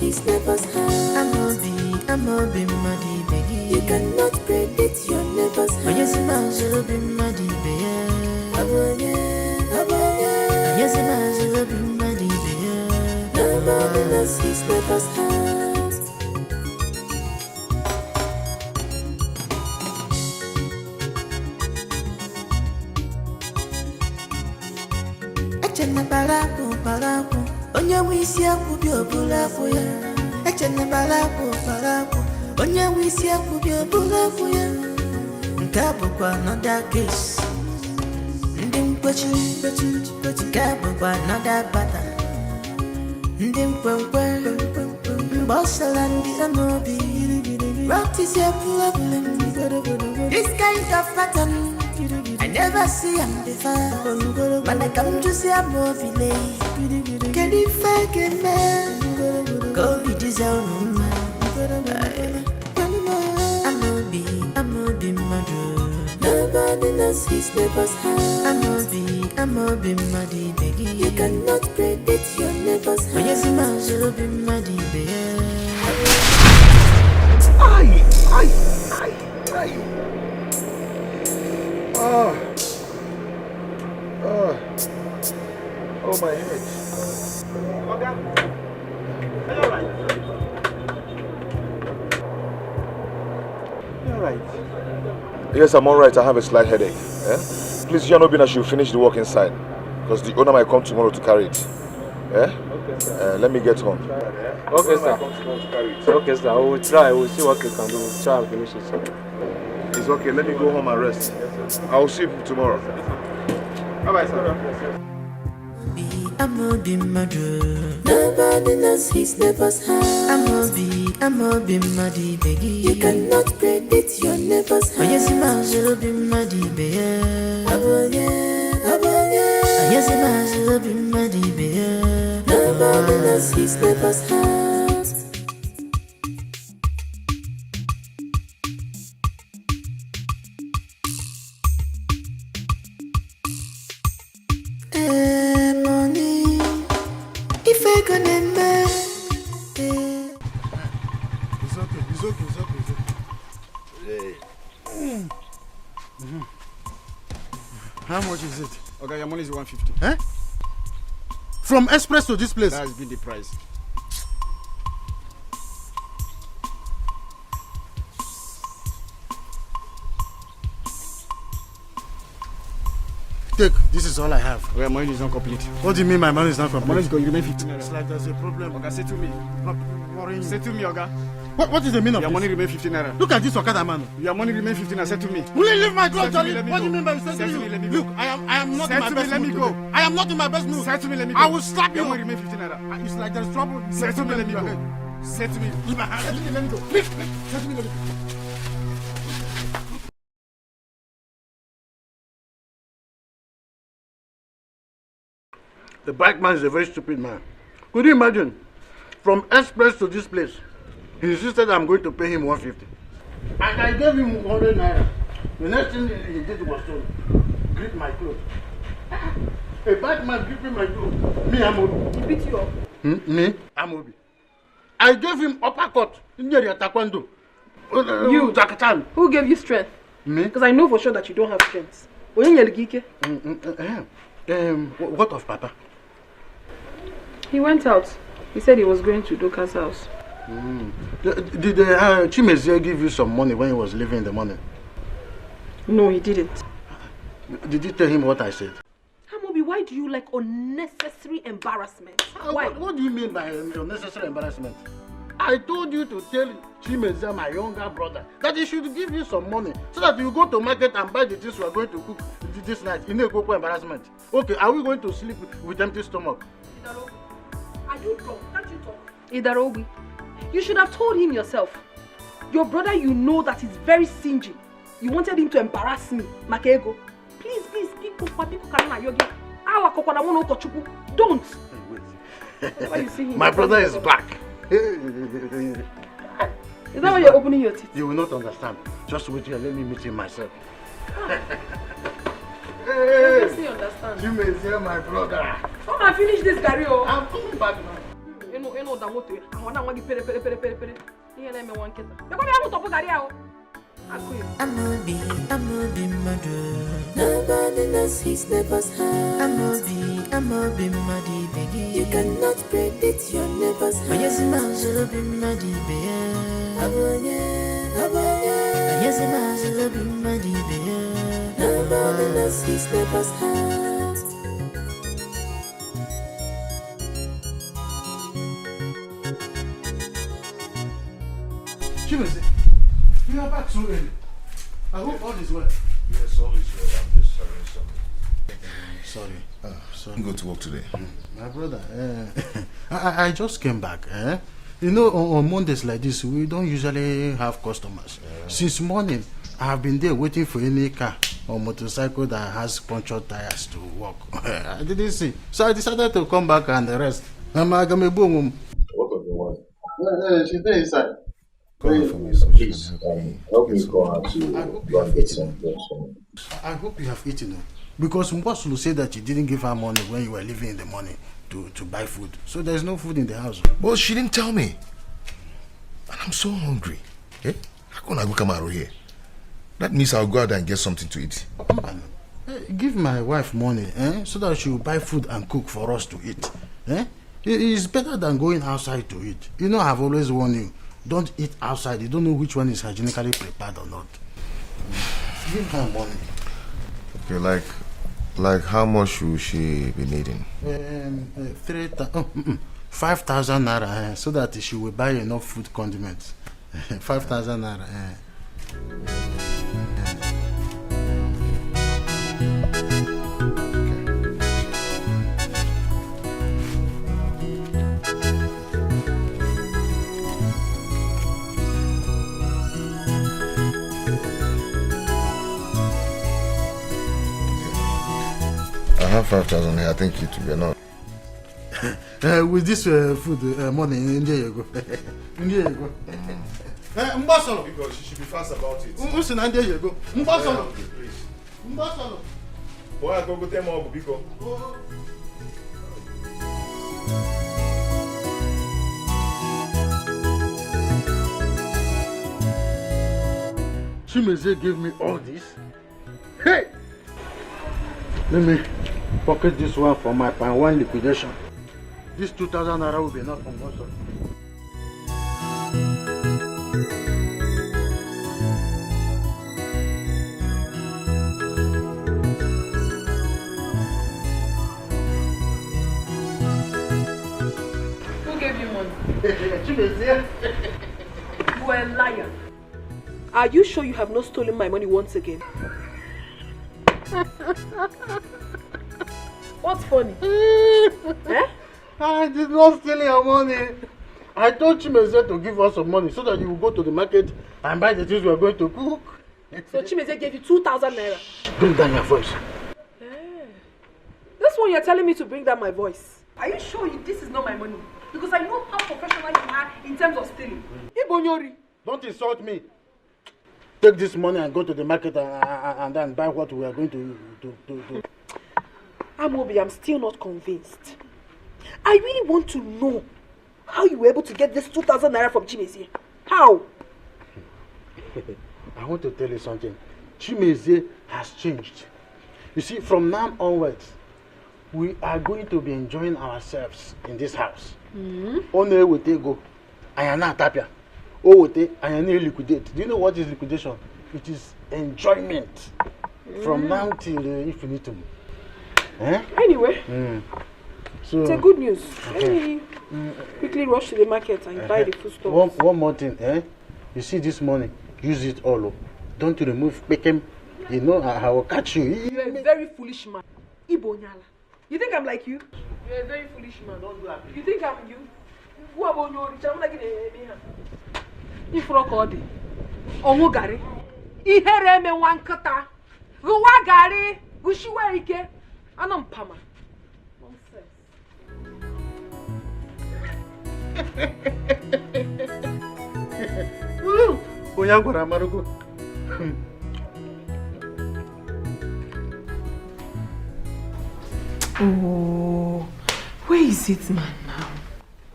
His neighbor's house. I'm a be muddy baby. You cannot predict your neighbor's house. Yes, I'm a be muddy baby. Yes, I'm a be muddy baby. Nobody knows his neighbor's house. Achana balaku. Onye wisi akubi obula fuya. Echene balaku. Onye wisi akubi obula fuya. Nkabo kwa another case. Ndi mkwechi. Nkabo kwa another bata. Ndi mkwenkwe. Mbosala ndi amobi. What is your problem? This kind of pattern I never see him before. When I come to see a movie, can you fucking man? Go be this own man. I'm a be mother. Nobody knows his neighbor's house. I'm a be muddy baby. You cannot predict your neighbor's house. Yes, I'm a be muddy baby. Ay. Oh my head. Okay. Are you alright? You alright? Yes, I'm alright. I have a slight headache. Please, Janobina should finish the work inside. Because the owner might come tomorrow to carry it. Okay, sir. Let me get home. Okay, sir. Okay, sir. I will try. We will see what we can do. We'll try and finish it, sir. It's okay. Let me go home and rest. I will see you tomorrow. Bye-bye, sir. I'm a be mother. Nobody knows his neighbor's house. I'm a be muddy baby. You cannot predict your neighbor's house. Yes, I'm a be muddy baby. Yes, I'm a be muddy baby. Nobody knows his neighbor's house. How much is it? Okay, your money is 150. Eh? From Express to this place? That has been the price. Take, this is all I have. Well, money is not complete. What do you mean my money is not complete? Money is going to remain 15 naira. It's like there's a problem. Okay, say to me. Say to me, Oga. What is the meaning of your this? money remain 15 naira. Look at this Okada man. Your money remain 15 naira. Say to me. Will you leave my clothes, Charlie? What do you mean by saying to you? Look, I am not in my best mood. Let me go. I am not in my best mood. Say to me, let me go. I will slap you. Your money remain 15 naira. It's like there's trouble. Say to me, let me go. Say to me. Leave my hand. Say to me, let me go. Say to me, let me go. The bike man is a very stupid man. Could you imagine? From Express to this place, he insisted I'm going to pay him 150. And I gave him 100 naira. The next thing he did was to grip my clothes. A bike man gripping my clothes. Me, Amobi. He beat you up? Me, Amobi. I gave him uppercut in the taekwondo. You, Zakatan. Who gave you strength? Me? Because I know for sure that you don't have strength. What of Papa? He went out. He said he was going to Doka's house. Did Chimezie give you some money when he was leaving in the morning? No, he didn't. Did you tell him what I said? Amobi, why do you like unnecessary embarrassment? Why? What do you mean by unnecessary embarrassment? I told you to tell Chimezie, my younger brother, that he should give you some money so that you go to market and buy the things we are going to cook this night. You know, embarrassment. Okay, are we going to sleep with empty stomach? Idarobi, are you drunk? Can't you talk? Idarobi, you should have told him yourself. Your brother, you know that he's very stingy. You wanted him to embarrass me, Makego. Please, don't. Why you see him? My brother is back. Is that why you're opening your teeth? You will not understand. Just wait here, let me meet him myself. Hey, I understand. You may say my brother. Come and finish this Gary. I'm coming back now. You know that what you I want to pere. Here let me one keta. You come here to talk Gary o. Amobi madu. Nobody knows his neighbor's heart. Amobi madi begi. You cannot predict your neighbor's heart. Yes, Amobi madi begi. Yes, Amobi madi begi. Nobody knows his neighbor's heart. Chimezie, you are back so early. I hope all is well. Yes, all is well. I'm just having some. Sorry. I'm going to work today. My brother, I just came back. You know, on Mondays like this, we don't usually have customers. Since morning, I have been there waiting for any car or motorcycle that has punctured tires to work. I didn't see. So I decided to come back and rest. What of the wife? She's there inside. Call her for me so she can help me I hope you have eaten. Because Mbosulu said that you didn't give her money when you were leaving in the morning to buy food. So there's no food in the house. Well, she didn't tell me. And I'm so hungry. Eh? How can I go come out here? That means I'll go out and get something to eat. Give my wife money, so that she will buy food and cook for us to eat. It's better than going outside to eat. You know, I've always warned you, don't eat outside. You don't know which one is hygienically prepared or not. Give her money. Okay, like how much will she be needing? 5,000 naira, so that she will buy enough food condiments. 5,000 naira. I have 5,000 here. I think it will be enough. With this food money, India you go. India you go. Mbasolo. Because you should be fast about it. Listen, India you go. Mbasolo. Please. Mbasolo. Boy, I go tell more because. Chimezie gave me all this. Hey! Let me pocket this one for my pan one liquidation. This 2,000 naira will be enough for most of it. Who gave you money? Chimezie. You are a liar. Are you sure you have not stolen my money once again? What's funny? I did not steal your money. I told Chimezie to give us some money so that you will go to the market and buy the things we are going to cook. So Chimezie gave you 2,000 naira. Bring down your voice. This one you're telling me to bring down my voice. Are you sure this is not my money? Because I know how professional you are in terms of stealing. Ibonyori. Don't insult me. Take this money and go to the market and then buy what we are going to do. Amobi, I'm still not convinced. I really want to know how you were able to get this 2,000 naira from Chimezie. How? I want to tell you something. Chimezie has changed. You see, from now onwards, we are going to be enjoying ourselves in this house. Only we take go. Ayana Tapia. Owote, Ayana liquidate. Do you know what is liquidation? It is enjoyment. From now till infinitum. Eh? Anyway, So, it's a good news. Let me quickly rush to the market and buy the food stuff. one more thing, eh? You see this money, use it all. Oh. Don't remove Beckham. You know, I will catch you. You're a very foolish man. Ibo Nyala. You think I'm like you? You're a very foolish man. Don't do that. You think I'm you? Who about you? I'm like in Ifrokodi. Ongo gari. Ihere me wankata. Ruwa gari. Gushiwa ike. Anam pama. Oyangwara Marugo. Oh, where is it, man, now?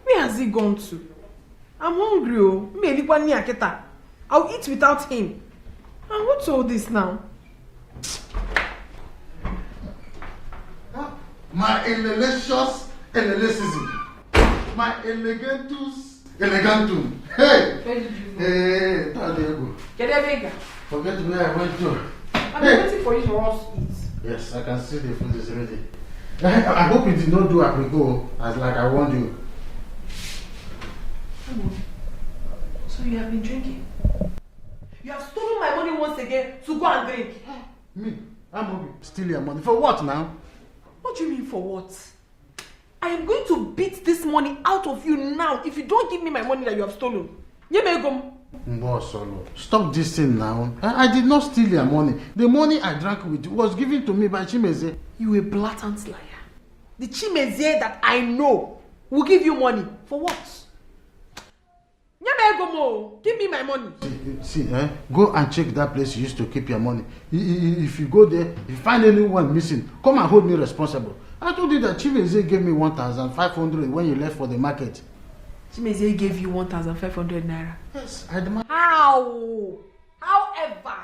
Where has he gone to? I'm hungry, oh. I'll eat without him. And what's all this now? My elelicious elelicism. My elegantum. Hey! Where did you go? Hey, Tadego. Forget where I went to. I'm waiting for you to us to eat. Yes, I can see the food is ready. I hope you did not do aprico as like I warned you. So you have been drinking? You have stolen my money once again to go and drink. Me? I'm hungry. Steal your money. For what now? What do you mean for what? I am going to beat this money out of you now if you don't give me my money that you have stolen. Stop this thing now. I did not steal your money. The money I drank with was given to me by Chimeze. You a blatant liar. The Chimeze that I know will give you money. For what? Give me my money. See, go and check that place you used to keep your money. If you go there, if you find anyone missing, come and hold me responsible. I told you that Chimeze gave me 1,500 when you left for the market. Chimeze gave you 1,500 naira. Yes, I demand. How? However,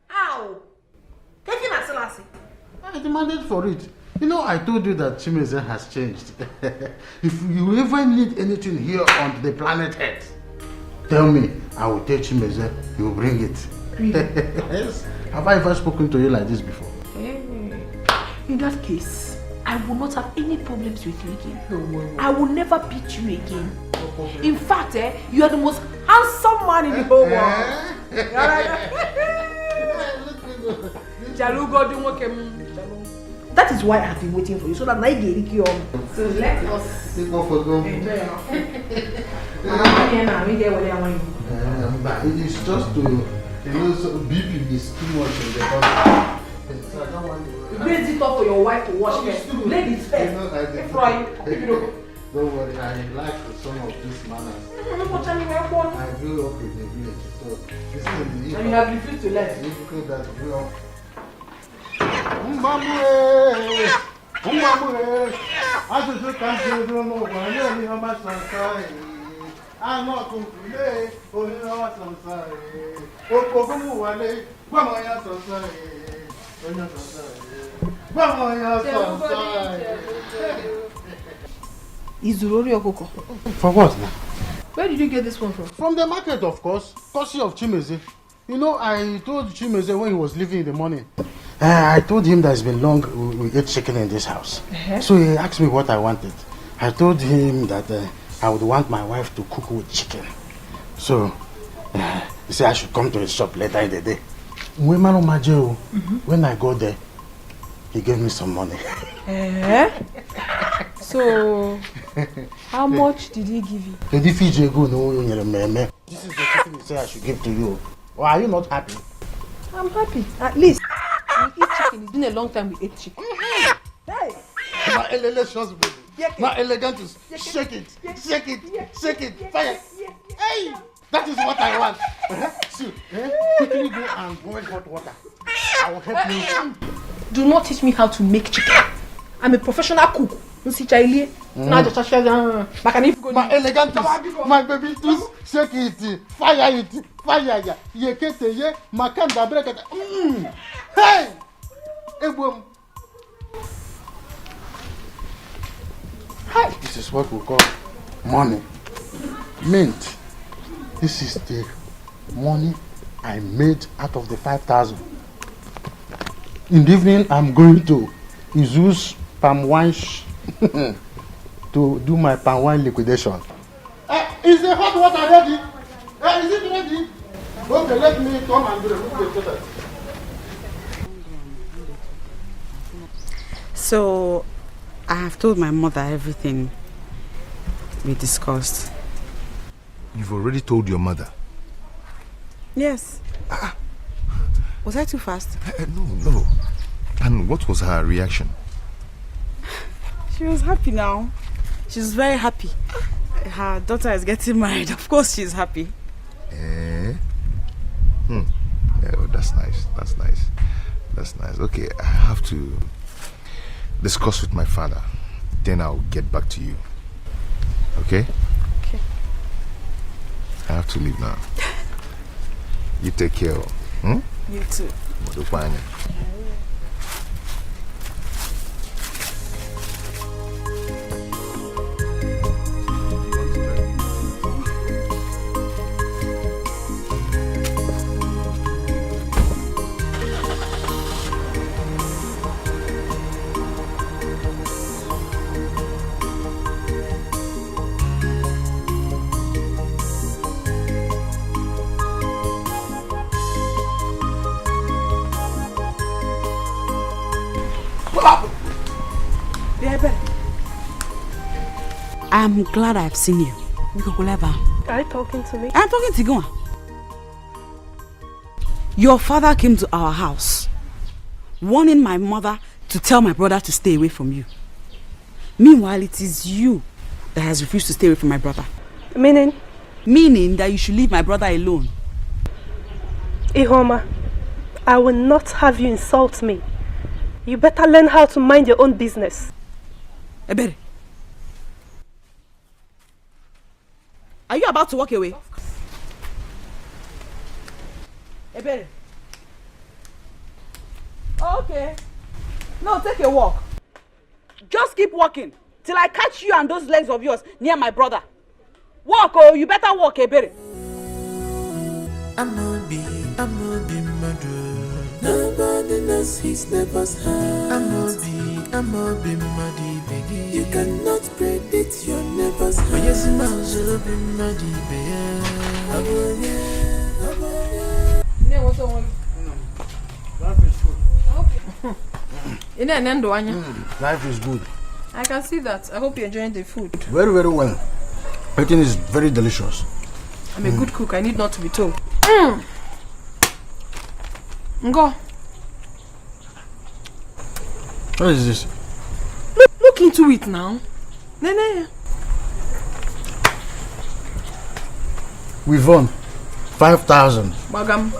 how? I demanded for it. You know, I told you that Chimeze has changed. If you ever need anything here on the planet Earth, tell me. I will tell Chimeze. You will bring it. Really? Yes. Have I ever spoken to you like this before? In that case, I will not have any problems with you again. I will never beat you again. In fact, you are the most handsome man in the whole world. That is why I have been waiting for you, so that I get it. So let us enjoy. It's just to, so BP is too much in the body. So I don't want to. You raise it up for your wife to wash it. Ladies first. Don't worry, I like some of these manners. I grew up in the village, so this thing is. And you have refused to learn. People that grew up. I'm not going to lay, or you know what I'm saying. Oh, Wale, Bamaya For what now? Where did you get this one from? From the market, of course. Courtesy of Chimeze. You know, I told Chimeze when he was leaving in the morning. I told him that it's been long we ate chicken in this house. So he asked me what I wanted. I told him that I would want my wife to cook with chicken. So he said I should come to his shop later in the day. When I go there, he gave me some money. So, how much did he give you? This is the chicken he said I should give to you. Or are you not happy? I'm happy. At least we eat chicken. It's been a long time we ate chicken. Hey. My delicious baby. My elegantus. Shake it. Shake it. Shake it. Fire. Hey. That is what I want. See, quickly go and boil hot water. I will help you. Do not teach me how to make chicken. I'm a professional cook. My elegantus. My baby, just shake it. Fire it. Fire ya. Yekete ye. Makanda brekete. Hey. Ebom. This is what we call money. Mint. This is the money I made out of the 5,000. In the evening, I'm going to Izu's palm wine to do my palm wine liquidation. Is the hot water ready? Is it ready? Okay, let me come and do it. So, I have told my mother everything we discussed. You've already told your mother? Yes. Was I too fast? No. And what was her reaction? She was happy now. She's very happy. Her daughter is getting married. Of course she's happy. Yeah, that's nice. That's nice. Okay, I have to discuss with my father. Then I'll get back to you. Okay? Okay. I have to leave now. You take care. You too. I'm glad I've seen you. Are you talking to me? I'm talking to you. Your father came to our house, warning my mother to tell my brother to stay away from you. Meanwhile, it is you that has refused to stay away from my brother. Meaning? Meaning that you should leave my brother alone. Ihoma, I will not have you insult me. You better learn how to mind your own business. Ebere, are you about to walk away? Ebere. Oh, okay. No, take a walk. Just keep walking till I catch you and those legs of yours near my brother. Walk, oh, you better walk, Ebere. I'm not be murder. Nobody knows his neighbor's heart. I'm not be muddy, baby. You cannot predict your neighbor's heart. But yes, I'll be muddy, baby. What's wrong? Life is good. Life is good. I can see that. I hope you're enjoying the food. Very, very well. Everything is very delicious. I'm a good cook. I need not to be told. Ngo. What is this? Look into it now. Nene. We've won 5,000. Bagam.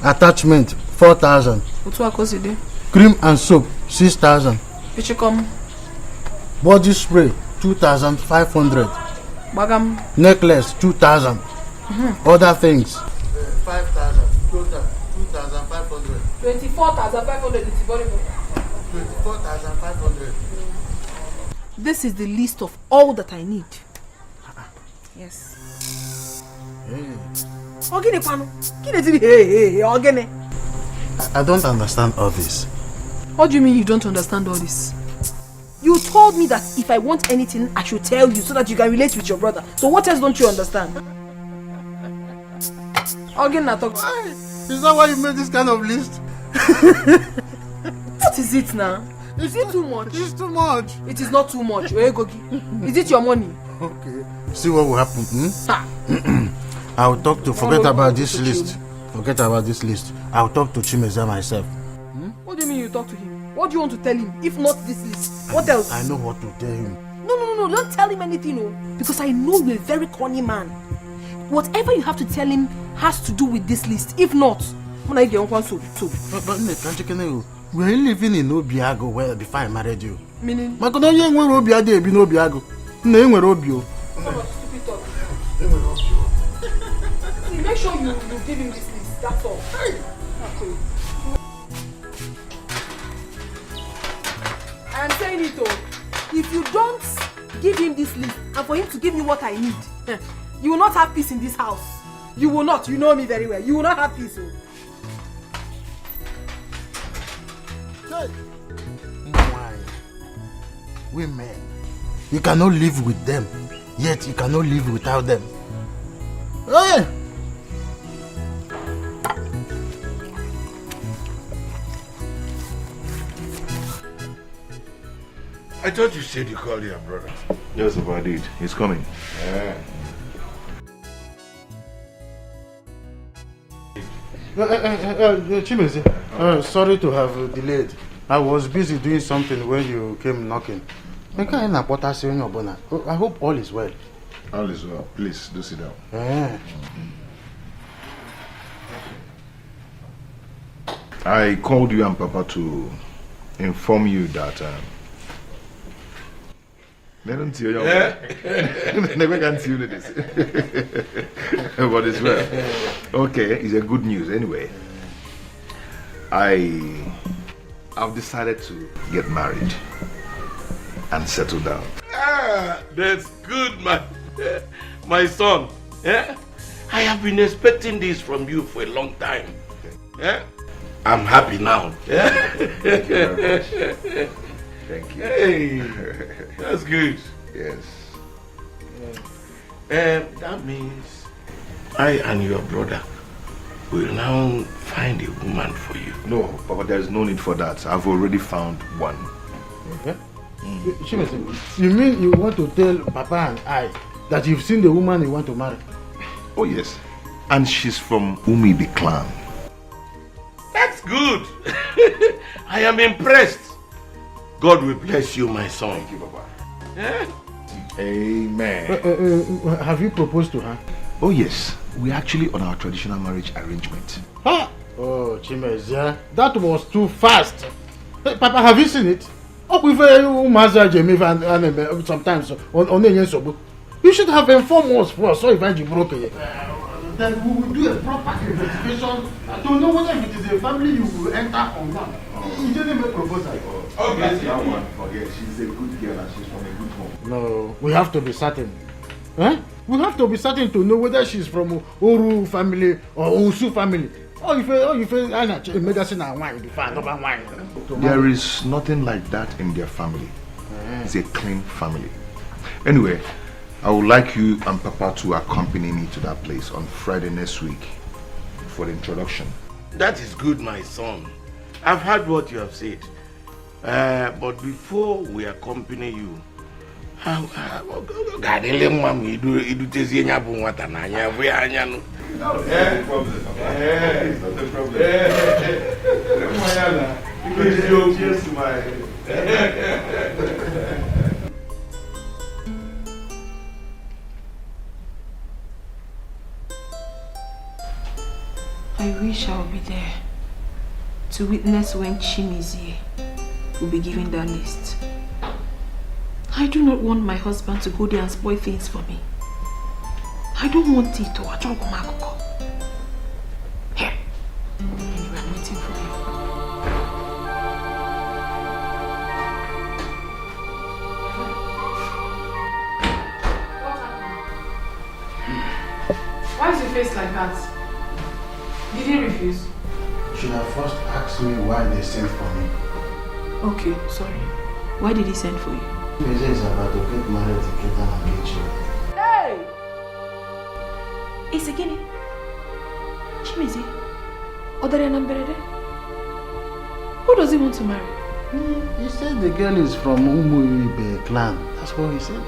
Attachment 4,000. Cream and soap 6,000. Pichikom. Body spray 2,500. Bagam. Necklace 2,000. Other things 5,000. Total 2,500. 24,500 is very good. 24,500. This is the list of all that I need. Yes. I don't understand all this. What do you mean you don't understand all this? You told me that if I want anything, I should tell you so that you can relate with your brother. So what else don't you understand? Is that why you made this kind of list? What is it now? Is it too much? It's too much. It is not too much. Is it your money? Okay. See what will happen. I'll talk to forget about this list. Forget about this list. I'll talk to Chimeza myself. What do you mean you talk to him? What do you want to tell him? If not this list, what else? I know what to tell him. No, don't tell him anything, no. Because I know you're a very corny man. Whatever you have to tell him has to do with this list. If not, when I get one so. We're living in Obiago where before I married you. Meaning? Obiago. See, make sure you give him this list. That's all. Okay. I am saying it all. If you don't give him this list and for him to give me what I need, you will not have peace in this house. You will not. You know me very well. You will not have peace. Hey. Why? Women. You cannot live with them, yet you cannot live without them. Hey! I thought you said you called your brother. Yes, if I did. He's coming. Yeah. Chimeze, sorry to have delayed. I was busy doing something when you came knocking. I hope all is well. All is well. Please, do sit down. I called you and Papa to inform you that never can see you this. But it's well. Okay, it's a good news anyway. I've decided to get married and settle down. Ah, that's good, my son. Yeah? I have been expecting this from you for a long time. Yeah? I'm happy now. Yeah? Thank you very much. Thank you. Hey, that's good. Yes. That means I and your brother will now find a woman for you. No, Papa, there's no need for that. I've already found one. You mean you want to tell Papa and I that you've seen the woman you want to marry? Oh, yes. And she's from Umibi clan. That's good. I am impressed. God will bless you, my son. Thank you, Papa. Yeah? Amen. Have you proposed to her? Oh, yes. We're actually on our traditional marriage arrangement. Huh? Oh, Chimezia, that was too fast. Hey, Papa, have you seen it? Oh, we've sometimes on you should have informed us first, so if I broke it. Then we will do a proper investigation to know whether it is a family you will enter or not. You didn't make a proposal. Okay, that one, forget. She's a good girl and she's from a good home. No, we have to be certain. Eh? We have to be certain to know whether she's from Oru family or Usu family. Medicine and wine, wine. There is nothing like that in their family. It's a clean family. Anyway, I would like you and Papa to accompany me to that place on Friday next week for the introduction. That is good, my son. I've heard what you have said. But before we accompany you, no I wish I would be there to witness when Chimizie will be given that list. I do not want my husband to go there and spoil things for me. I don't want it to. Here. Anyway, I'm waiting for you. Why is your face like that? Did he refuse? You should have first asked me why they sent for me. Okay, sorry. Why did he send for you? Chimeze is about to get married together and get children. Hey! It's again. Chimeze? Who does he want to marry? He said the girl is from Umuibe clan. That's what he said.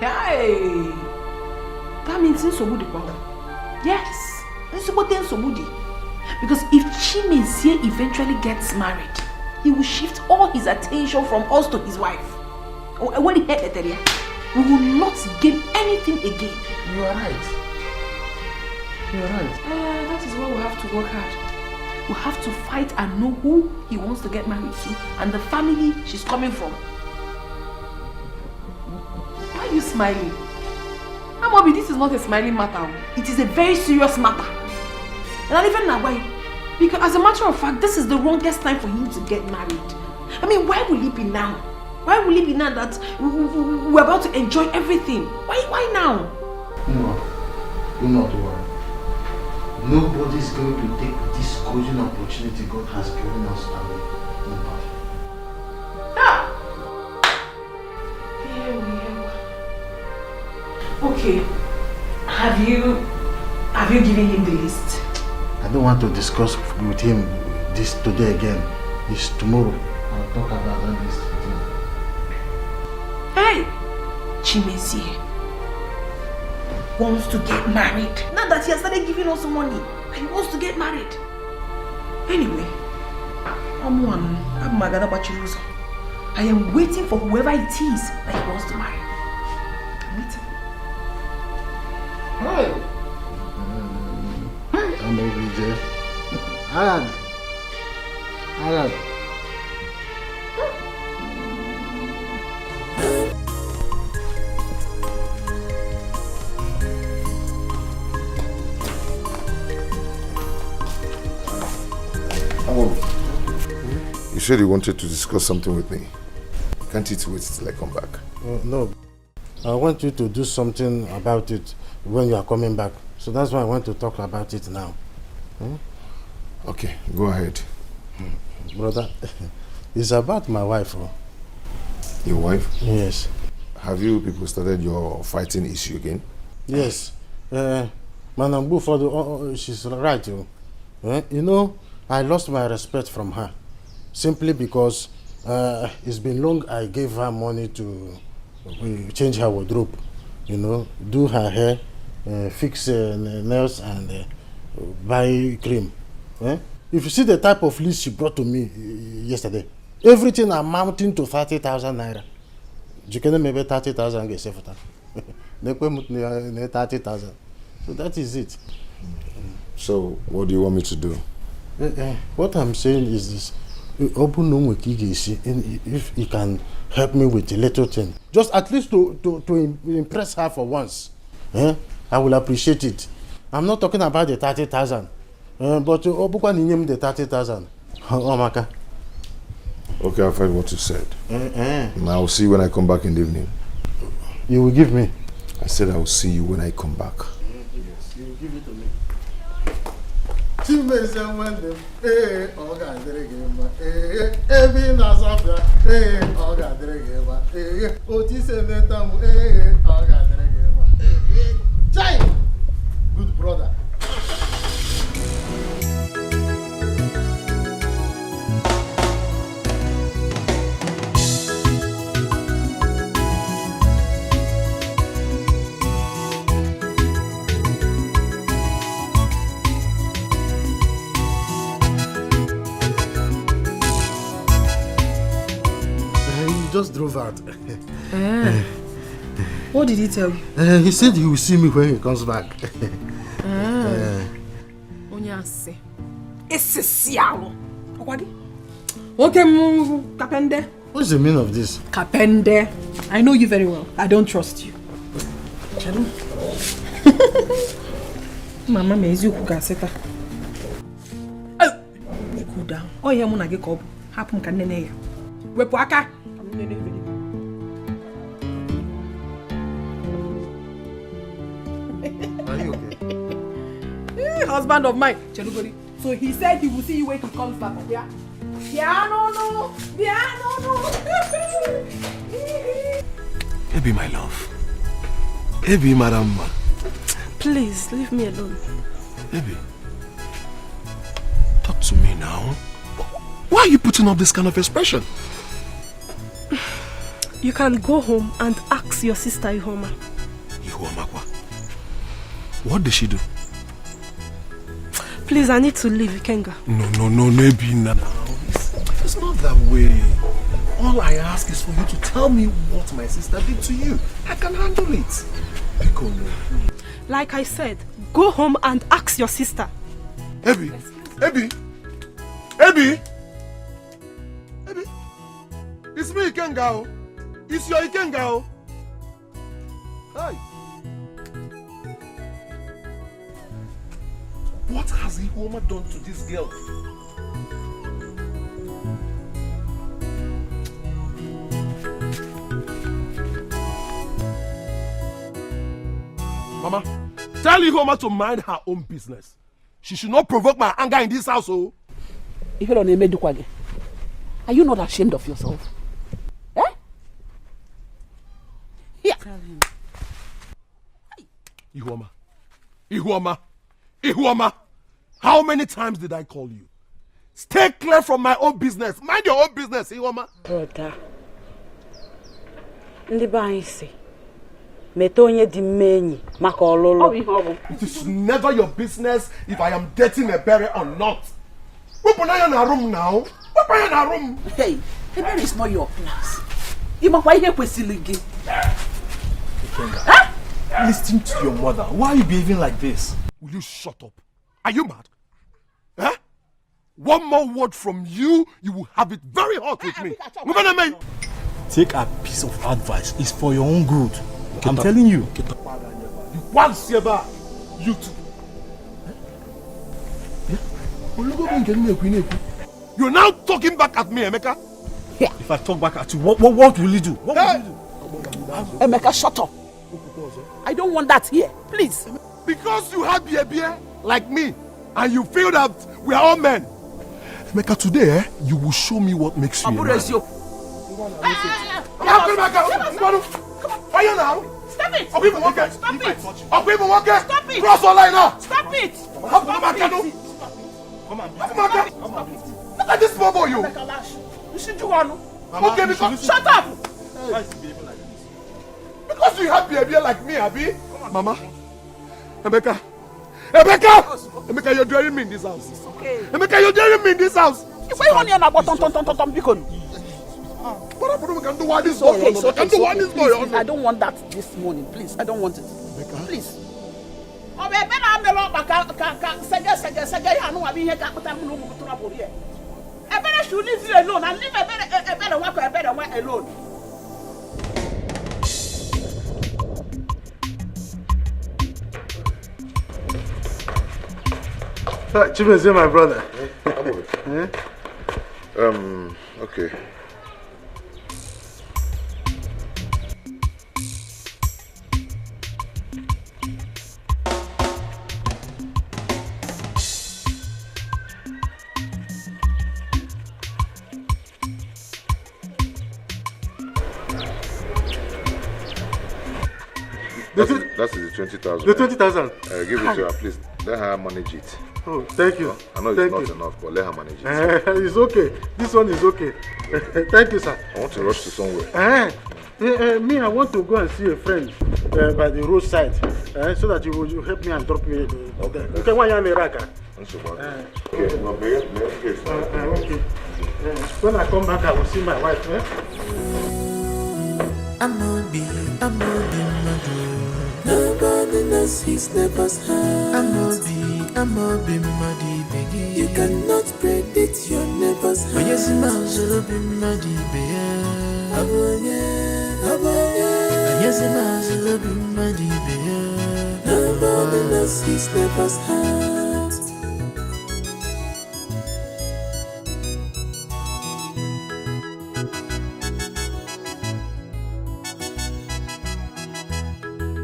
Hey! That means Nsobudi power. Yes! Nsobudi. Because if Chimeze eventually gets married, he will shift all his attention from us to his wife. When he heard that, we will not gain anything again. You are right. You are right. That is why we have to work hard. We have to fight and know who he wants to get married to and the family she's coming from. Why are you smiling? Amobi, this is not a smiling matter. It is a very serious matter. And not even now, why? Because as a matter of fact, this is the wrongest time for him to get married. I mean, why will he be now? Why will it be now that we're about to enjoy everything? Why now? No, do not worry. Nobody's going to take this golden opportunity God has given us away. Nobody. Okay. Have you given him the list? I don't want to discuss with him this today again. It's tomorrow. I'll talk about that list with him. Hey! Chimezie wants to get married. Now that he has started giving us money, he wants to get married. Anyway, I am waiting for whoever it is that he wants to marry. I'm waiting. Hi. I'm over there. Arad. You said you wanted to discuss something with me. Can't it wait till I come back? No. I want you to do something about it when you are coming back. So that's why I want to talk about it now. Okay, go ahead. Brother, it's about my wife. Oh. Your wife? Yes. Have you people started your fighting issue again? Yes. Manambu, she's right. You know, I lost my respect from her. Simply because it's been long I gave her money to change her wardrobe. You know, do her hair, fix nails and buy cream. If you see the type of list she brought to me yesterday, everything amounting to 30,000 naira. You can maybe 30,000 get safe for that. 30,000. So that is it. So what do you want me to do? What I'm saying is this. If he can help me with a little thing, just at least to impress her for once, I will appreciate it. I'm not talking about the 30,000, but the 30,000. Okay, I've heard what you said. And I will see you when I come back in the evening. You will give me? I said I will see you when I come back. Yes, you will give it to me. Good brother. Just drove out. What did he tell you? He said he will see me when he comes back. Onyase. Esesialo. Okay, Kapende. What's the meaning of this? Kapende. I know you very well. I don't trust you. Mama mezi ukukaseta. Cool down. Oh yeah, muna ge kob. Happen ka nene ya. Wepu aka. Are you okay? Husband of mine, Chelugori. So he said he will see you when he comes back. Yeah? No. Ebi, my love. Ebi, madam. Please, leave me alone. Ebi, talk to me now. Why are you putting up this kind of expression? You can go home and ask your sister Ihoma. Ihoma what? What did she do? Please, I need to leave, Ikenga. No, Ebi, now. It's not that way. All I ask is for you to tell me what my sister did to you. I can handle it. Like I said, go home and ask your sister. Ebi! It's me, Ikenga. It's your Ikenga. Hey! What has Ihoma done to this girl? Mama, tell Ihoma to mind her own business. She should not provoke my anger in this house, oh. Are you not ashamed of yourself? Eh? Here. Tell him. Ihuama, how many times did I call you? Stay clear from my own business. Mind your own business, Ihuama. Brother. It is never your business if I am dating a berry or not. Open your room now. Open your room. Hey, the berry is not your place. You must why here with Huh? Listen to your mother. Why are you behaving like this? Will you shut up? Are you mad? Huh? One more word from you, you will have it very hot with me. Take a piece of advice. It's for your own good. I'm telling you. You too. You're now talking back at me, Emeka. Yeah. If I talk back at you, what will you do? What will you do? Emeka, shut up. I don't want that here. Please. Because you have beer like me, and you feel that we are all men. Emeka, today, you will show me what makes you a man. Why you now? Stop it! Stop it! Stop it! Cross all line now! Stop it! Come on. Look at this small boy, you! You should do one. Okay, because... Shut up! Why is he behaving like this? Because you have behavior like me, Abi. Mama. Emeka, you're driving me in this house. It's okay. Emeka, you're driving me in this house. Why you want to about ton? Okay, I don't want that this morning, please. I don't want it. Please. I better should leave you alone and leave a better worker alone. Chimezie, my brother. Okay. That's the 20,000. The 20,000. Give it to her, please. Let her manage it. Oh, thank you. I know it's not enough, but let her manage it. It's okay. This one is okay. Thank you, sir. I want to rush to somewhere. Me, I want to go and see a friend by the roadside, so that you will help me and drop me. Okay, why am I Raka? Okay. When I come back, I will see my wife. Nobody knows his neighbor's heart. I'm a be muddy baby. You cannot predict your neighbor's heart. Yes, I'm be muddy baby. Yes, I'm be muddy baby. Nobody knows his neighbor's heart.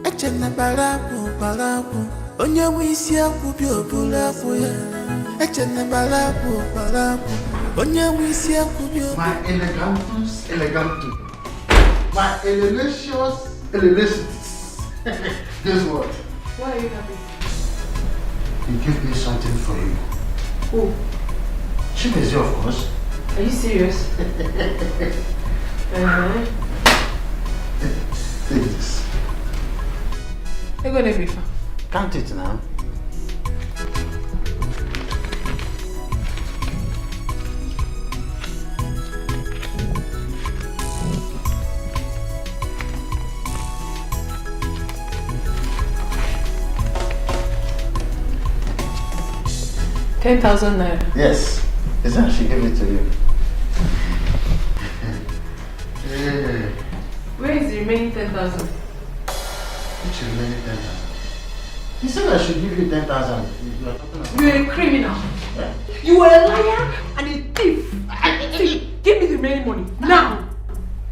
Echena balapu, onye wisi akwu bi obula akwu ya. Echena balapu, onye wisi akwu bi obula. My elegantus. My elelicious. Guess what? Why are you happy? He gave me something for you. Who? Chimezie, of course. Are you serious? Take this. You're going to be fine. Count it now. $10,000. Yes. Is that she gave it to you? Yeah. Where is the remaining 10,000? Which remaining 10,000? He said I should give you 10,000. You're a criminal. Yeah. You are a liar and a thief. Give me the remaining money now.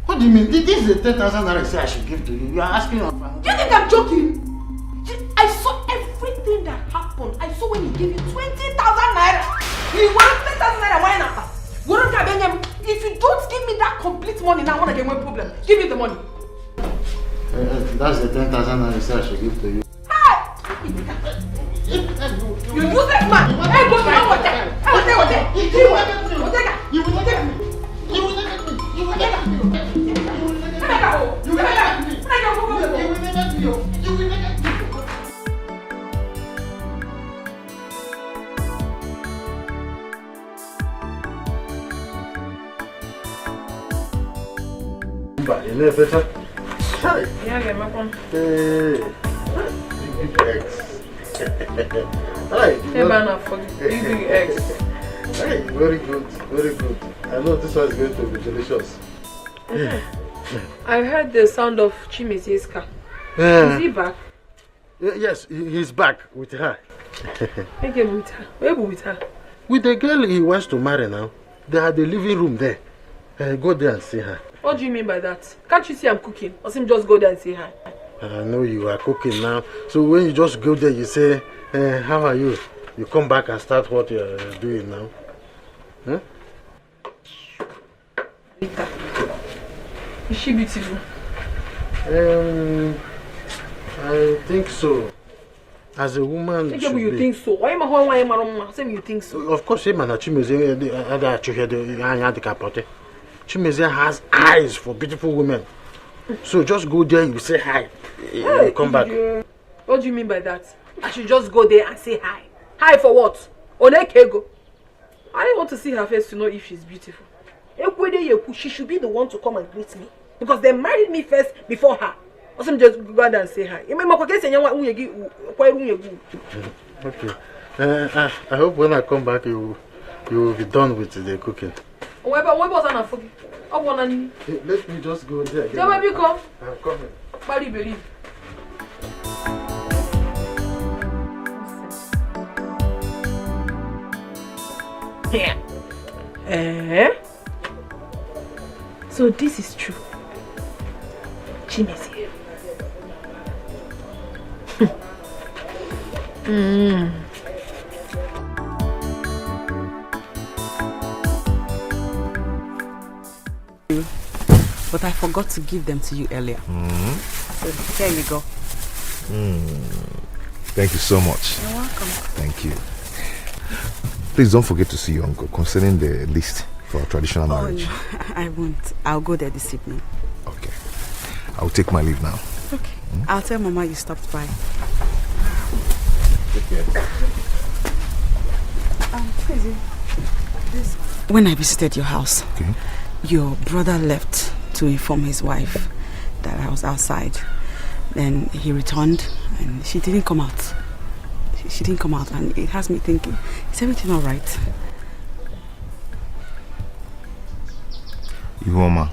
What do you mean? This is the 10,000 that I said I should give to you. You are asking on. You think I'm joking? I saw everything that happened. I saw So when he gave you 20,000 naira, you want 10,000 naira, why not? If you don't give me that complete money now, I want to get one problem. Give me the money. That's the 10,000 naira I said I should give to you. Hey! You useless man! Hey, go to what? Hey, what? You know better? Yeah, get my phone. Hey, big eggs. Hi. Hey, man, big eggs. Hey, very good, very good. I know this one is going to be delicious. I heard the sound of Chimezie's car. Is he back? Yes, he's back with her. I came with her. Where with her? With the girl he wants to marry now. They had the living room there. Go there and see her. What do you mean by that? Can't you see I'm cooking? Or him just go there and say hi? I know you are cooking now. So when you just go there, you say, how are you? You come back and start what you are doing now. Huh? Rita, is she beautiful? I think so. As a woman, you think so? Why am I saying you think so? Of course, Chimezie has eyes for beautiful women. So just go there, you say hi. You come back. What do you mean by that? I should just go there and say hi. Hi for what? Onekego. I don't want to see her face to know if she's beautiful. She should be the one to come and greet me. Because they married me first before her. Or some just go out and say hi. Okay. I hope when I come back you will be done with the cooking. Let me just go there again. I'm coming. believe. So this is true. Chimezie. But I forgot to give them to you earlier. So here you go. Thank you so much. You're welcome. Thank you. Please don't forget to see your uncle concerning the list for traditional marriage. No, I won't. I'll go there this evening. Okay. I'll take my leave now. Okay. I'll tell Mama you stopped by. Take care. When I visited your house, okay, your brother left to inform his wife that I was outside. Then he returned and she didn't come out. She didn't come out, and it has me thinking, is everything all right? Ihuoma,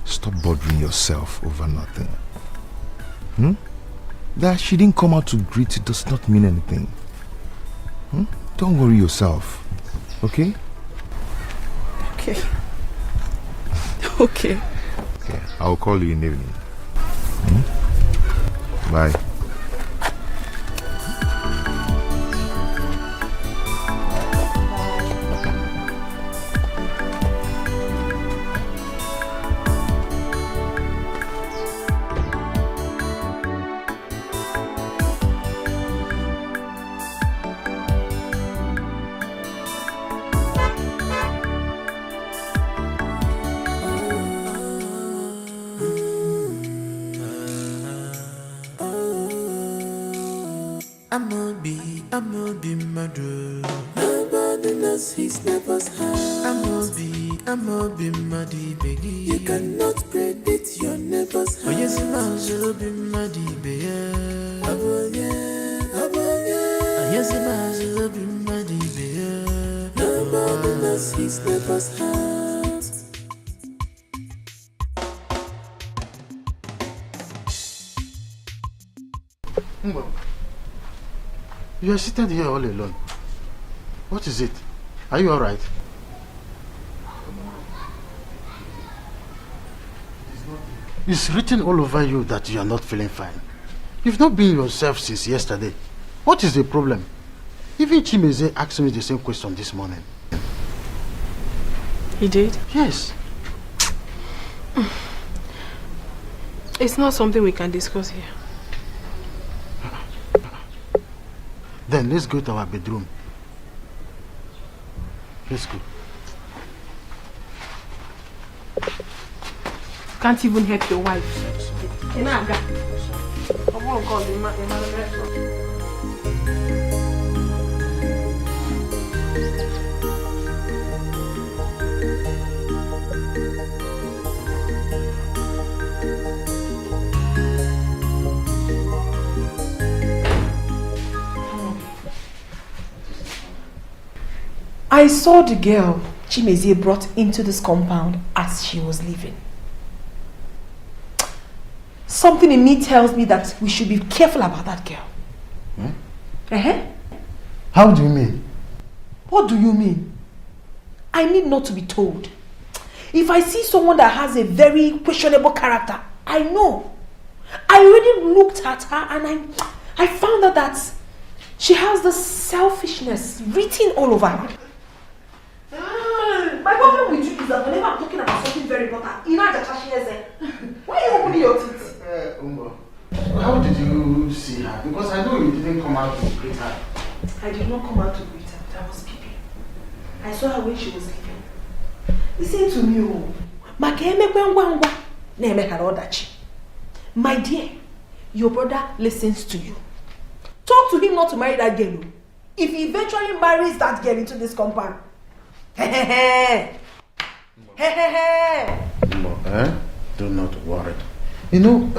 stop bothering yourself over nothing. That she didn't come out to greet you does not mean anything. Don't worry yourself, okay? Okay. Okay. Okay, I'll call you in the evening. Bye. Amobi madu. Nobody knows his neighbor's house. Amobi madi begi. You cannot predict your neighbor's house. Oh yes, Amobi madi begi. Aboye. Yes, Amobi madi begi. Nobody knows his neighbor's house. You are seated here all alone. What is it? Are you all right? It's written all over you that you are not feeling fine. You've not been yourself since yesterday. What is the problem? Even Chimeze asked me the same question this morning. He did? Yes. It's not something we can discuss here. Then let's go to our bedroom. Let's go. Can't even help your wife. I saw the girl Chimezie brought into this compound as she was leaving. Something in me tells me that we should be careful about that girl. How do you mean? What do you mean? I need not to be told. If I see someone that has a very questionable character, I know. I already looked at her and I found out that she has this selfishness written all over her. My problem with you is that whenever I'm talking about something very important, you know that why are you opening your teeth? How did you see her? Because I know you didn't come out to greet her. I did not come out to greet her, but I was peeping. I saw her when she was leaving. Listen to me, my dear, your brother listens to you. Talk to him not to marry that girl. If he eventually marries that girl into this compound, Do not worry. You know,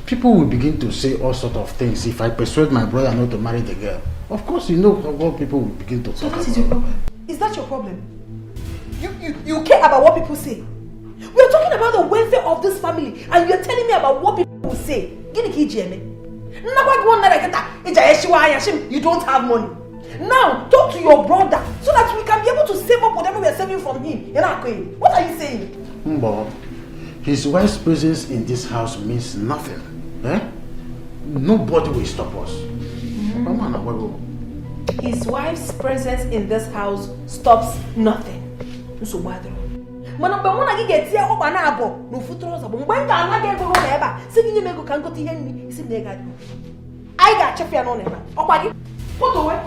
people will begin to say all sorts of things if I persuade my brother not to marry the girl. Of course, you know what people will begin to talk about. So that is your problem? Is that your problem? You care about what people say? We are talking about the welfare of this family and you are telling me about what people will say. You don't have money. Now, talk to your brother so that we can be able to save up whatever we are saving from him. What are you saying? Mbo, his wife's presence in this house means nothing. Nobody will stop us. His wife's presence in this house stops nothing. I got Chefia on put away.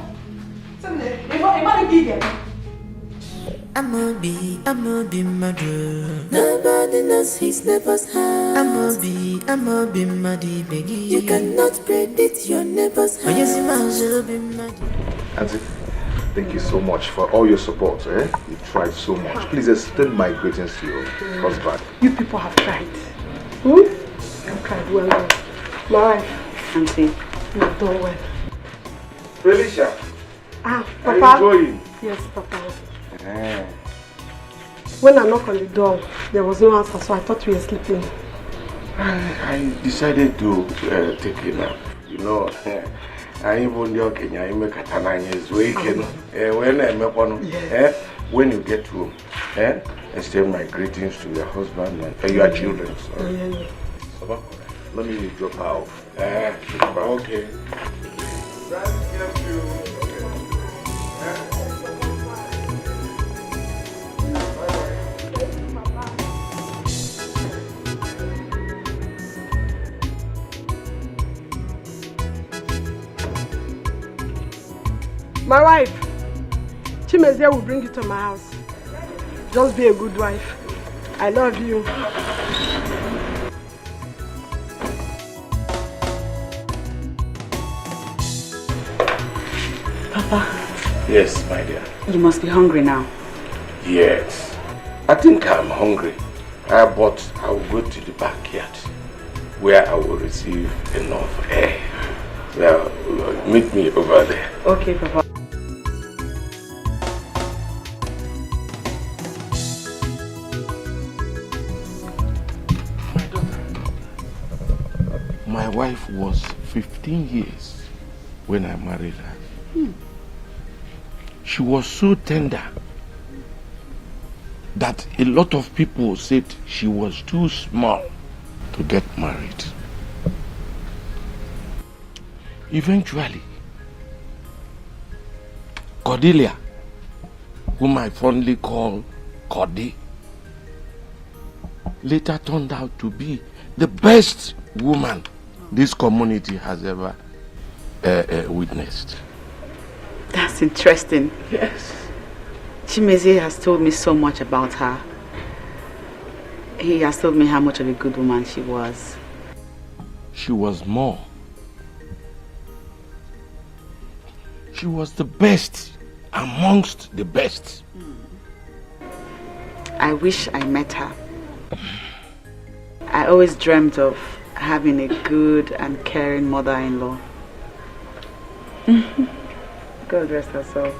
I'ma be mad. Nobody knows his neighbor's house. I'ma be mad, baby. You cannot predict your neighbor's house. Auntie, thank you so much for all your support. You tried so much. Please extend my greetings to your husband. You people have tried. I've tried well. My wife, Auntie, you've done well. Felicia. Papa. Are you going? Yes, Papa. When I knocked on the door, there was no answer, so I thought you were sleeping. I decided to take a nap. You know, I even joking. I make a tananyes waking. When you get home, extend my greetings to your husband and your children. Sorry. Let me drop her off. Okay. My wife, Chimezie will bring you to my house. Just be a good wife. I love you. Papa. Yes, my dear. You must be hungry now. Yes. I think I'm hungry. But I will go to the backyard where I will receive enough air. Well, meet me over there. Okay, Papa. My wife was 15 years when I married her. She was so tender that a lot of people said she was too small to get married. Eventually, Cordelia, whom I fondly call Cordy, later turned out to be the best woman this community has ever witnessed. That's interesting. Yes. Chimeze has told me so much about her. He has told me how much of a good woman she was. She was more. She was the best amongst the best. I wish I met her. I always dreamt of having a good and caring mother-in-law. God rest her soul.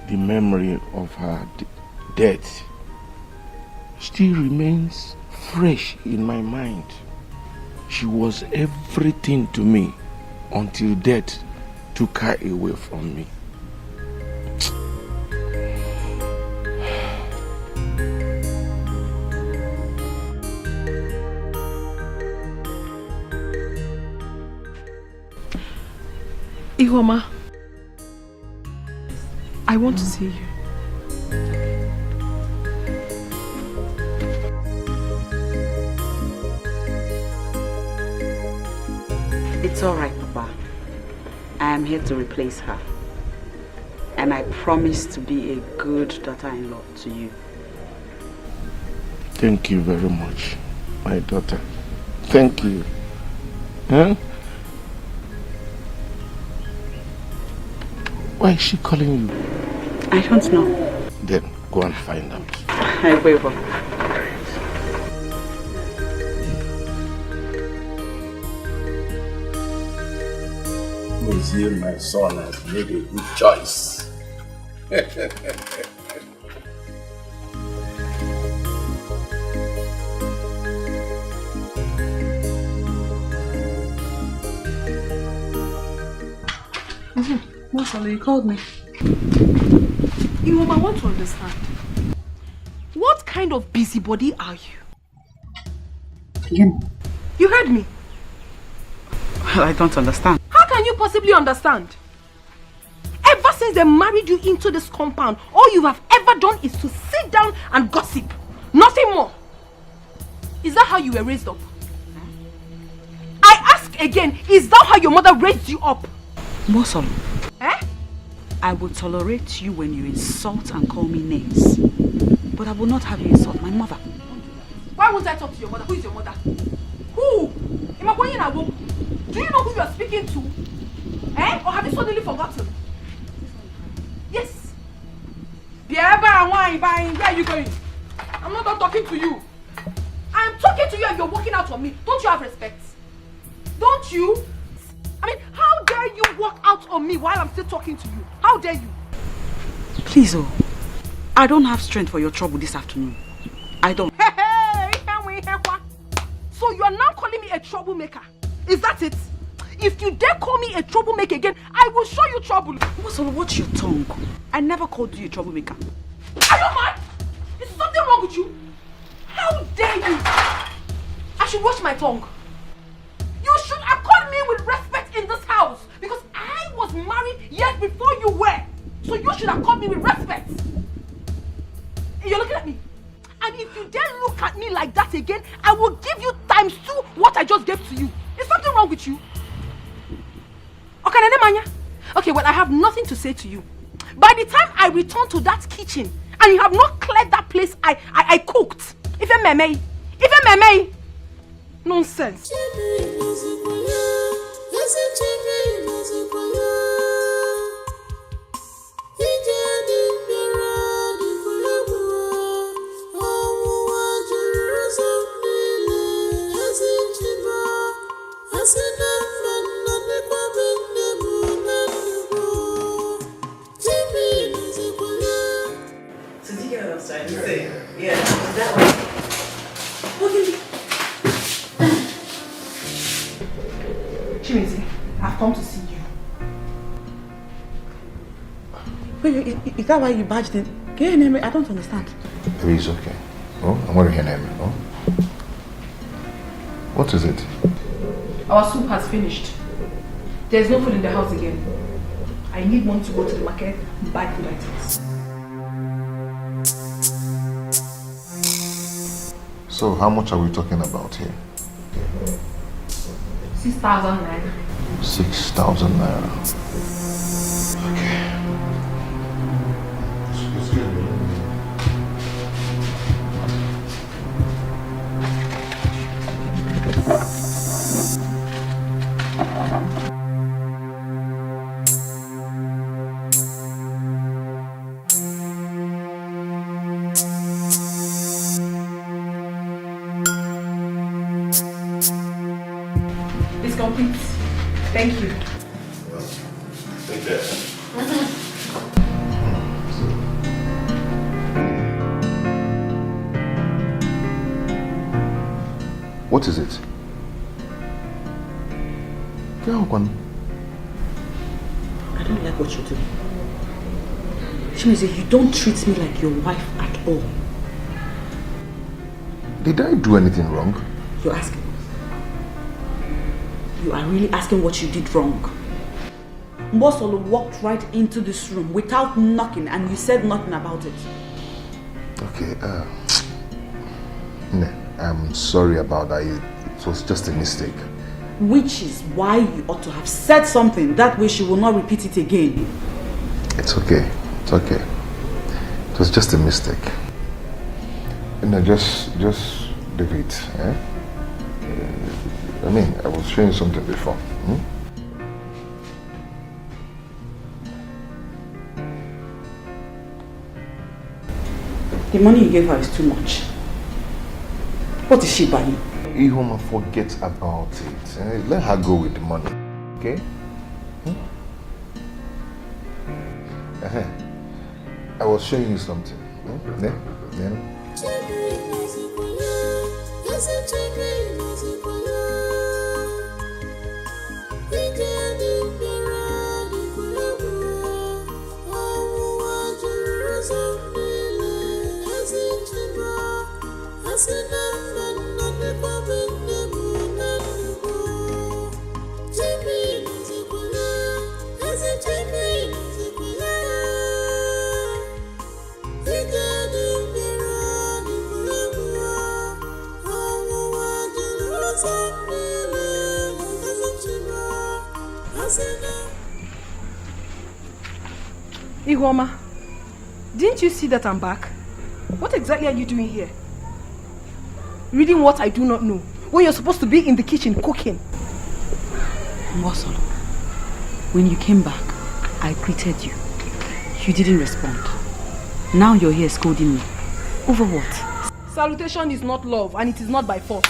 The memory of her death still remains fresh in my mind. She was everything to me until death took her away from me. Ihoma, I want to see you. It's all right, Papa. I am here to replace her. And I promise to be a good daughter-in-law to you. Thank you very much, my daughter. Thank you. Huh? Why is she calling you? I don't know. Then go and find out. I will. Museum, my son has made a good choice. Masala, you called me. I want to understand. What kind of busybody are you? Again? You heard me. Well, I don't understand. How can you possibly understand? Ever since they married you into this compound, all you have ever done is to sit down and gossip. Nothing more. Is that how you were raised up? I ask again, is that how your mother raised you up? Mosolo. Eh? I will tolerate you when you insult and call me names. But I will not have you insult my mother. Why won't I talk to your mother? Who is your mother? Who? Do you know who you are speaking to? Eh? Or have you suddenly forgotten? Yes. Where are you going? I'm not done talking to you. I'm talking to you and you're walking out on me. Don't you have respect? Don't you? I mean, how dare you walk out on me while I'm still talking to you? How dare you? Please, I don't have strength for your trouble this afternoon. I don't. So you are now calling me a troublemaker? Is that it? If you dare call me a troublemaker again, I will show you trouble. Watch your tongue. I never called you a troublemaker. Are you mad? Is something wrong with you? How dare you? I should watch my tongue. You should accord me with respect in this house because I was married years before you were. So you should accord me with respect. You're looking at me. And if you dare look at me like that again, I will give you times 2 what I just gave to you. Is something wrong with you? Okay, well, I have nothing to say to you. By the time I return to that kitchen and you have not cleared that place I cooked, if I'm meme, nonsense. Yeah, that way. Chimezi, I've come to see you. Wait, is that why you badged it? Can you name it? I don't understand. Maybe it's okay. Oh, I'm going to hear name. Oh. What is it? Our soup has finished. There's no food in the house again. I need money to go to the market and buy food items. So how much are we talking about here? 6,000 naira. 6,000 naira. Okay. Excuse me. It's complete. Thank you. Take care. What is it? I don't like what you're doing. Chimezie, you don't treat me like your wife at all. Did I do anything wrong? You're asking. You are really asking what you did wrong. Mbosolo walked right into this room without knocking and you said nothing about it. Okay, I'm sorry about that. It was just a mistake. Which is why you ought to have said something. That way she will not repeat it again. It's okay. It's okay. It was just a mistake. Just leave it. Eh? I mean, I was showing something before. The money you gave her is too much. What is she buying? Ihoma, forget about it. Let her go with the money. Okay? I was showing you something. Yeah? Ihoma, didn't you see that I'm back? What exactly are you doing here? Reading what I do not know, when you're supposed to be in the kitchen cooking. Mbosolo, when you came back, I greeted you. You didn't respond. Now you're here scolding me. Over what? Salutation is not love and it is not by force.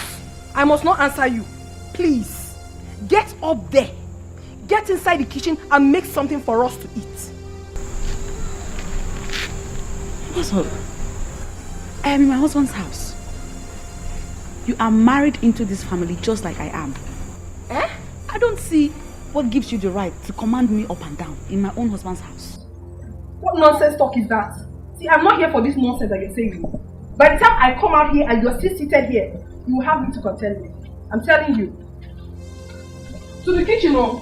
I must not answer you. Please, get up there. Get inside the kitchen and make something for us to eat. Mbosolo, I am in my husband's house. You are married into this family just like I am. Eh? I don't see what gives you the right to command me up and down in my own husband's house. What nonsense talk is that? See, I'm not here for this nonsense that you're saying. By the time I come out here and you're still seated here, you will have me to contend with. I'm telling you. To the kitchen, oh.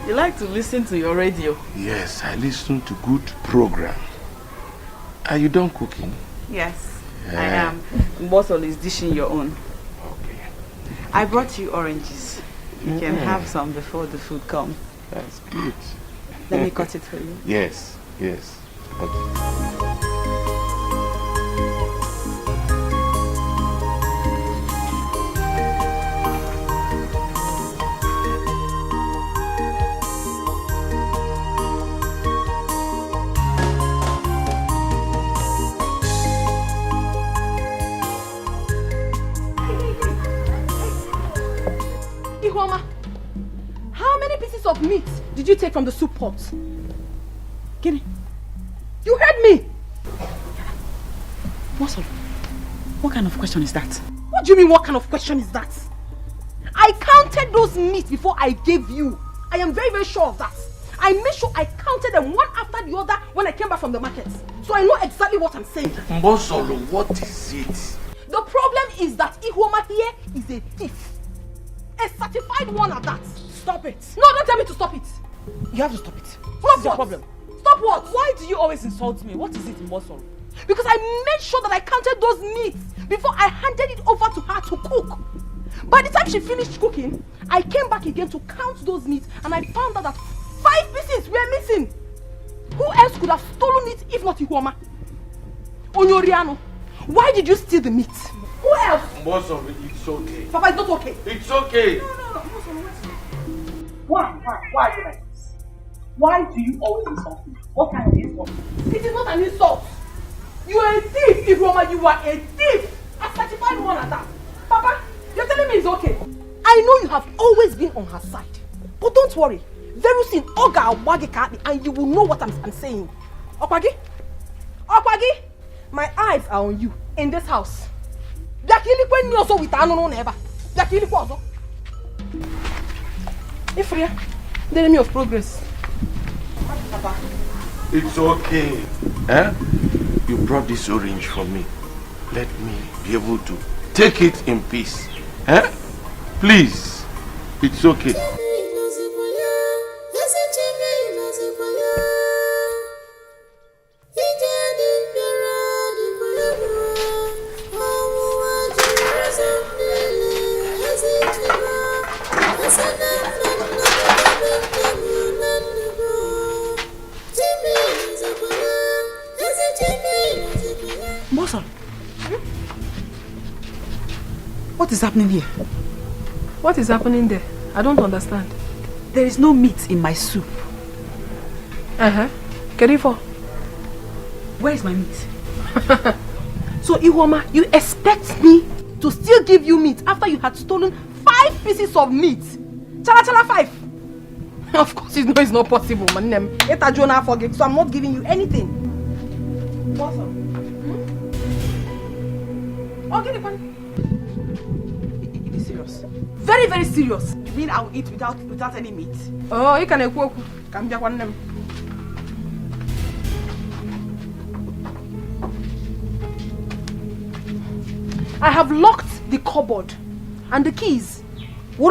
You like to listen to your radio? Yes, I listen to good program. Are you done cooking? Yes, I am. Bottle is dishing your own. Okay. I brought you oranges. You can have some before the food comes. That's good. Let me cut it for you. Yes, yes. Okay. Ihuoma, how many pieces of meat did you take from the soup pot? Guinea, you heard me! What kind of question is that? What do you mean, what kind of question is that? I counted those meat before I gave you. I am very, very sure of that. I made sure I counted them one after the other when I came back from the market. So I know exactly what I'm saying. Mbosolo, what is it? The problem is that Ihuoma here is a thief. A certified one at that. Stop it. No, don't tell me to stop it. You have to stop it. What's your problem? Stop what? Why do you always insult me? What is it, Mbosolo? Because I made sure that I counted those meats before I handed it over to her to cook. By the time she finished cooking, I came back again to count those meats and I found out that 5 pieces were missing. Who else could have stolen it if not Ihuoma? Onyoriano, why did you steal the meat? Who else? Mbosolo, it's okay. Papa, it's not okay. It's okay. No. Why are you like this? Why do you always insult me? What kind of insult? It is not an insult. You are a thief, Ihuoma. You are a thief. A certified one at that. Papa, you're telling me it's okay. I know you have always been on her side. But don't worry. Very soon, Oga Wagikati, and you will know what I'm saying. Okwagi? My eyes are on you in this house. Yakili also with Anono never. Yakili also. Ifria, the enemy of progress. Papa. It's okay. Eh? You brought this orange for me. Let me be able to take it in peace. Eh? Please. It's okay. What is happening here? What is happening there? I don't understand. There is no meat in my soup. Kerifo. Where is my meat? So Ihuoma, you expect me to still give you meat after you had stolen 5 pieces of meat? Chala 5. Of course it's not possible, man. Eta Jonah forget, so I'm not giving you anything. Awesome. Okay, the one. It is serious. Very, very serious. You mean I will eat without any meat? Oh, you can equal. Come back one. I have locked the cupboard and the keys. So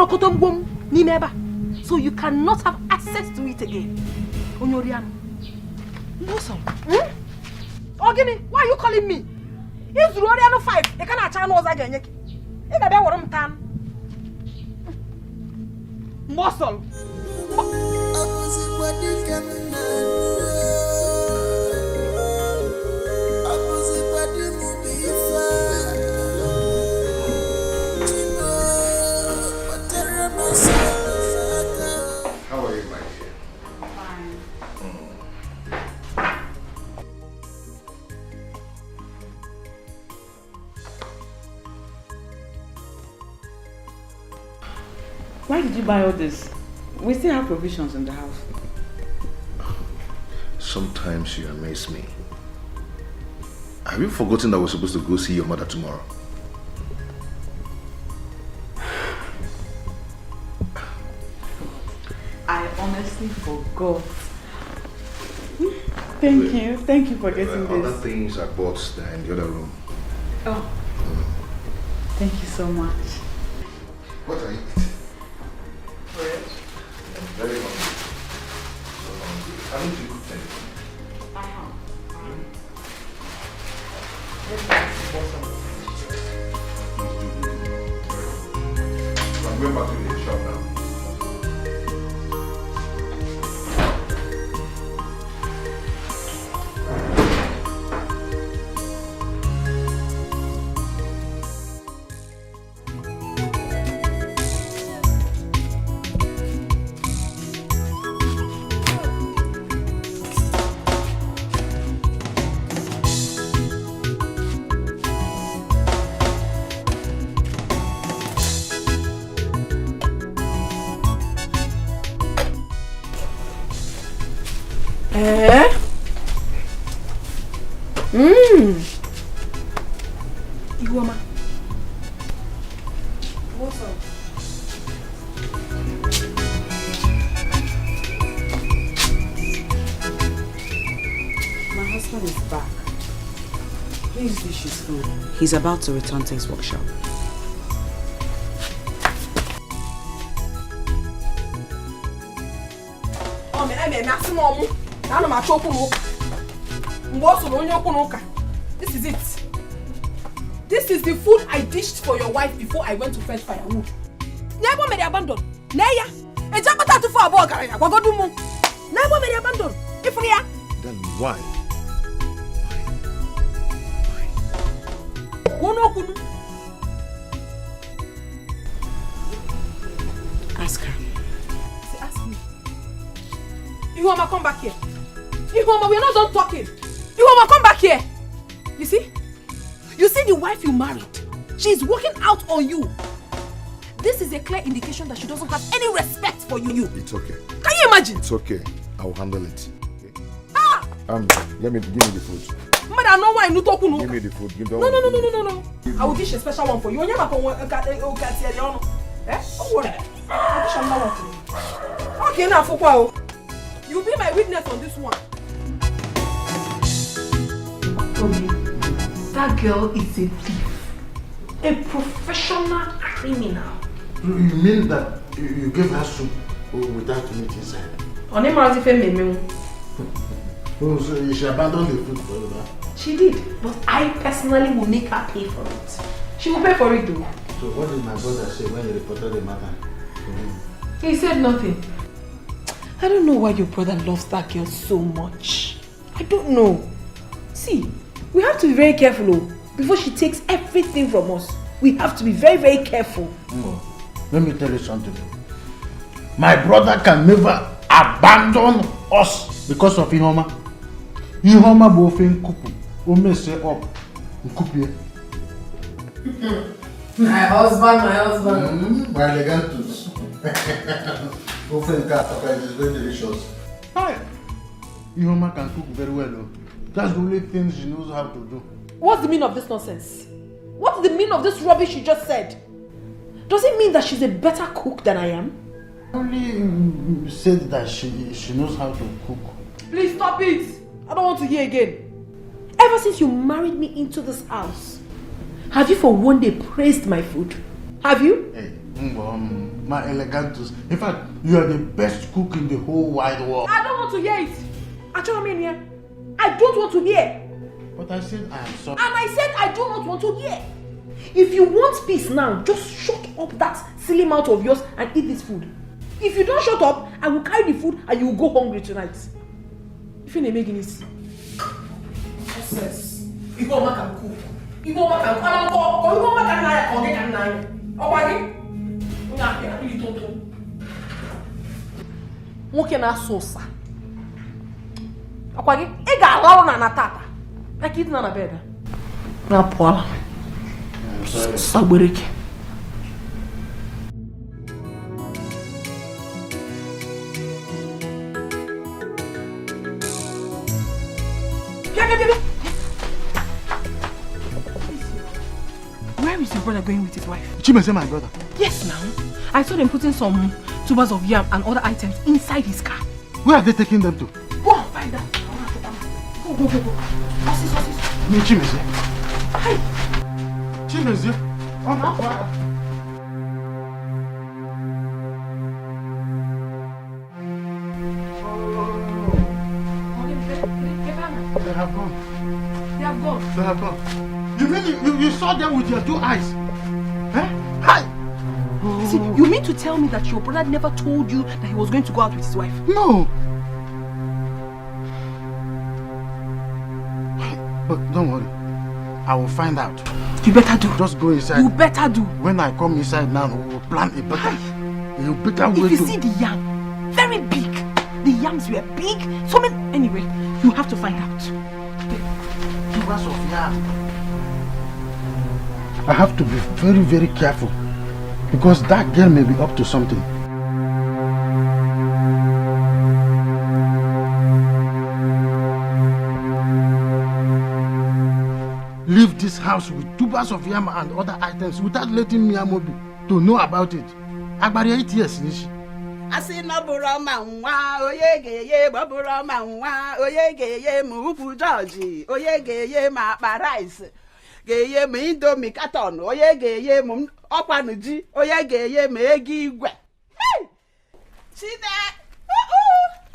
you cannot have access to it again. Onyoriano. Mbosolo. Ogini, why are you calling me? It's Roriano 5. You cannot channel us again. You can be what I'm tan. Mbosolo. How are you, my dear? Fine. Why did you buy all this? We still have provisions in the house. Sometimes you amaze me. Have you forgotten that we're supposed to go see your mother tomorrow? I honestly forgot. Thank you for getting this. Other things I bought there in the other room. Oh, thank you so much. What are you eating? Bread. Very hungry. Haven't you cooked anything? I'm going back to the shop now. Ihuoma. What's up? My husband is back. Please dish his food. He's about to return to his workshop. This is it. This is the food I dished for your wife before I went to fetch firewood. Never made abandon. Neya. A jabata to for a bog. Wagodumu. Never made abandon. If we are. Then why? Ask her. Say, ask me. Ihuoma, come back here. Ihuoma, we're not done talking. Ihuoma, come back here. You see? You see the wife you married. She's working out on you. This is a clear indication that she doesn't have any respect for you. It's okay. Can you imagine? It's okay. I'll handle it. Okay. Ah! Give me the food. Mother, I know why you talk. Give me the food. No. I will dish a special one for you. Eh? Don't worry. I'll dish another one for you. Okay, now for what? You'll be my witness on this one. That girl is a thief. A professional criminal. You mean that you gave her soup without meat inside? On him, as if I Oh, so she abandoned the food for you, huh? She did, but I personally will make her pay for it. She will pay for it though. So what did my brother say when he reported the matter to him? He said nothing. I don't know why your brother loves that girl so much. I don't know. See, we have to be very careful before she takes everything from us. We have to be very, very careful. Let me tell you something. My brother can never abandon us because of Ihuoma. Ihuoma bo fin kupu. Ome se up. Nkupie. My husband. My legantus. Ofen cat is very delicious. Hi. Ihuoma can cook very well though. That's the only thing she knows how to do. What's the meaning of this nonsense? What's the meaning of this rubbish you just said? Does it mean that she's a better cook than I am? Only said that she knows how to cook. Please stop it! I don't want to hear again. Ever since you married me into this house, have you for one day praised my food? Have you? Hey, my elegantus. In fact, you are the best cook in the whole wide world. I don't want to hear it. I don't want to hear. But I said I am sorry. And I said I do not want to hear. If you want peace now, just shut up that silly mouth of yours and eat this food. If you don't shut up, I will carry the food and you will go hungry tonight. If you're making this. Yes. Ihuoma can cook. Ihuoma can cook. Ihuoma can nwoke na-asụ ụsa. Akwa gị, ị ga-ala ọrụ na tata. Like it's not a bed. Na Paula. Saburiki. Where is your brother going with his wife? Chimese, my brother. Yes, now. I saw them putting some tubers of yam and other items inside his car. Where are they taking them to? Go and find them. Go. Me, Chimese. Hi. Chimese. have gone. They have gone. You mean you saw them with your 2 eyes? Eh? Hi! See, you mean to tell me that your brother never told you that he was going to go out with his wife? No! But don't worry. I will find out. You better do. Just go inside. You better do. When I come inside now, we will plan a better way If you to... see the yam, very big. The yams were big. So many... Anyway, you have to find out. Tubers of yam. I have to be very, very careful. Because that girl may be up to something. Leave this house with tubers of yam and other items without letting Miyamobi to know about it. Agbari 8 years, Nishi. Asi no buru ma nwa oyegeye baburu ma nwa oyegeye mu upu George oyegeye ma akpa rice geye mu indomie carton oyegeye mu okwanu ji oyegeye ma ego igwe Chide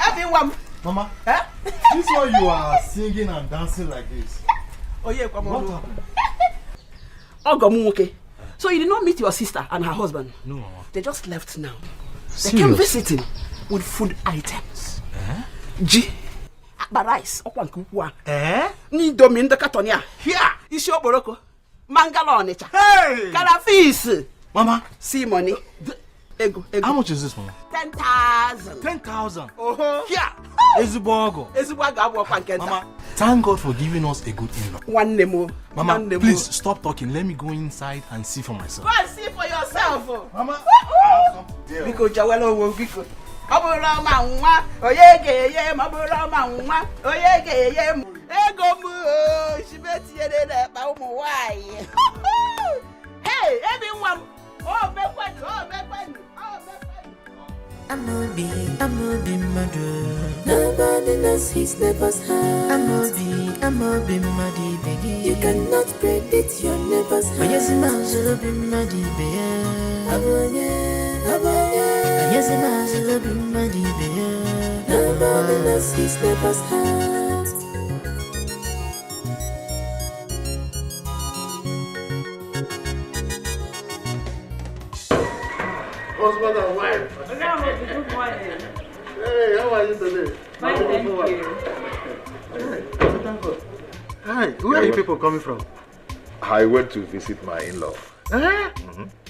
everyone Mama, this is why you are singing and dancing like this. What happened? Ogomuke. So you did not meet your sister and her husband? No, Mama. They just left now. Serious? They came visiting with food items. G. Akba rice. Indomie in the carton here. Is your boroko? Mangala onicha. Hey! Karafis. Mama. See money. Ego. How much is this, Mama? 10,000. 10,000. Here. Ezubogo. Mama, thank God for giving us a good in-law. One nemo. Mama, please stop talking. Let me go inside and see for myself. Go and see for yourself. Mama. Biko jawelo wo biko. Obura ma nwa oyegeye mabura ma nwa oyegeye ego mu shibeti yede na pa umu wai. Hey, everyone. Oh, bekwani. I'm a be mother. Nobody knows his neighbor's heart. I'm a be muddy baby. You cannot predict your neighbor's heart. Yes, I'll be muddy baby. Yes, I'll be muddy baby. Nobody knows his neighbor's heart. Husband and wife. Good morning. Hey, how are you today? Fine, thank you. Hi, where are you people coming from? I went to visit my in-law.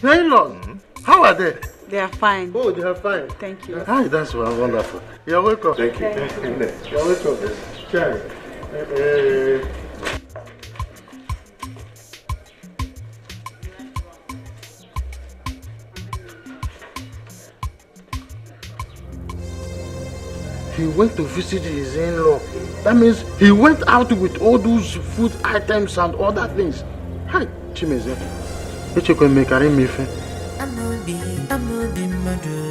Your in-laws? How are they? They are fine. Oh, they are fine. Thank you. Hi, that's wonderful. You're welcome. Thank you. You're welcome. Chai. He went to visit his in-law. That means he went out with all those food items and other things. Hi, Chimeze. I'm a be mother.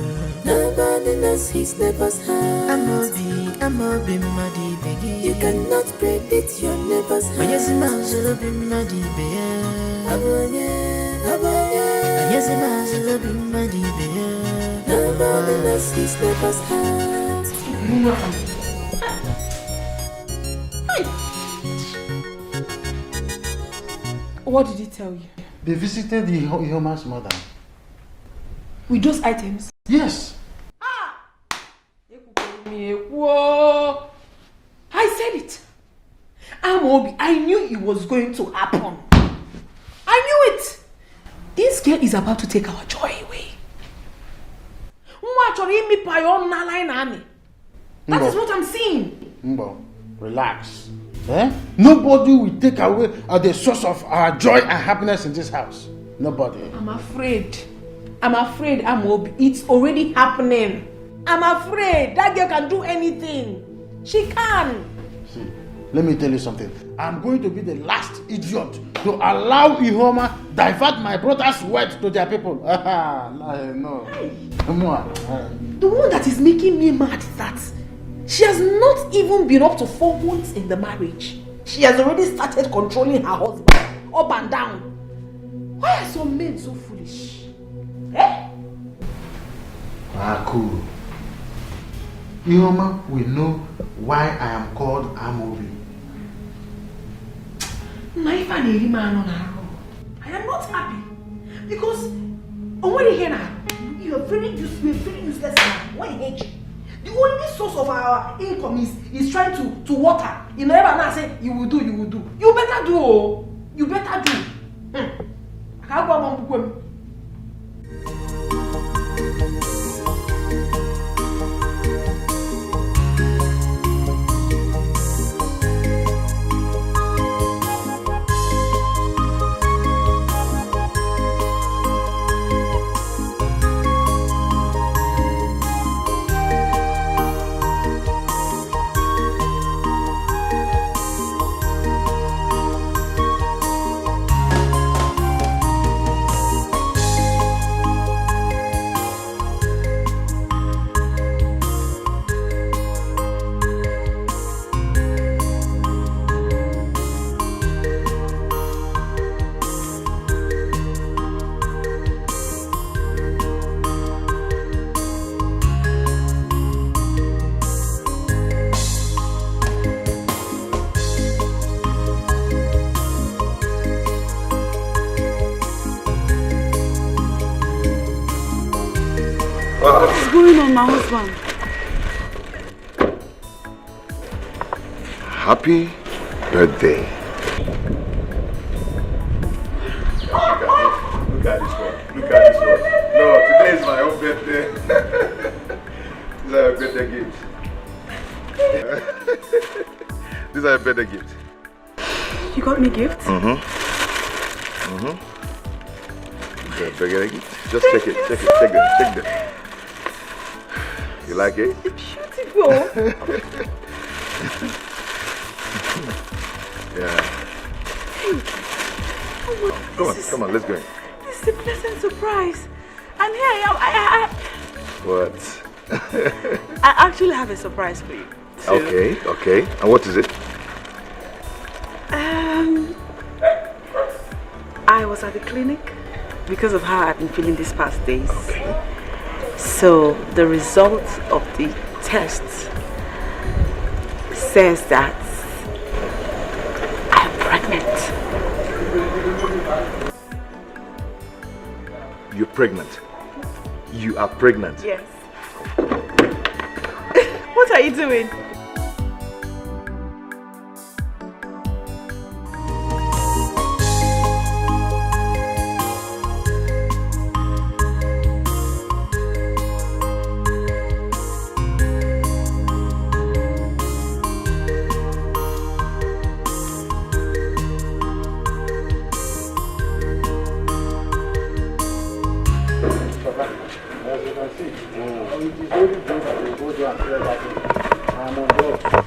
Nobody knows his neighbor's heart. I'm a be muddy baby. You cannot predict your neighbor's heart. Yes, I'll be muddy baby. Yes, I'll be muddy baby. Nobody knows his neighbor's heart. What did he tell you? They visited the Ihoma's mother. With those items? Yes. Whoa! I said it. Amobi, I knew it was going to happen. I knew it. This girl is about to take our joy away. That is what I'm seeing. Mbo, relax. Nobody will take away the source of our joy and happiness in this house. Nobody. I'm afraid, Amobi. It's already happening. I'm afraid that girl can do anything. She can. See, let me tell you something. I'm going to be the last idiot to allow Ihoma divert my brother's wealth to their people. No. Come on. The one that is making me mad is that she has not even been up to 4 months in the marriage. She has already started controlling her husband up and down. Why are some men so foolish? Cool. Ihoma will know why I am called Amobi. I am not happy because you are very useless man. Why hate you? The only source of our income is trying to water. You know, ever now say you will do. You better do. Oh. You better do. I can't go on. What's going on, my husband? Happy birthday. Look at this one. No, today is my own birthday. These are your birthday gifts. These are your birthday gifts. You got me gifts? Birthday gift. Just check it. Check them. You like it? It's beautiful. Yeah. Come on, let's go in. This is a pleasant surprise. And here I am. What? I actually have a surprise for you. Okay. And what is it? I was at the clinic because of how I've been feeling these past days. Okay. So the result of the test says that I'm pregnant. You're pregnant. You are pregnant. Yes. What are you doing?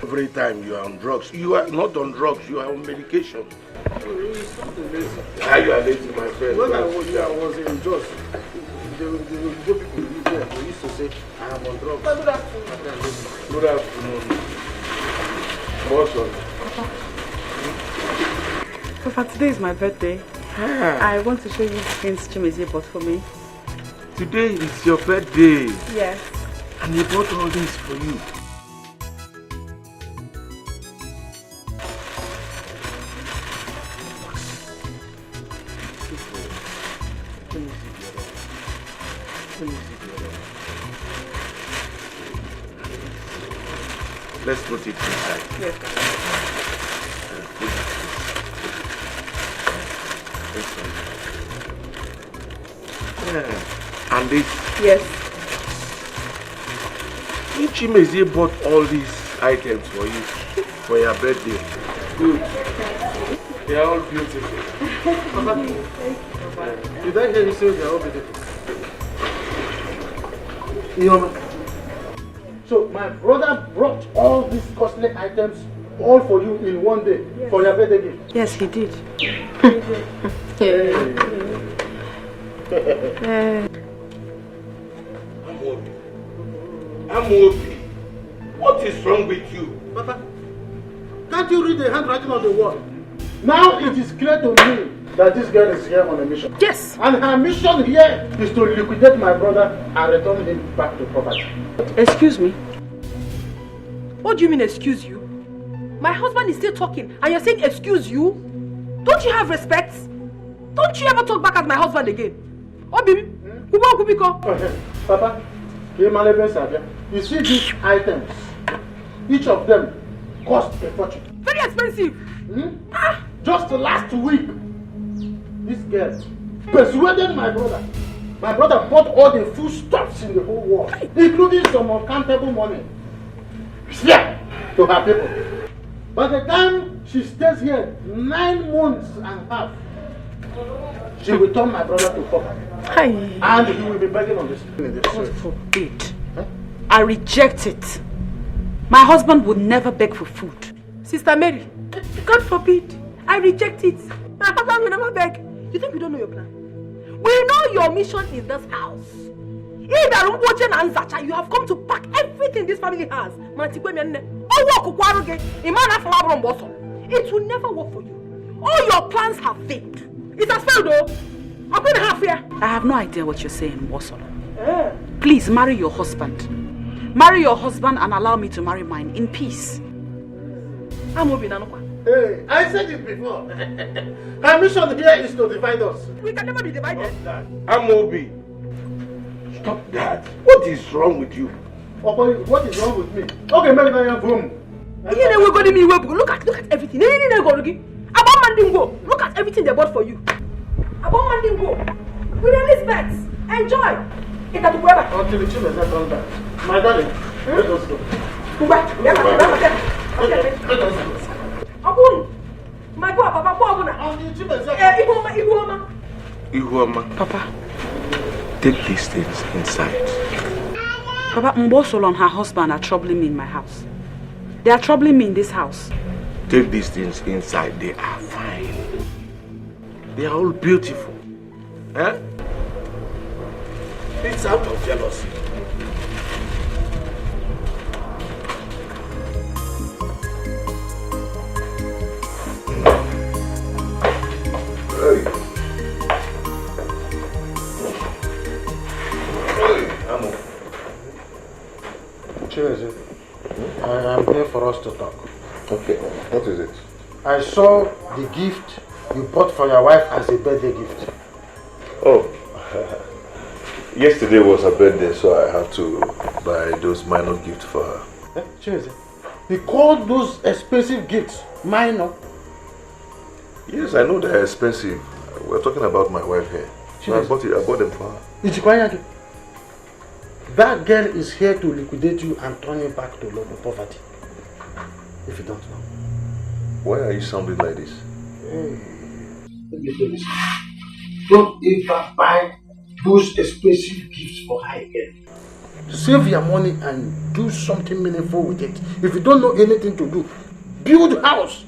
Every time you are on drugs, you are not on drugs, you are on medication. You are lazy, my friend. When I was in Jos, the people there, they used to say, I am on drugs. Good afternoon. What's on? Papa, today is my birthday. I want to show you the things Chimezie bought for me. Today is your birthday. Yes. And he bought all this for you. Let's put it inside. Yes. Yeah. And this? Yes. Chimezie bought all these items for you for your birthday. Good. They are all beautiful. Did I hear you say they are all beautiful? So my brother brought all these costly items all for you in one day for your birthday gift? Yes, he did. Amobi, what is wrong with you? Papa, can't you read the handwriting on the wall? Now it is clear to me that this girl is here on a mission. Yes. And her mission here is to liquidate my brother and return him back to property. Excuse me? What do you mean excuse you? My husband is still talking and you're saying excuse you? Don't you have respect? Don't you ever talk back at my husband again? Obi, Papa, you see these items, each of them cost a fortune. Very expensive. Just last week, this girl persuaded my brother. My brother bought all the foodstuffs in the whole world, including some uncountable money. Yeah, to her people. By the time she stays here 9 months and a half, she will turn my brother to poverty. And he will be begging on this. God forbid. I reject it. My husband would never beg for food. Sister Mary, God forbid. I reject it. My husband will never beg. You think we don't know your plan? We know your mission in this house. You have come to pack everything this family has. It will never work for you. All your plans have failed. It has failed though. I'm going to have here. I have no idea what you're saying, Wosolo. Please marry your husband. Marry your husband and allow me to marry mine in peace. Hey, I said it before. Her mission here is to divide us. We can never be divided. Amobi, stop that. What is wrong with you? What is wrong with me? Okay, maybe I am home. Look at everything. Look at everything they bought for you. With Elizabeth, enjoy. Until the children are done back. My darling, let us go. Let us go. Ihuoma, Papa, take these things inside. Papa, Mbosolo and her husband are troubling me in my house. They are troubling me in this house. Take these things inside. They are fine. They are all beautiful. Eh? It's out of jealousy. Cheers. I'm here for us to talk. Okay, what is it? I saw the gift you bought for your wife as a birthday gift. Oh, yesterday was her birthday, so I had to buy those minor gifts for her. Cheers. You called those expensive gifts minor? Yes, I know they're expensive. We're talking about my wife here. So I bought them for her. That girl is here to liquidate you and turn you back to low poverty. If you don't know. Why are you sounding like this? Hey, let me tell you something. Don't ever buy those expensive gifts for her again. Save your money and do something meaningful with it. If you don't know anything to do, build a house.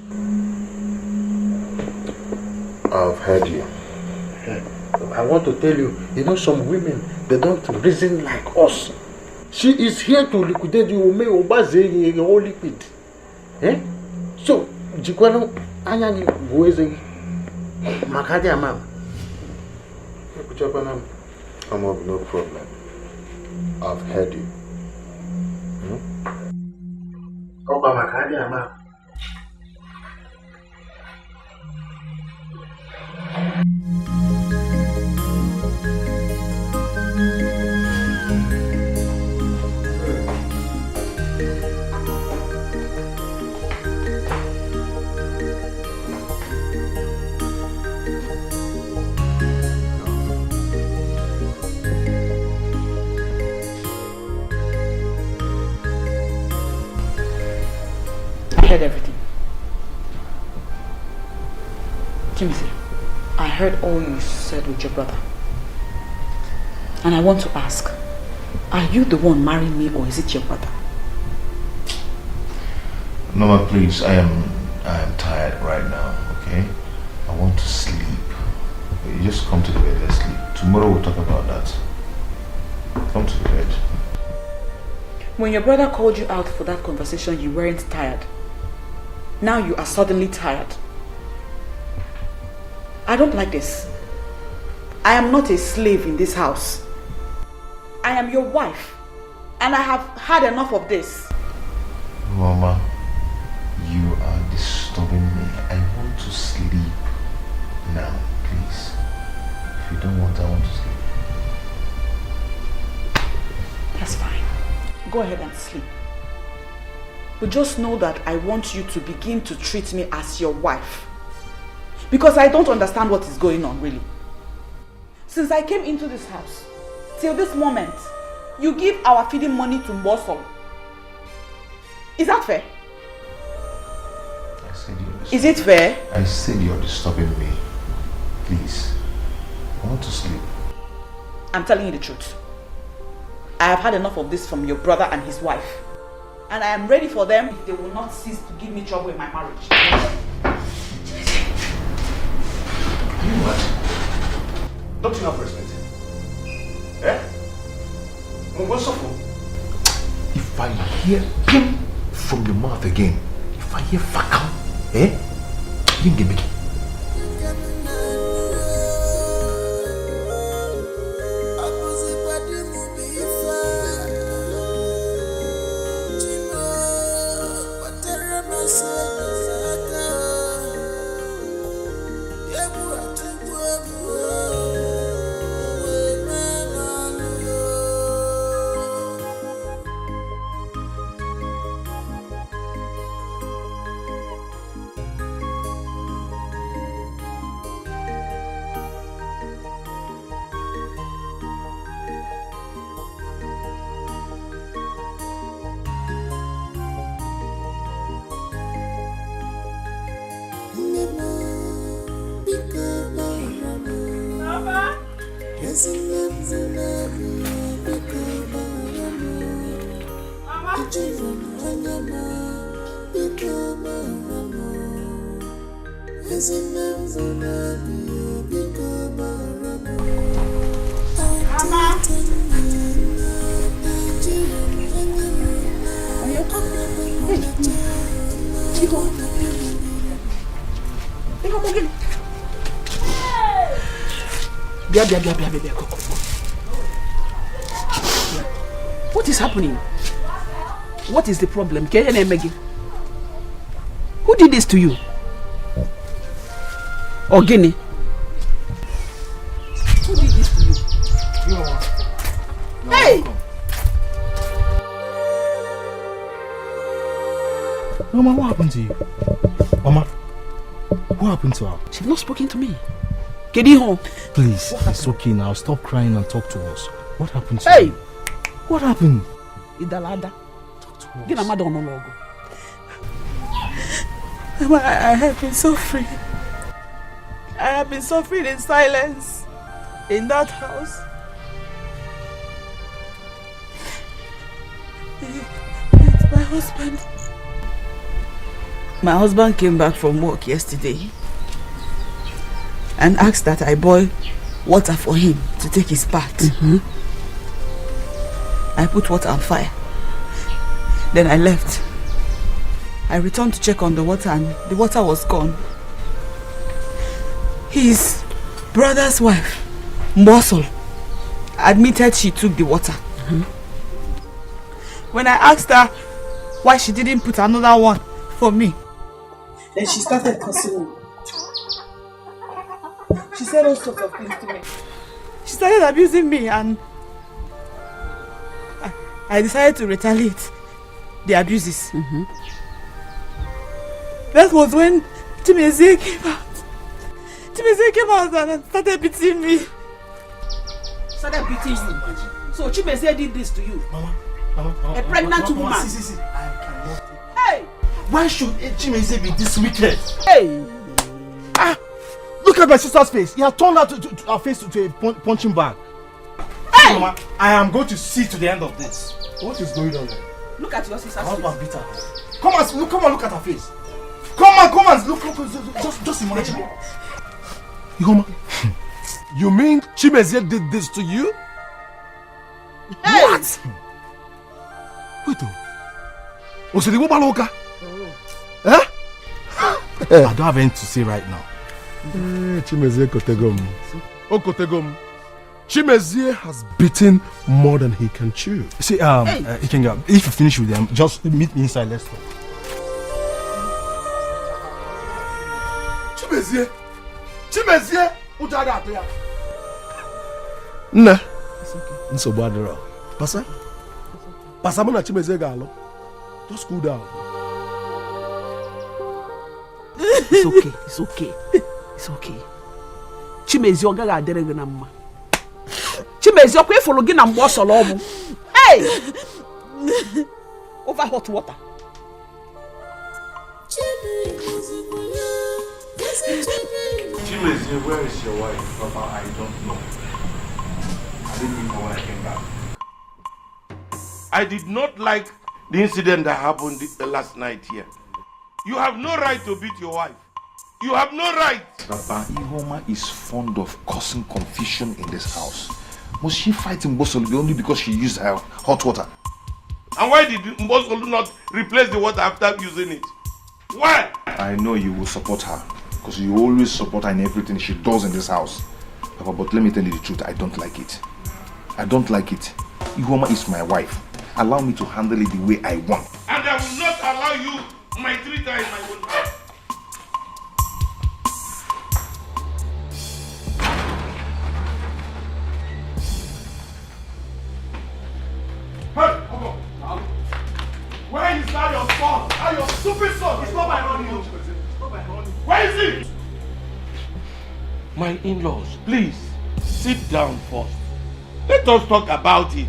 I've heard you. I want to tell you, some women, they don't reason like us. She is here to liquidate you, may obaze all liquid. So, Jikwano, Anyani, Boeze, Makadi Amam. I'm of no problem. I've heard you. Oba Makadi Amam. I heard everything. Timothy, I heard all you said with your brother. And I want to ask, are you the one marrying me or is it your brother? Norma, please, I am tired right now, okay? I want to sleep. You just come to the bed, let's sleep. Tomorrow we'll talk about that. Come to the bed. When your brother called you out for that conversation, you weren't tired. Now you are suddenly tired. I don't like this. I am not a slave in this house. I am your wife. And I have had enough of this. Mama, you are disturbing me. I want to sleep. go ahead and sleep. But just know that I want you to begin to treat me as your wife. Because I don't understand what is going on, really. Since I came into this house, till this moment, you give our feeding money to Mbosol. Is that fair? I said you're Is it fair? I said you're disturbing me. Please. I want to sleep. I'm telling you the truth. I have had enough of this from your brother and his wife. And I am ready for them if they will not cease to give me trouble in my marriage. You know what? Don't you have respect? Eh? If I hear him from your mouth again, if I hear Fakam, you can get me. What is happening? What is the problem? Who did this to you? Ogini? Who did this to you? Hey! Mama, what happened to you? Mama, what happened to her? She's not spoken to me. Kediho. Please, it's okay now. Stop crying and talk to us. What happened to you? What happened? Idalada. Talk to us. Mama, I have been suffering. I have been suffering in silence in that house. It's my husband. My husband came back from work yesterday and asked that I boil water for him to take his bath. I put water on fire. Then I left. I returned to check on the water and the water was gone. His brother's wife, Mbosol, admitted she took the water. When I asked her why she didn't put another one for me, then she started cursing me. She said all sorts of things to me. She started abusing me and I decided to retaliate the abuses. That was when Chimezie came out. Chimezie came out and started beating me. Started beating you? So Chimezie did this to you? Mama, a pregnant woman? I cannot. Hey! Why should Chimezie be this wicked? Hey! Look at my sister's face. He has turned her her face to a punching bag. Hey! Mama, I am going to see to the end of this. What is going on there? Look at your sister's face. face. Beat her. Come and look at her face. Come on, look, just imagine. You mean Chimezie did this to you? Hey. What? Wait, was it the Wobaloka? I don't have anything to say right now. Chimezie Kotegom. Oh, Kotegom. Chimezie has beaten more than he can chew. See, Ikenga, if you finish with them, just meet me inside, let's talk. Chimezie, Ujada Atoya. Nah, it's okay. Pasa? Pasamuna Chimeze Galo. Just cool down. It's okay. It's okay. It's okay. Chimezi oga ga dere na mma. Chimezi okwe follow gi na mbo solo mu. Hey! Over hot water. Chimezi, where is your wife? Papa, I don't know. I didn't even know when I came back. I did not like the incident that happened last night here. You have no right to beat your wife. You have no right. Papa, Ihoma is fond of causing confusion in this house. Must she fight Mbosolubi only because she used her hot water? And why did Mbosolubi not replace the water after using it? Why? I know you will support her because you always support her in everything she does in this house. Papa, but let me tell you the truth, I don't like it. I don't like it. Ihoma is my wife. Allow me to handle it the way I want. And I will not allow you my treater in my own house. Hey, come on. Where is that your son? That your stupid son? It's not my honey. It's not my honey. Where is he? My in-laws, please, sit down first. Let us talk about it.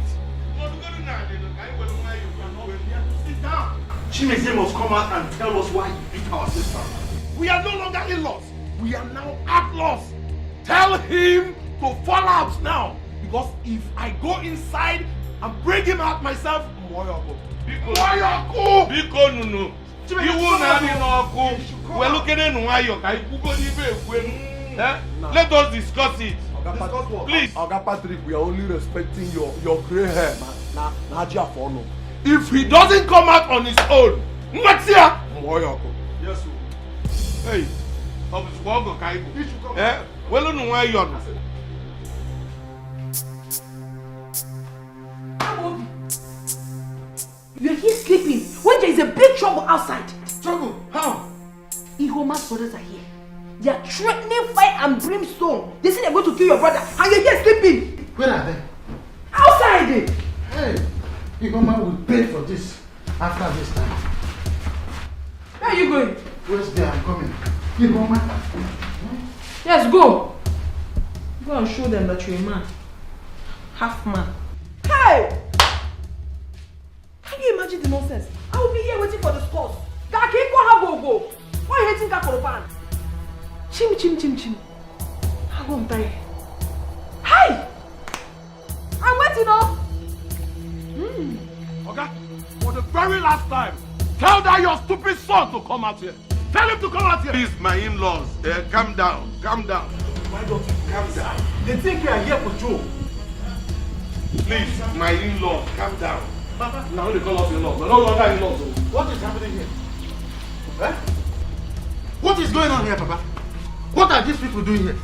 Sit down. Chimeze must come out and tell us why he beat our sister. We are no longer in-laws. We are now outlaws. Tell him to fall out now. Because if I go inside and bring him out myself, Moyoko. Biko Nunu. We're looking at Moyoko. Let us discuss it. Please. Oga Patrick, we are only respecting your grey hair. If he doesn't come out on his own, Maxia! Yes, sir. Hey, You're here sleeping when there is a big trouble outside. Trouble? How? Ihoma's brothers are here. They are threatening fire and brimstone. They say they're going to kill your brother and you're here sleeping. Where are they? Outside! Hey, Ihoma will pay for this after this time. Where are you going? Where's there? I'm coming. Ihoma. Yes, go. Go and show them that you're a man. Half man. Hey! Can you imagine the nonsense? I will be here waiting for the scores. Gaki, go have go. Why are you hating Kakoropan? Chim. I won't die. Hey! I'm waiting up. Okay, for the very last time, tell that your stupid son to come out here. Tell him to come out here. Please, my in-laws, calm down. Why don't you calm down? They think we are here for Joe. Please, my in-laws, calm down. Papa, now they call us in-laws. We're no longer in-laws. What is happening here? Eh? What is going on here, Papa? What are these people doing here?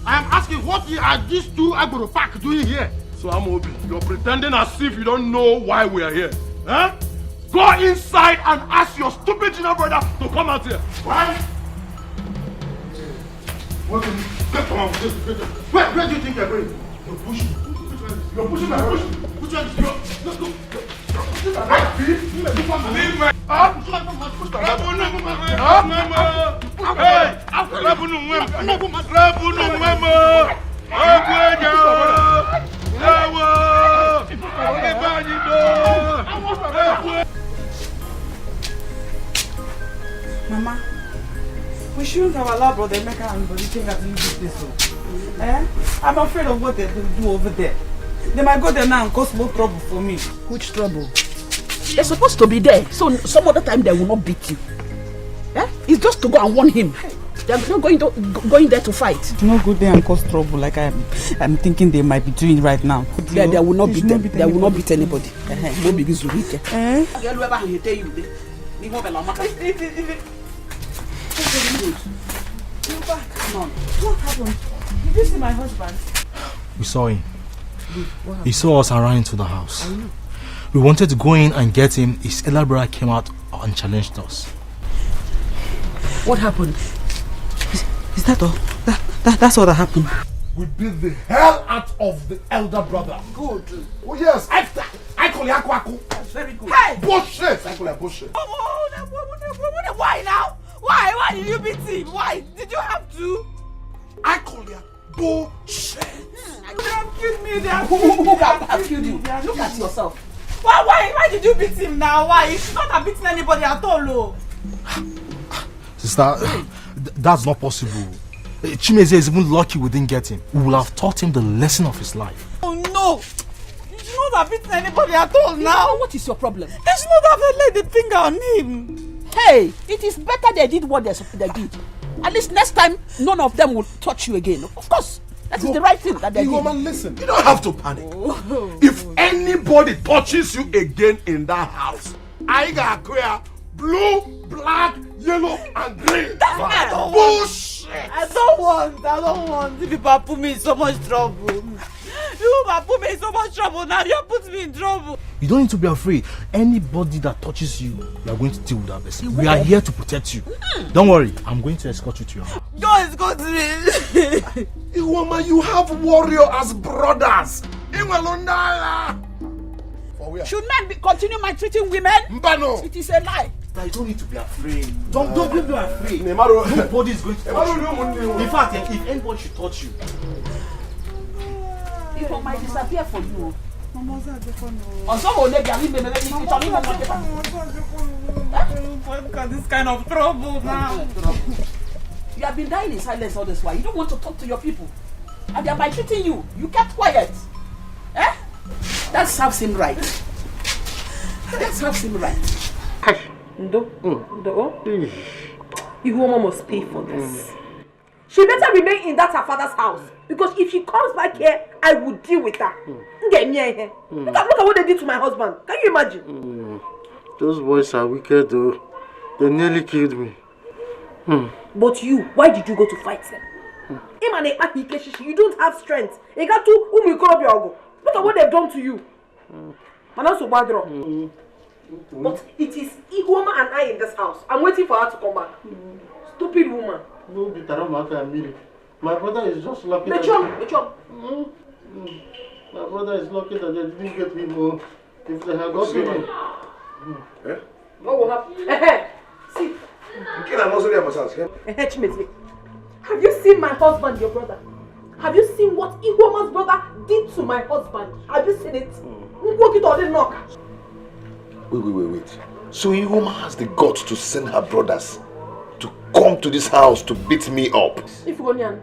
I am asking, what are these two Agboro Park doing here? So Amobi, you're pretending as if you don't know why we are here. Huh? Go inside and ask your stupid junior brother to come out here. Why? Where do you think you're going? You're pushing my push. Which one is yours? Let's go. Leave my... Mama, we shouldn't have allowed Brother Emeka and Brother Ikenga to use this so. I'm afraid of what they do over there. They might go there now and cause more trouble for me. Which trouble? They're supposed to be there, so some other time they will not beat you. It's just to go and warn him. They're not going there to fight. No go there and cause trouble like I'm thinking they might be doing right now. They will not beat them. They will not beat anybody. No big is weak. What happened? Did you see my husband? We saw him. He saw us and ran into the house. We wanted to go in and get him. His elder brother came out and challenged us. What happened? Is that all? That's all that happened. We beat the hell out of the elder brother. Good. Oh yes. I I call you Akwaku. That's very good. Hey! Bullshit! I call you bullshit. Why now? Why did you beat him? Why? Did you have to? I call you bullshit. They have killed me. Who have killed you? Look at yourself. Why did you beat him now? Why? You should not have beaten anybody at all, oh. Sister, that's not possible. Chimeze is even lucky we didn't get him. We will have taught him the lesson of his life. Oh no! You should not have beaten anybody at all now. What is your problem? They should not have laid the finger on him. Hey, it is better they did what they did. At least next time, none of them will touch you again. Of course, that is the right thing that they did. Woman, listen, you don't have to panic. If anybody touches you again in that house, I got clear blue, black, yellow, and green. Bullshit! I don't want. If people put me in so much trouble. You put me in so much trouble now. You put me in trouble. You don't need to be afraid. Anybody that touches you, we are going to deal with that person. We are here to protect you. Don't worry. I'm going to escort you to your house. Don't escort me. Woman, you have warrior as brothers. Should men continue maltreating women? Mbano. It is a lie. You don't need to be afraid. Don't be afraid. Nobody is going to touch you. In fact, if anybody should touch you, People might disappear for you. Look at this kind of trouble now. You have been dying in silence all this while. You don't want to talk to your people. And they are maltreating you. You kept quiet. Eh? That serves him right. That serves him right. Ndo, Ihuoma must pay for this. She better remain in that her father's house. Because if she comes back here, I will deal with her. Get near here. Look at what they did to my husband. Can you imagine? Those boys are wicked though. They nearly killed me. But you, why did you go to fight them? You don't have strength. Look at what they've done to you. But it is Ihuoma and I in this house. I'm waiting for her to come back. Stupid woman. My brother is just lucky. My brother is lucky that they didn't get me more. If they had got me. What will happen? See. Have you seen my husband, your brother? Have you seen what Ihuoma's brother did to my husband? Have you seen it? Wait. So Ihuoma has the guts to send her brothers to come to this house to beat me up. Ifugonian,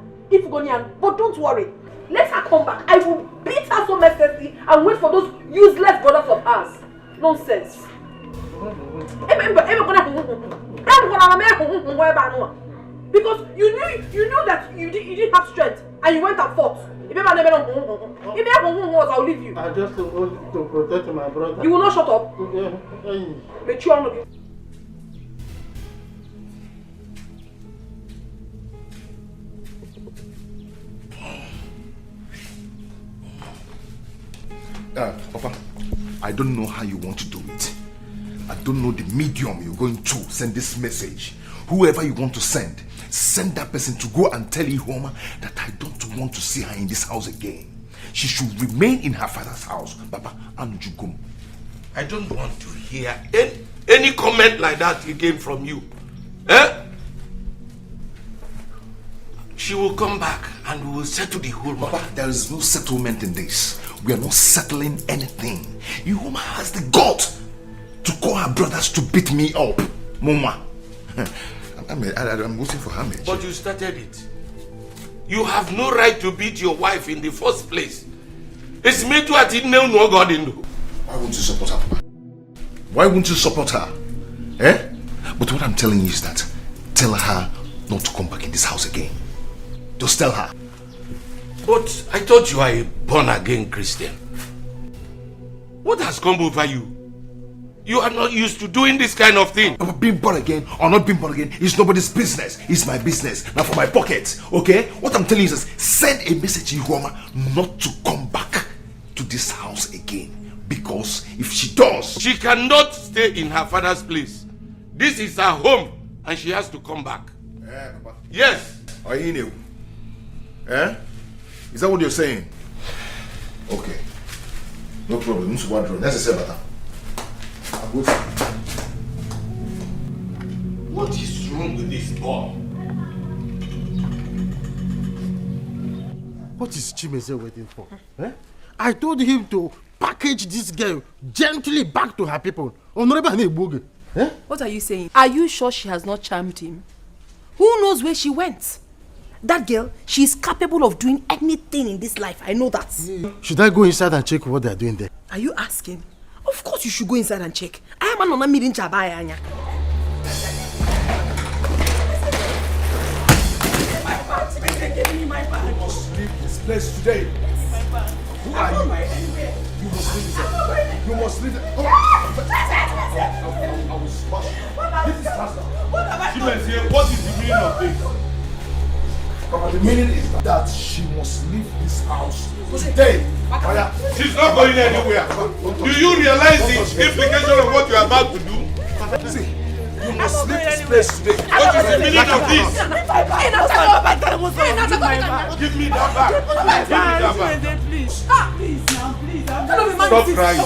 but don't worry. Let her come back. I will beat her so mercilessly and wait for those useless brothers of ours. Nonsense. Because you knew that you didn't have strength and you went and fought. I'll leave you. I just want to protect my brother. You will not shut up. Papa, I don't know how you want to do it. I don't know the medium you're going to send this message. Whoever you want to send that person to go and tell Ihuoma that I don't want to see her in this house again. She should remain in her father's house. Papa, Anujugum. I don't want to hear any comment like that again from you. She will come back and we will settle the whole matter. Papa, there is no settlement in this. We are not settling anything. Ihuoma has the gut to call her brothers to beat me up. Mama. I'm waiting for her. But you started it. You have no right to beat your wife in the first place. It's me to attend no God in. Why won't you support her, Papa? Why won't you support her? But what I'm telling you is that tell her not to come back in this house again. Just tell her. But I thought you are a born-again Christian. What has come over you? You are not used to doing this kind of thing. But being born again or not being born again is nobody's business. It's my business. Now for my pocket, okay? What I'm telling you is send a message to Ihuoma not to come back to this house again. Because if she does... She cannot stay in her father's place. This is her home and she has to come back. Papa. Yes. Are you new? Is that what you're saying? Okay. No problem. Let's say better. What is wrong with this boy? What is Chimeze waiting for? Eh? I told him to package this girl gently back to her people. Eh? What are you saying? Are you sure she has not charmed him? Who knows where she went? That girl, she is capable of doing anything in this life. I know that. Should I go inside and check what they are doing there? Are you asking? Of course you should go inside and check. I am not meeting Chabaya Anya. Give me my bag. You must leave this place today. Who are you? You must leave this. You must leave it. I will smash you. This is faster. What is the meaning of this? The meaning is that she must leave this house today. She's not going anywhere. Do you realize the implication of what you are about to do? See, you must leave this place today. What is the meaning of this? Give me that back. Please. Stop crying.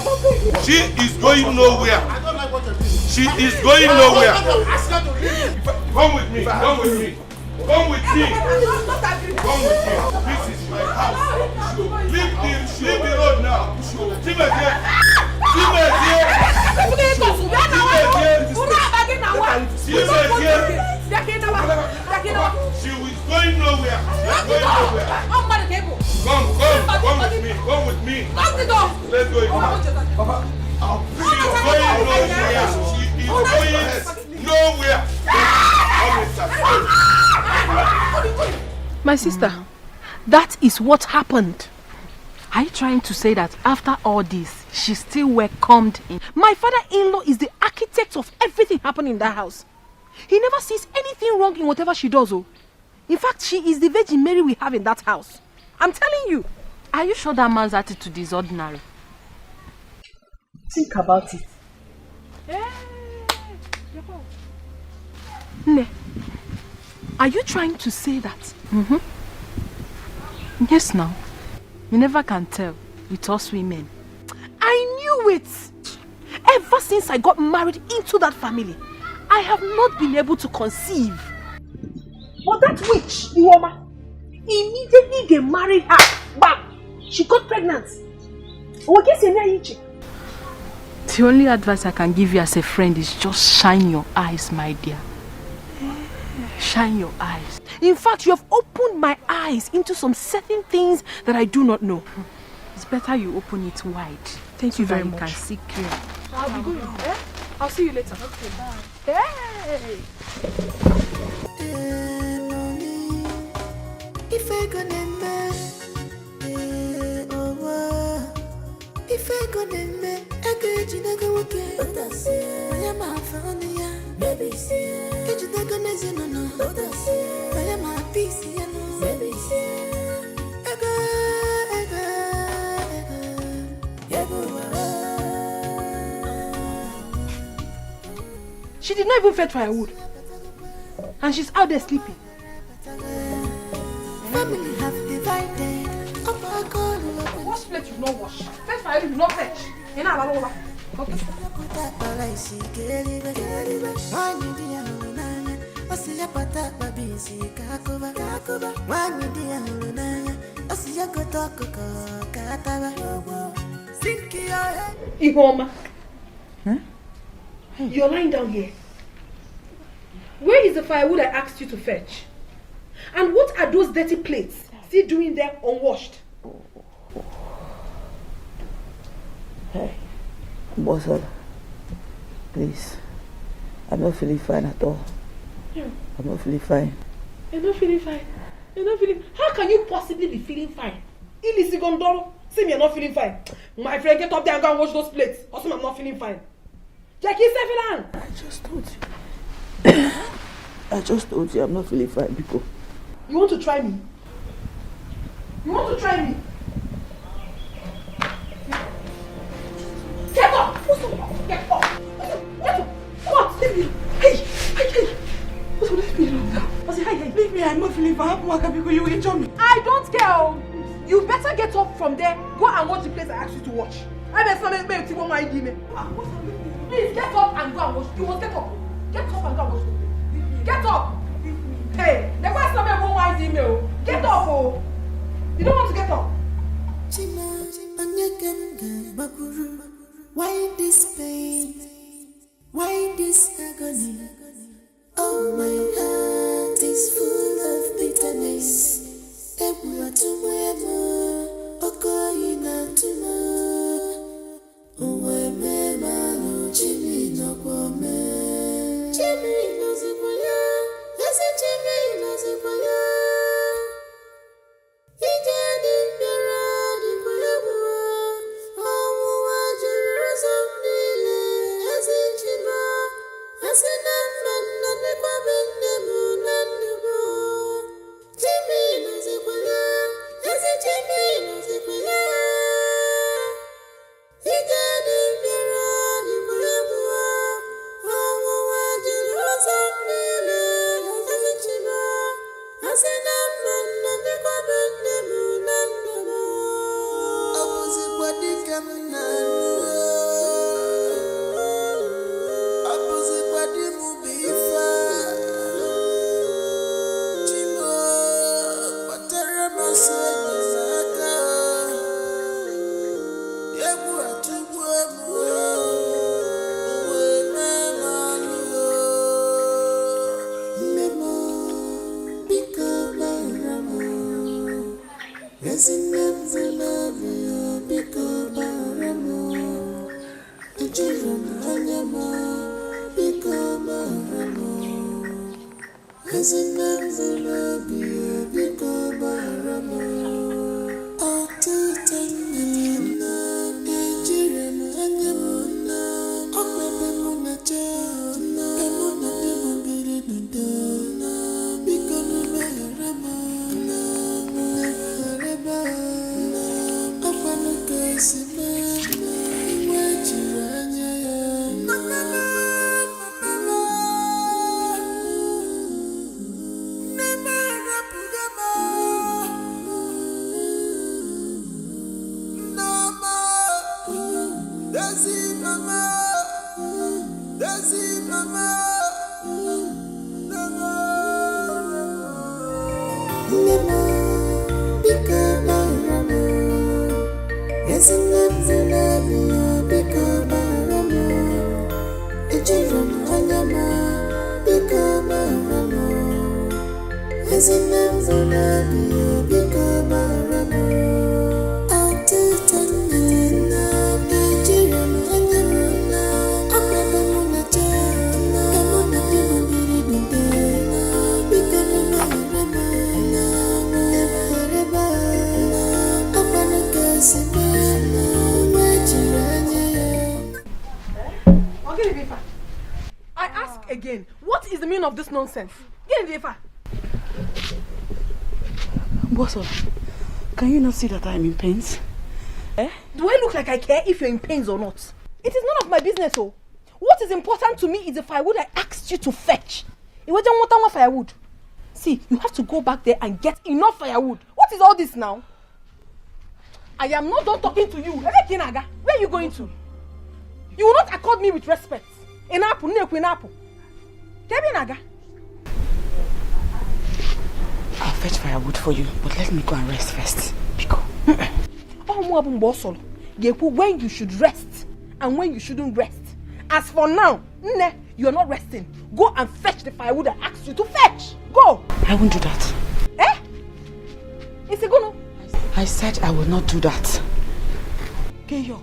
She is going nowhere. She is going nowhere. Come with me. Come with me. Come with me. Come with me. This is my house. Leave the road now. Timothy. She is going nowhere. Come with me. Come with me. Let's go. She is going nowhere. My sister, that is what happened. Are you trying to say that after all this, she still welcomed him? My father-in-law is the architect of everything happening in that house. He never sees anything wrong in whatever she does. Oh. In fact, she is the Virgin Mary we have in that house. I'm telling you. Are you sure that man's attitude is ordinary? Think about it. Ne, are you trying to say that? Yes, now. You never can tell with us women. I knew it! Ever since I got married into that family, I have not been able to conceive. But that witch, Iwoma, immediately they married her. Bam! She got pregnant. The only advice I can give you as a friend is just shine your eyes, my dear. Shine your eyes. In fact, you have opened my eyes into some certain things that I do not know. It's better you open it wide. Thank you very much. You can see clear. I'll be going. I'll see you later. Okay, bye. Hey! If I go if I go I could you never work it. I am a family, baby. Could you take on as you know? I am a piece, baby. She did not even fetch firewood. And she's out there sleeping. Family have divided. Wash plate you not wash. Fetch firewood you not fetch. You know about all okay. Ihoma. Huh? You're lying down here. Where is the firewood I asked you to fetch? And what are those dirty plates still doing there unwashed? Hey, Bossel, please. I'm not feeling fine at all. Yeah. I'm not feeling fine. You're not feeling fine. You're not feeling. How can you possibly be feeling fine? Ilisi Gondoro, say me you're not feeling fine. My friend, get up there and go and wash those plates. Also, I'm not feeling fine. Jackie, Sefilan. I just told you I'm not feeling fine, people. You want to try me? You want to try me? Get up! Get up! Get up! What? Leave me! Hey! What's with me now? Hey! Leave me, I'm not feeling fine. You injure me. I don't care. You better get up from there. Go and watch the place I asked you to watch. bet something make you my demon. Please get up and go and wash. You must get up. Get up and go and wash. Get up. Hey, the question of my wife's email. Get up, oh. You don't want to get up. Why this pain? Why this agony? Oh, my heart is full of bitterness. Ebua tumwemo, okoina tumo. Uwe me manu, Jimmy no kwame. Jimmy no zikwaya, yes Jimmy no zikwaya. Ije di mbira di kwayabua, omu wajuru zamdile, yes Jimmy, yes Namman nande kwa bendemu nandebo. Jimmy no zikwaya, yes Jimmy no zikwaya. Ije di mbira di kwayabua, omu wajuru zamdile, yes Jimmy, yes Namman nande kwa bendemu nandebo. Opposite body come now. Opposite body move be far. Jimo, patara masani saka. Yebu atubu emu. Uwe memalu. Memo, bika baramo. Resinem zilabio, bika baramo. Ejirum hanyama, bika baramo. Resinem zilabio, bika baramo. Atutanina, ejirum hanyama. Okwebe munachana, emuna demambiri nudana. Bika numeherama, numehereba. Opanuka isibe, wajiranya ya. I ask again, what is the meaning of this nonsense? Get in the fire. Bosso, can you not see that I'm in pains? Eh? Do I look like I care if you're in pains or not? It is none of my business, oh. What is important to me is the firewood I asked you to fetch. It wasn't what firewood. See, you have to go back there and get enough firewood. What is all this now? I am not done talking to you. Where are you going to? You will not accord me with respect. Enapu, neku, enapu. Kebinaga. I'll fetch firewood for you, but let me go and rest first. Pico. When you should rest and when you shouldn't rest. As for now, you are not resting. Go and fetch the firewood I asked you to fetch. Go. I won't do that. Eh? Is it gonna? I said I will not do that. Keyo.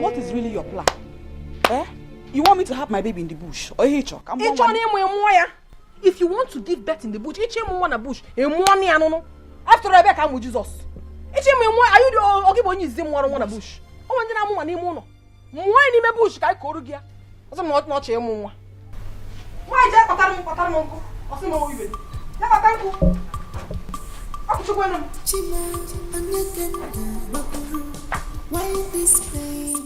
What is really your plan? Eh? You want me to have my baby in the bush? Or Hitchcock? If you want to give birth in the bush, bush. After Rebecca, I'm with Jesus. Are you the Ogibo is in one bush? Oh, and then I'm one mono. Why in bush? I call you. I'm not a moon. Why is that? Patamongo? What's the more even? Never thank you. Why this pain?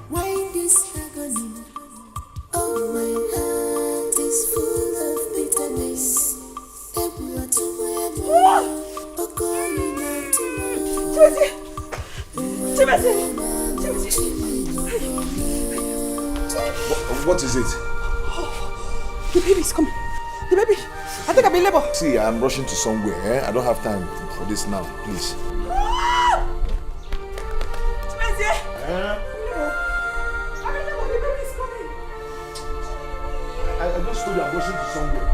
Why this agony? Oh, my heart is full of bitterness. Timothy! What is it? The baby's coming. The baby. I think I'm in labor. See, I'm rushing to somewhere. Eh? I don't have time for this now. Please. I just told you I'm rushing to somewhere.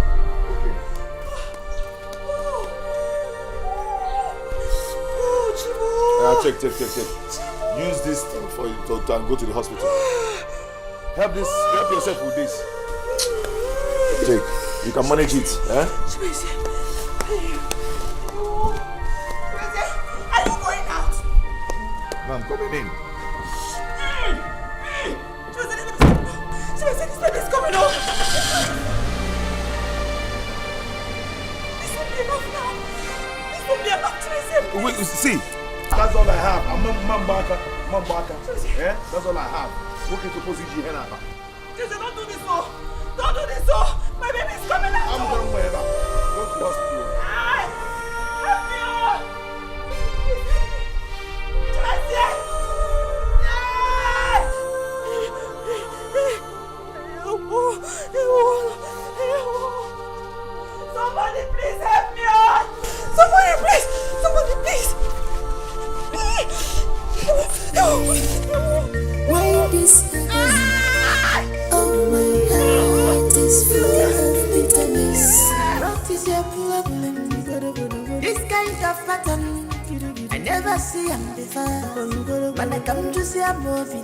Okay. Check. Use this thing for you to go to the hospital. Help yourself with this. Take. You can manage it. Eh? Are you going out? No, I'm coming in. This baby's coming out. This will be enough now. This will be enough to receive. Wait, see. That's all I have. I'm Mambaka. Yeah? That's all I have. Looking to position here now. Don't do this, oh. Don't do this, oh. My baby's coming out. I'm going wherever. Go to the hospital. Help me, oh. Somebody please help me, oh. Somebody please. Why this again? Oh my heart is full of bitterness. What is your problem? This kind of pattern I never see on before. When I come to see a movie,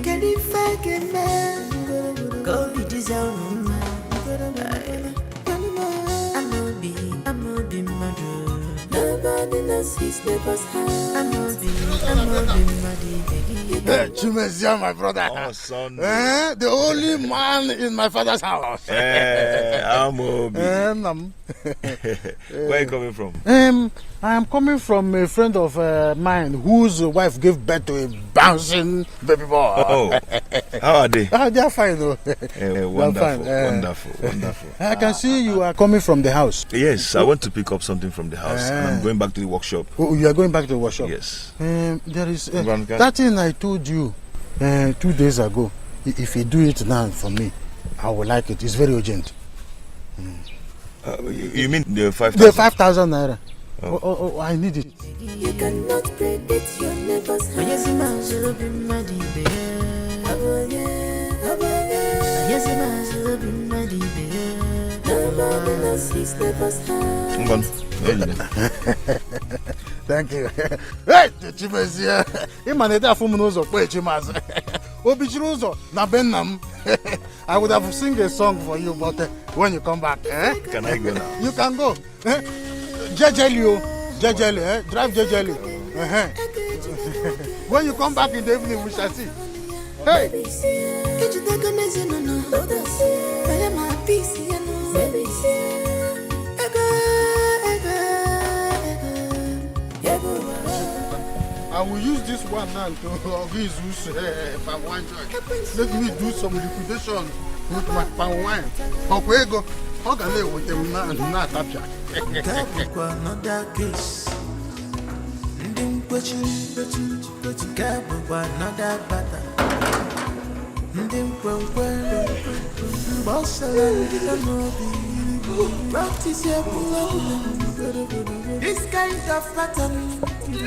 can you fake a man? Go be disowned. I'm a be mad. Nobody knows his neighbor's house. I'm a be mad. Chimezia, my brother. Oh, son. The only man in my father's house. I'm Obi. Where are you coming from? I am coming from a friend of mine whose wife gave birth to a bouncing baby boy. Oh, how are they? They are fine. Wonderful. I can see you are coming from the house. Yes, I want to pick up something from the house and I'm going back to the workshop. Oh, you are going back to the workshop? Yes. There is that thing I told you 2 days ago. If you do it now for me, I will like it. It's very urgent. You mean the 5,000? The 5,000 naira. Oh, I need it. You cannot predict your neighbor's house. Yes, nobody knows his neighbor's house. Thank you. Hey, Chimezia. Imaneda Fumunozo, Chimas. Obichiruzo, Nabenam. I would have sing a song for you, but when you come back, Can I go now? You can go. Jejeli, drive Jejeli. When you come back in the evening, we shall see. Hey. I will use this one now to use palm wine joint. Let me do some liquidation with my palm wine. Okwego, how can I with them now? Not tapia. Another case. Another battle. Practice your problem. This kind of pattern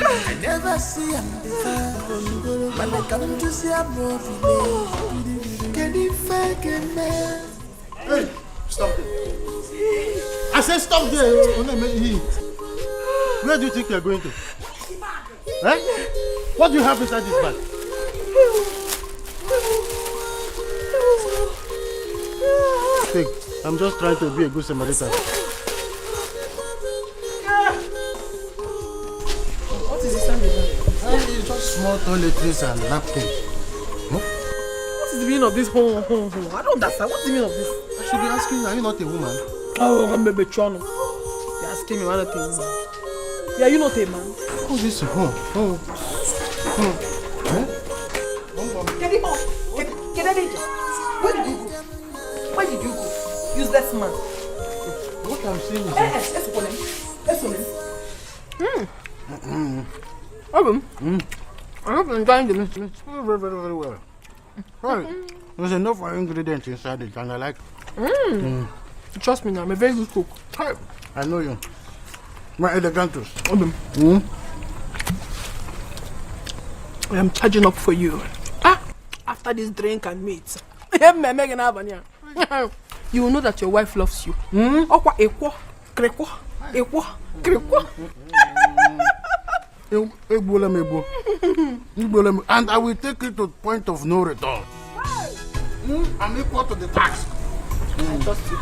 I never see on before. When I come to see a movie, can you fake a man? Hey, stop it. I said stop there. Where do you think you are going to? Eh? What do you have inside this bag? Take. I'm just trying to be a good Samaritan. What is this under? It's just small toiletries and napkins. What is the meaning of this? I don't understand. What's the meaning of this? I should be asking you, are you not a woman? Oh, I'm a Bechono. You're asking me, why not a woman? Yeah, you not a man. Oh, this is Get him off. Get him. Where did you go? Where did you go? Useless man. What I'm saying is... I hope you're enjoying the meal. Very, very, very well. Right. There's enough ingredients inside it, and I like Trust me now, I'm a very good cook. I know you. My elegantus. I am charging up for you. After this drink and meat. You will know that your wife loves you. And I will take it to point of no return. I'm equal to the tax. I trust you.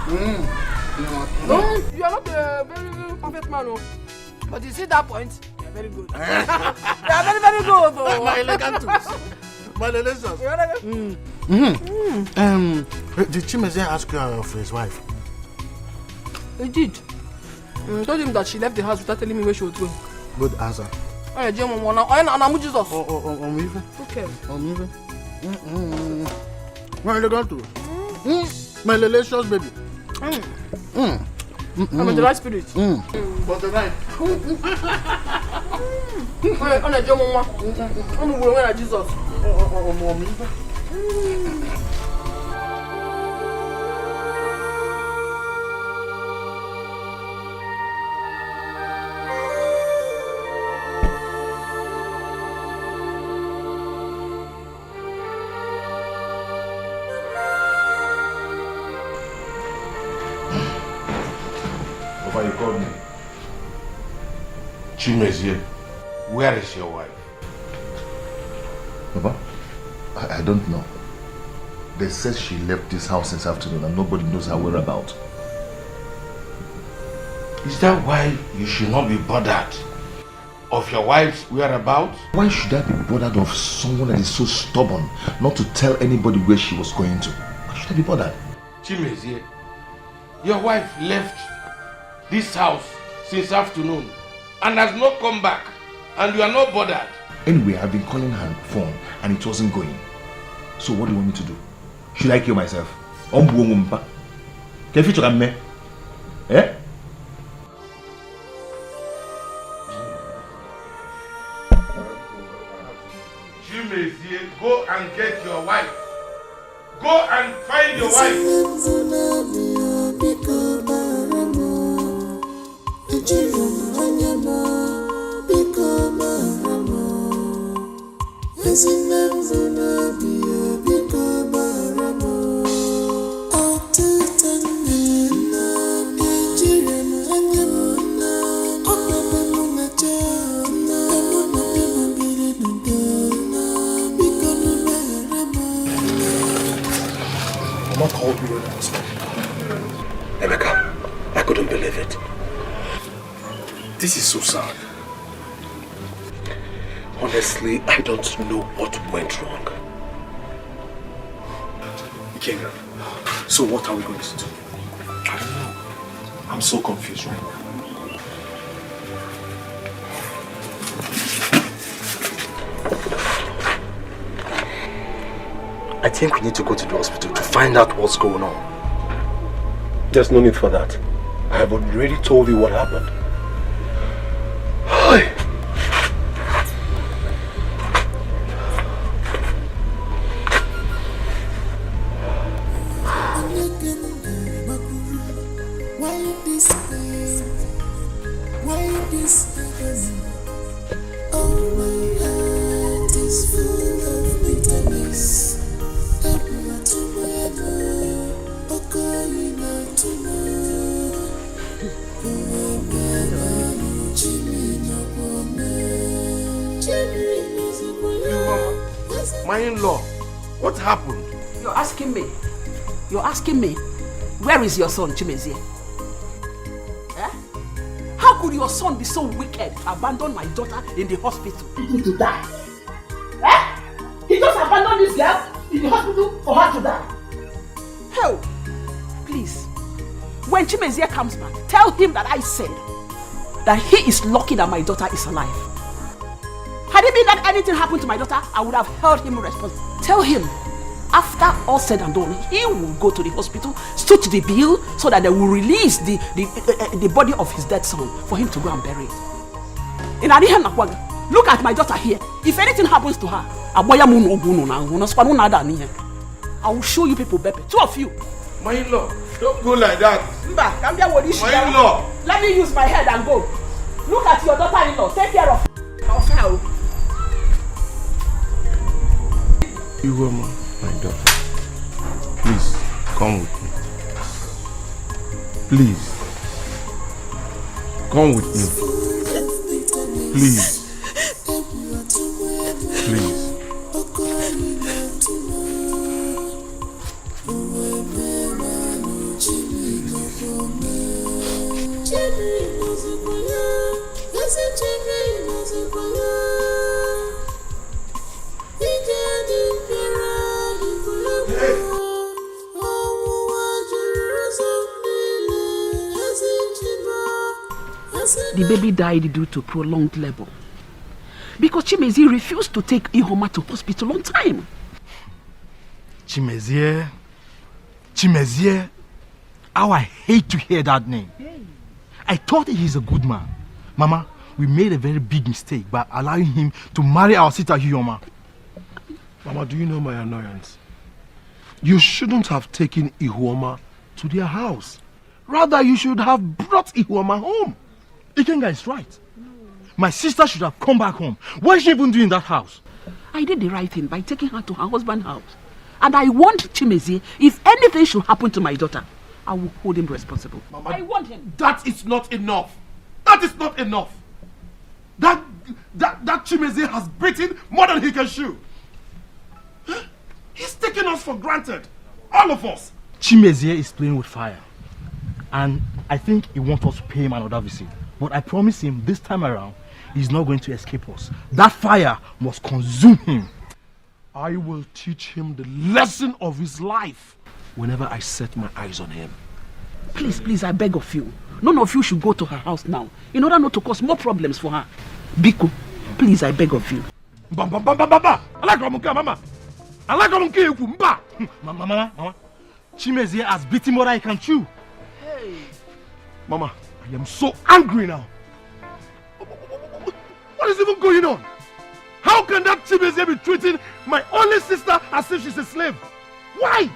No, you are not a very perfect man, but you see that point, you are very good. You are very, very good. My elegantus. My delicious. Did Chimezie ask you for his wife? He did. I told him that she left the house without telling me where she was going. Good answer. Okay. My elegantus. My delicious baby. I'm in the right spirit. But the right. Jesus. Papa, you called me. Chimezie, where is your wife? Papa, I don't know. They said she left this house this afternoon and nobody knows her whereabouts. Is that why you should not be bothered of your wife's whereabouts? Why should I be bothered of someone that is so stubborn not to tell anybody where she was going to? Why should I be bothered? Chimezie, your wife left this house since afternoon and has not come back, and you are not bothered. Anyway, I've been calling her phone and it wasn't going. So what do you want me to do? Should I kill myself? Can you talk me? Eh? Chimezie, go and get your wife. Go and find your wife. Emeka, I couldn't believe it. This is so sad. Honestly, I don't know what went wrong. Ikenga, so what are we going to do? I don't know. I'm so confused right now. I think we need to go to the hospital to find out what's going on. There's no need for that. I have already told you what happened. Hi. My in-law, what happened? You're asking me? You're asking me? Where is your son, Chimezie? Eh? How could your son be so wicked to abandon my daughter in the hospital? To die? Eh? He just abandoned this girl in the hospital for her to die? Hell, please. When Chimezie comes back, tell him that I said that he is lucky that my daughter is alive. Had it been that anything happened to my daughter, I would have held him responsible. Tell him, after all said and done, he will go to the hospital, stood the bill, so that they will release the body of his dead son for him to go and bury it. Look at my daughter here. If anything happens to her, I will show you people, Beppe. 2 of you. My in-law, don't go like that. Mba, come here with this. My in-law. Let me use my head and go. Look at your daughter-in-law. Take care of her. Ihuoma, my daughter, please come with me. Please, come with me. Please. Please. The baby died due to prolonged labor. Because Chimezie refused to take Ihuoma to hospital on time. Chimezie. Chimezie. How I hate to hear that name. I thought he's a good man. Mama, we made a very big mistake by allowing him to marry our sister Ihuoma. Mama, do you know my annoyance? You shouldn't have taken Ihuoma to their house. Rather, you should have brought Ihuoma home. Ikenga is right. My sister should have come back home. What is she even doing in that house? I did the right thing by taking her to her husband's house. And I warned Chimezie, if anything should happen to my daughter, I will hold him responsible. Mama, I warned him. That is not enough. That is not enough. That Chimezie has beaten more than he can chew. He's taking us for granted. All of us. Chimezie is playing with fire. And I think he wants us to pay him another visit. But I promise him this time around, he's not going to escape us. That fire must consume him. I will teach him the lesson of his life whenever I set my eyes on him. Please, please, I beg of you. None of you should go to her house now, in order not to cause more problems for her. Biko, please, I beg of you. Mama. Chimezie has beaten more than I can chew. Hey. Mama, I am so angry now. What is even going on? How can that Chimezie be treating my only sister as if she's a slave? Why?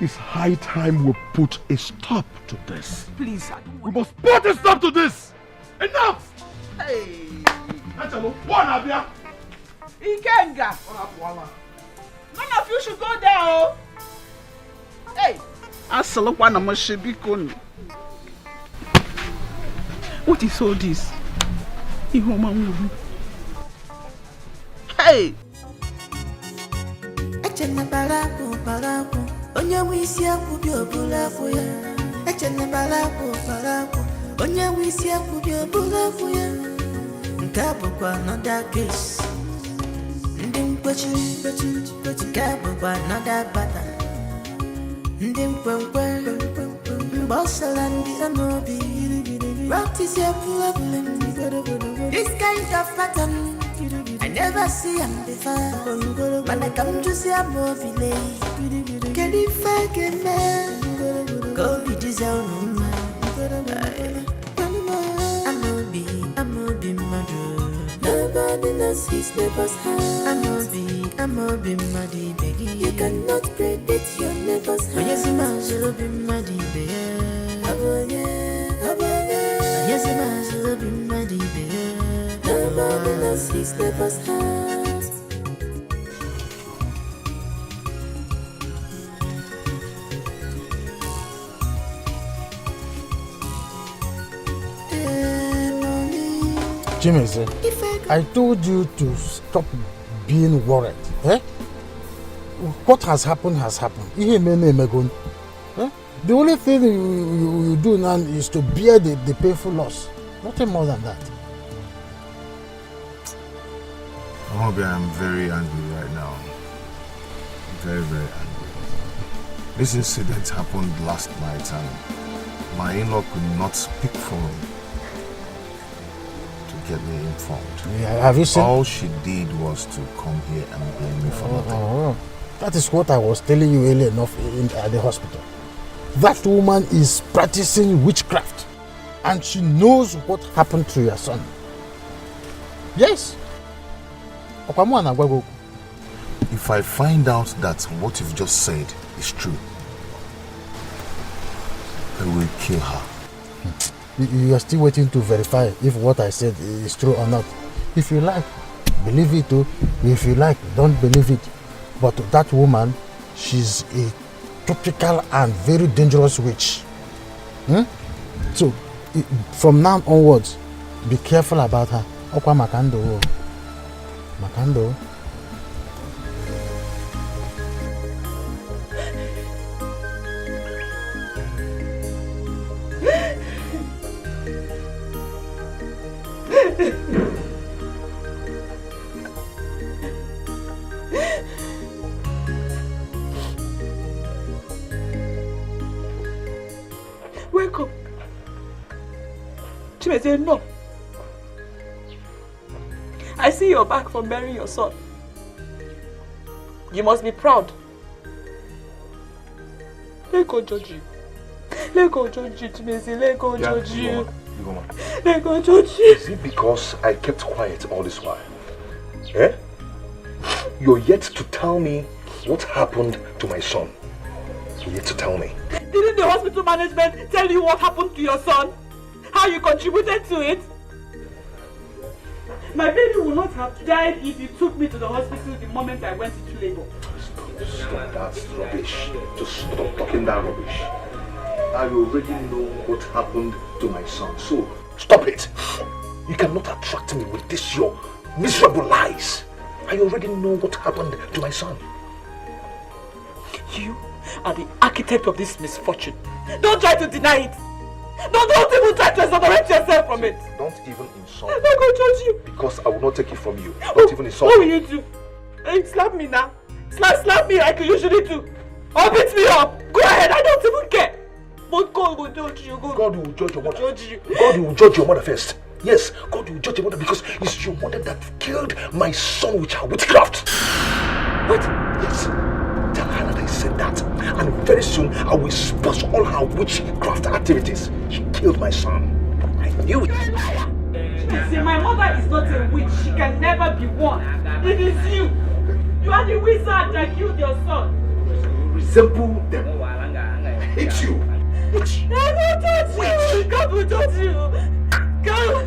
It's high time we put a stop to this. Please, I don't want... We must put a stop to this. Enough! Hey! Ikenga! None of you should go there, oh! Hey! What is all this? Ihuoma. Hey! Echene balaku balaku, onye wisi akubi obulafu ya. Echene balaku balaku, onye wisi akubi obulafu ya. Nkabo kwa another case. Ndi mkwechi, nkabo kwa another bata. Ndi mkwenkwe, mbosala ndi amobi. Rock is your problem. This kind of pattern I never see him before. When I come to see a movie, can you fucking man? Go be disowned. I'm a be mother. Nobody knows his neighbor's house. I'm a be muddy baby. You cannot predict your neighbor's house. Yes, I'm be muddy baby. Yes, I'm be muddy baby. Nobody knows his neighbor's house. Chimezie, I told you to stop being worried. Eh? What has happened has happened. Eh? The only thing you do now is to bear the painful loss. Nothing more than that. Omobi, I'm very angry right now. Very, very angry. This incident happened last night and my in-law could not speak for me to get me informed. Yeah, have you seen? All she did was to come here and blame me for nothing. That is what I was telling you earlier enough at the hospital. That woman is practicing witchcraft and she knows what happened to your son. Yes. If If I find out that what you've just said is true, I will kill her. You are still waiting to verify if what I said is true or not. If you like, believe it too. If you like, don't believe it. But that woman, she's a tropical and very dangerous witch. So, from now onwards, be careful about her. Okwa Makando. Makando. Wake up. Chimeze, no. I see you're back from burying your son. You must be proud. Let go judge you. Let go judge you, Chimeze. Let go judge you. Let go judge you. Is it because I kept quiet all this while? Eh? You're yet to tell me what happened to my son. You're yet to tell me. Didn't the hospital management tell you what happened to your son? How you contributed to it? My baby would not have died if you took me to the hospital the moment I went into labor. Stop, that's rubbish. Just stop talking that rubbish. I already know what happened to my son, so stop it. You cannot attract me with this your miserable lies. I already know what happened to my son. You are the architect of this misfortune. Don't try to deny it. Don't even try to exonerate yourself from it. Don't even insult I'm not going to judge you. because I will not take it from you. Don't even insult What me. will you do? Hey, slap me now. Slap me like you usually do. Or beat me up. Go ahead, I don't even care. But God will judge you. God will judge your mother. Judge you. God will judge your mother first. Yes, God will judge your mother because it's your mother that killed my son with her witchcraft. What? Yes. Tell her that I said that. And very soon I will expose all her witchcraft activities. She killed my son. I knew it. You're a liar. See, my mother is not a witch. She can never be one. It is you. You are the wizard that killed your son. You resemble them. I hate you. Witch. God will judge you. God will judge you. God.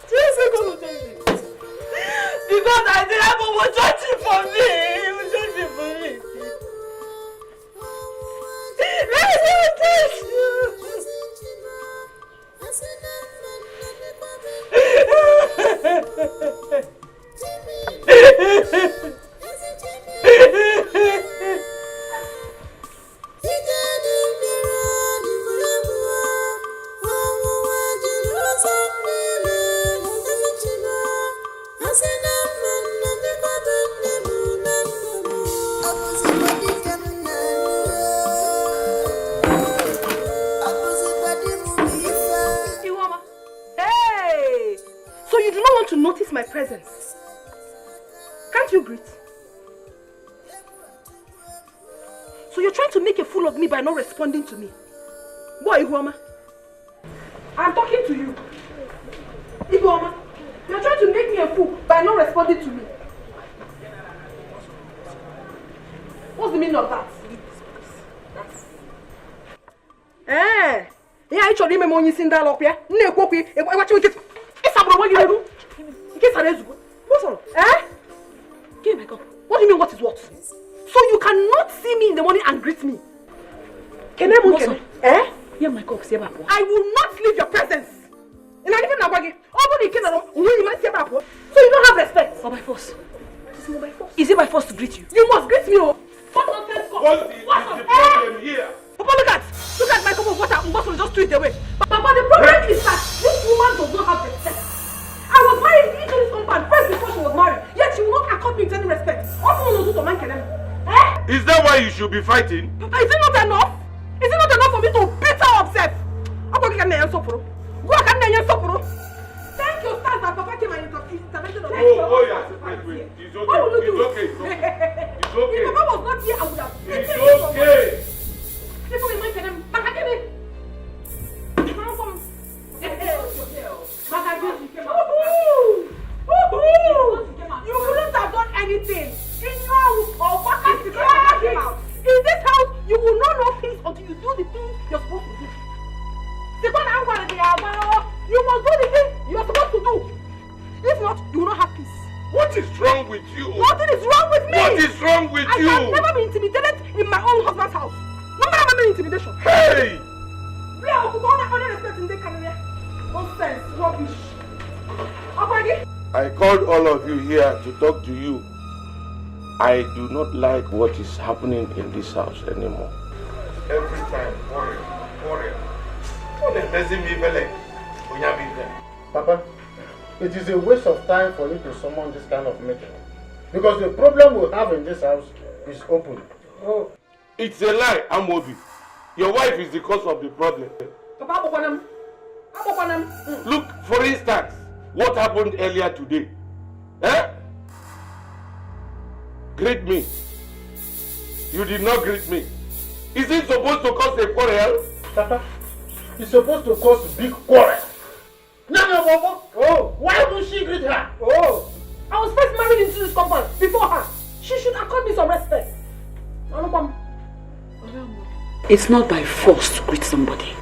Jesus, God will judge you. Because I did not will judge you for me. He will judge you for me. Let me judge you. Iwama, hey! So you do not want to notice my presence? Can't you greet? So you're trying to make a fool of me by not responding to me? Boy, Iwama, I'm talking to you. Iwama, you're trying to make me a fool by not responding to me. What's the meaning of that? Eh? Yeah, I told him when you seen that up here. No, copy. What you get? It's a what you do. Get a what's all? Eh? Give my cup. What do you mean? What is what? So you cannot see me in the morning and greet me. Can I move? Eh? Yeah, my cup. I will not leave your presence. And I even know what you might say about. So you don't have respect. Or by force? Is it by force? Is it by force to greet you? You must greet me. Oh. What nonsense? What's the problem here? Papa, look at my cup of water. I'm going to just throw it away. But the problem is that this woman does not have respect. I was married into this compound first before she was married. Yet she will not accord me with any respect. Is that why you should be fighting? Is it not enough? Is it not enough for me to beat her upset? Thank you, stars that Papa came and intervention on Wait. It's okay. What will you do? It's okay. If Papa was not here, I would have It's okay. People in my kingdom, you wouldn't have done must do the thing you are supposed to do. If not, you will not have peace. What is wrong with you? Nothing is wrong with me. What is wrong with you? I can never be intimidated in my own husband's house. No matter how many intimidation. Hey! Nonsense, rubbish. I called all of you here to talk to you. I do not like what is happening in this house anymore. Every time, worry. Papa, it is a waste of time for you to summon this kind of meeting. Because the problem we have in this house is open. Oh. It's a lie, Amobi. Your wife is the cause of the problem. Papa, Look, for instance, what happened earlier today. Eh? Greet me. You did not greet me. Is it supposed to cause a quarrel? Papa, it's supposed to cause big quarrel. No, Bobo. Oh, why don't she greet her? Oh, I was first married into this compound before her. She should accord me some respect. It's not by force to greet somebody.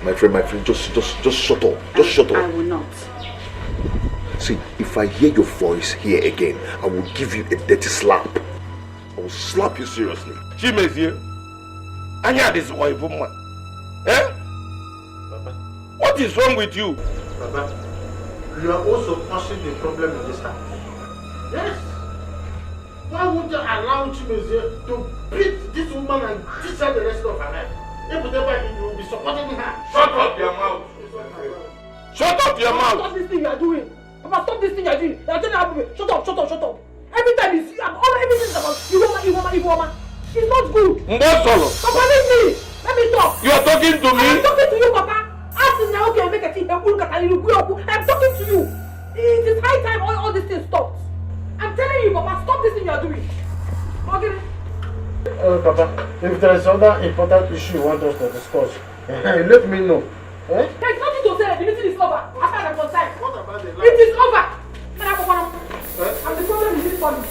My friend, just shut up. Just shut up. I will not. See, if I hear your voice here again, I will give you a dirty slap. I will slap you seriously. She may hear. Anya, this wife woman. Eh? Papa. What is wrong with you? Papa, you are also causing the problem in this house. Yes. Why would you allow Chimezie to beat this woman and teach her the rest of her life? If you will be supporting her. Shut up your mouth. Shut up your mouth. Stop this thing you are doing. Papa, stop this thing you are doing. You are telling her, shut up. Every time you see, everything is about you woman. It's not good. Mbosolo. Papa, leave me. Let me talk. You are talking to me? I'm talking to you, Papa. Ask me now, okay, make a tea. I'm talking to you. It is high time all these things stopped. I'm telling you, Papa, stop this thing you are doing. Okay. Papa, if there is other important issue you want us to discuss, let me know. There is nothing to say. The meeting is over. After the concern. It is over. And the problem is this family.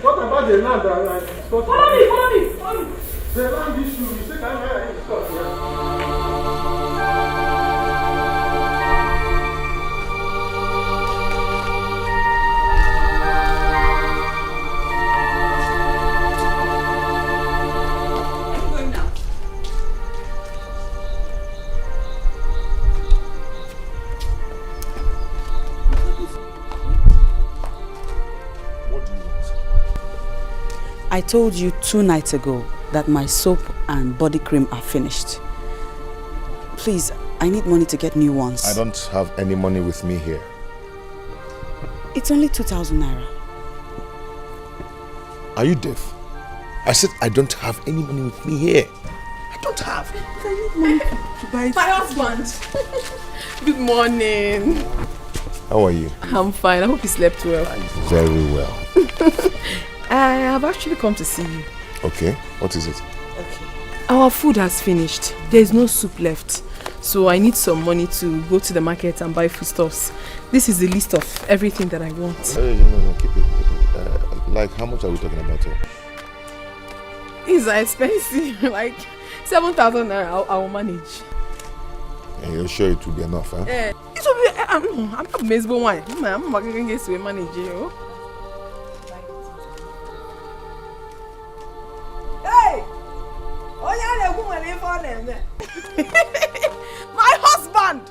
What about the land that I discussed? Follow me. The land issue, you say I discussed. I told you 2 nights ago that my soap and body cream are finished. Please, I need money to get new ones. I don't have any money with me here. It's only 2,000 naira. Are you deaf? I said I don't have any money with me here. I don't have. I need money to buy my husband. Good morning. How are you? I'm fine. I hope you slept well. Very well. I have actually come to see you. Okay, what is it? Okay. Our food has finished. There is no soup left. So I need some money to go to the market and buy foodstuffs. This is the list of everything that I want. No, keep it. Like, how much are we talking about here? These are expensive. Like 7,000 naira, I will manage. And you're sure it will be enough, huh? It will be. I'm not miserable one. I'm not going to manage you. Hey! My husband!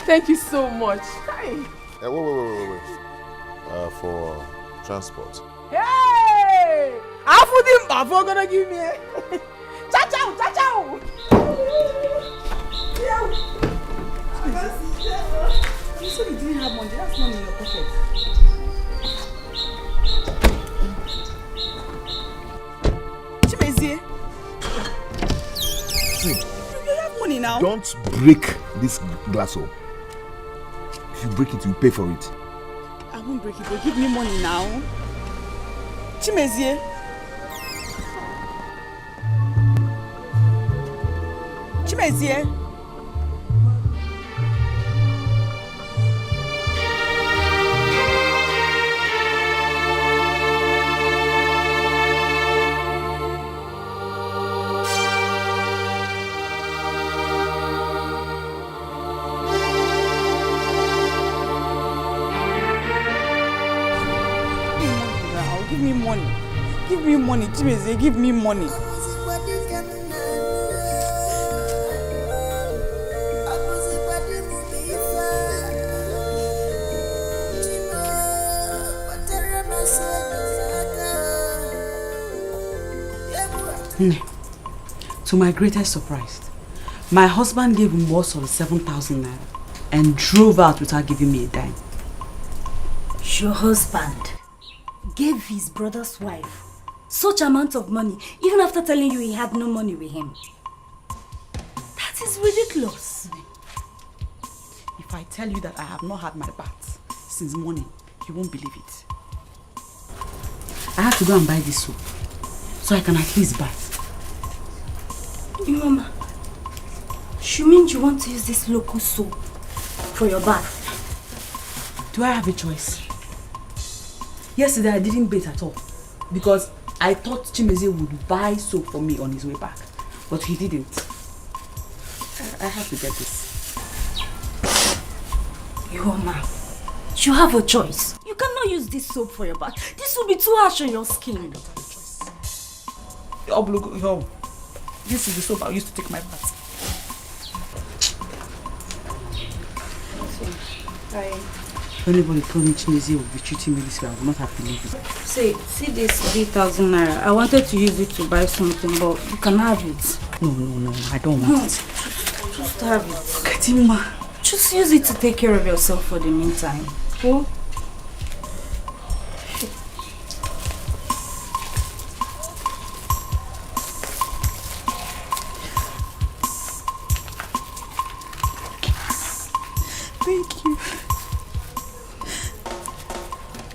Thank you so much. Wait. For transport. Hey! I'm gonna give me. Cha-chow! You said you didn't have money. That's money in your pocket. Chimezie. See, you have money now. Don't break this glass. If you break it, you pay for it. I won't break it, but give me money now. Chimezie. Chimezie. Give me money, Chimeze, give me money. To my greatest surprise, my husband gave him worth of 7,000 naira and drove out without giving me a dime. Your husband gave his brother's wife such amount of money, even after telling you he had no money with him. That is ridiculous. If I tell you that I have not had my bath since morning, you won't believe it. I have to go and buy this soap so I can at least bath. Mama, you mean you want to use this local soap for your bath? Do I have a choice? Yesterday I didn't bathe at all because I thought Chimeze would buy soap for me on his way back, but he didn't. I have to get this. Mama, you have a choice. You cannot use this soap for your bath. This will be too harsh on your skin. This is the soap I used to take my bath. If anybody told me Chimeze would be treating me this way, I would not have believed it. See this 3,000 naira. I wanted to use it to buy something, but you can have it. No, I don't want it. Just have it. Katima. Just use it to take care of yourself for the meantime. Oh? Thank you.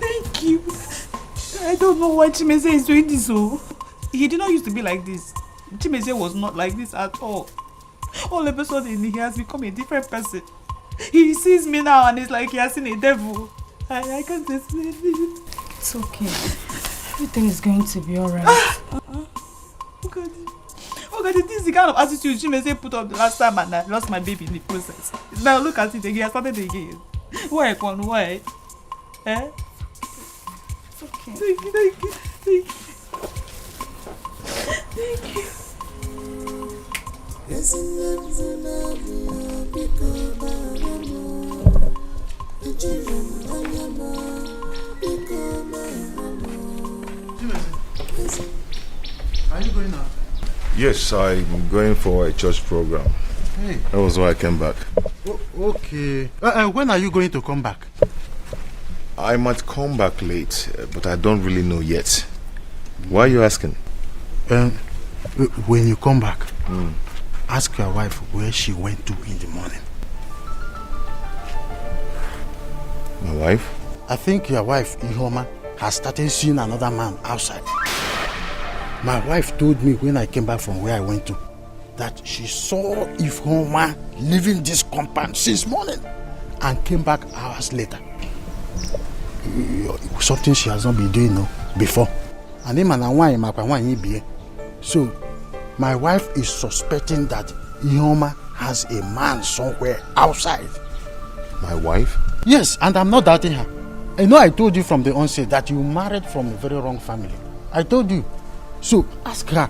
Thank you. I don't know why Chimeze is doing this. Oh, he did not used to be like this. Chimeze was not like this at all. All of a sudden, he has become a different person. He sees me now and it's like he has seen a devil. I can't explain it. It's okay. Everything is going to be alright. Look at it. Oh God, this is the kind of attitude Chimeze put up the last time and I lost my baby in the process. Now look at it again, I started again. Why, Kwan? Why? Eh? It's okay. Thank you. Thank you. Are you going now? Yes, I'm going for a church program. Hey. That was why I came back. Okay. When are you going to come back? I might come back late, but I don't really know yet. Why are you asking? When you come back, ask your wife where she went to in the morning. My wife? I think your wife, Ihoma, has started seeing another man outside. My wife told me when I came back from where I went to that she saw Ihoma leaving this compound since morning and came back hours later. Something she has not been doing before. So my wife is suspecting that Ihoma has a man somewhere outside. My wife? Yes, and I'm not doubting her. I know I told you from the onset that you married from a very wrong family. I told you. So ask her,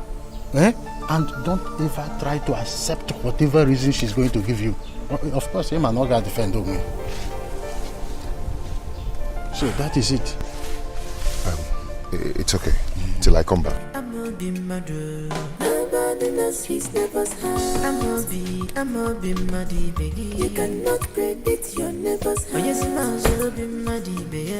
and don't ever try to accept whatever reason she's going to give you. Of course, him and not gonna defend me. So that is it. It's okay till I come back. I'ma be murder. Nobody knows his neighbor's house. I'ma be muddy, baby. You cannot predict your neighbor's house. Oh yes, I'll be muddy, baby.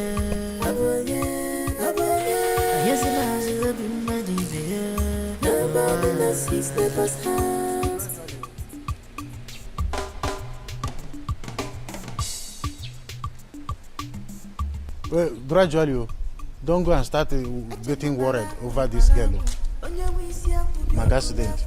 Yes, I'll be muddy, baby. Nobody knows his neighbor's house. Well, gradually, don't go and start getting worried over this girl. My accident.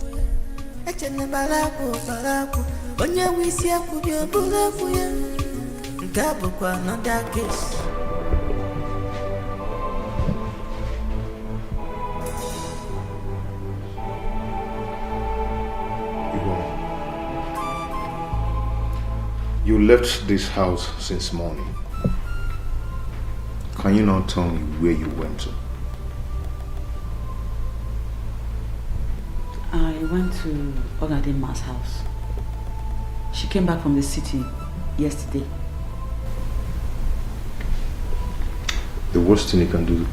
You left this house since morning. Can you not tell me where you went to? went to Ogadema's house. She came back from the city yesterday. The worst thing you can do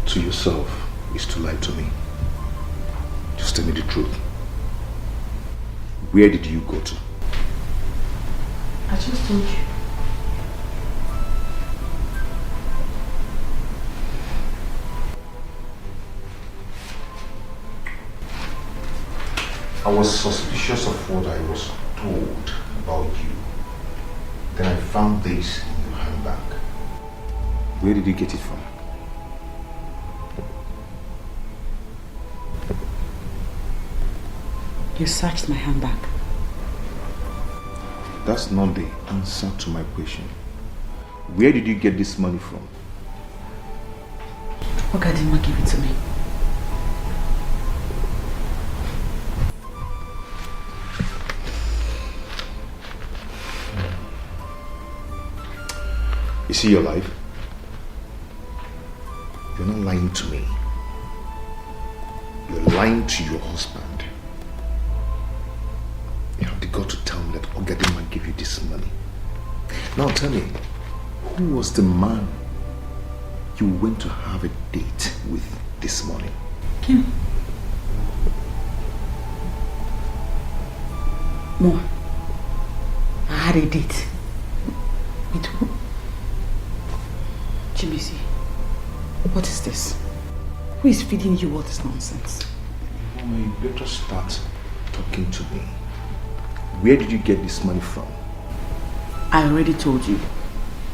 to yourself is to lie to me. Just tell me the truth. Where did you go to? I just told you. I was suspicious of what I was told about you. Then I found this in your handbag. Where did you get it from? You searched my handbag. That's not the answer to my question. Where did you get this money from? Ogadema gave it to me. You see your life? You're not lying to me. You're lying to your husband. You have the gut to tell me that Ogadema gave you this money. Now tell me, who was the man you went to have a date with this morning? Kim. More. I had a date. With who? Chibisi, what is this? Who is feeding you all this nonsense? Mama, you better start talking to me. Where did you get this money from? I already told you,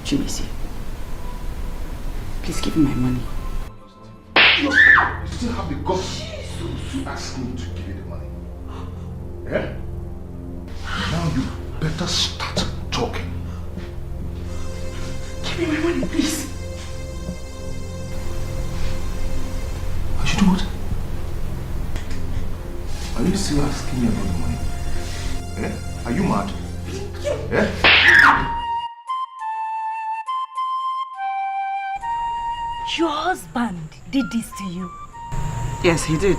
Chibisi. Please give me my money. You still have the guts to ask me to give you the money. Yeah? Now you better start talking. Give me my money, please. I should do what? Are you still asking me about the money? Eh? Are you mad? Eh? Your husband did this to you? Yes, he did.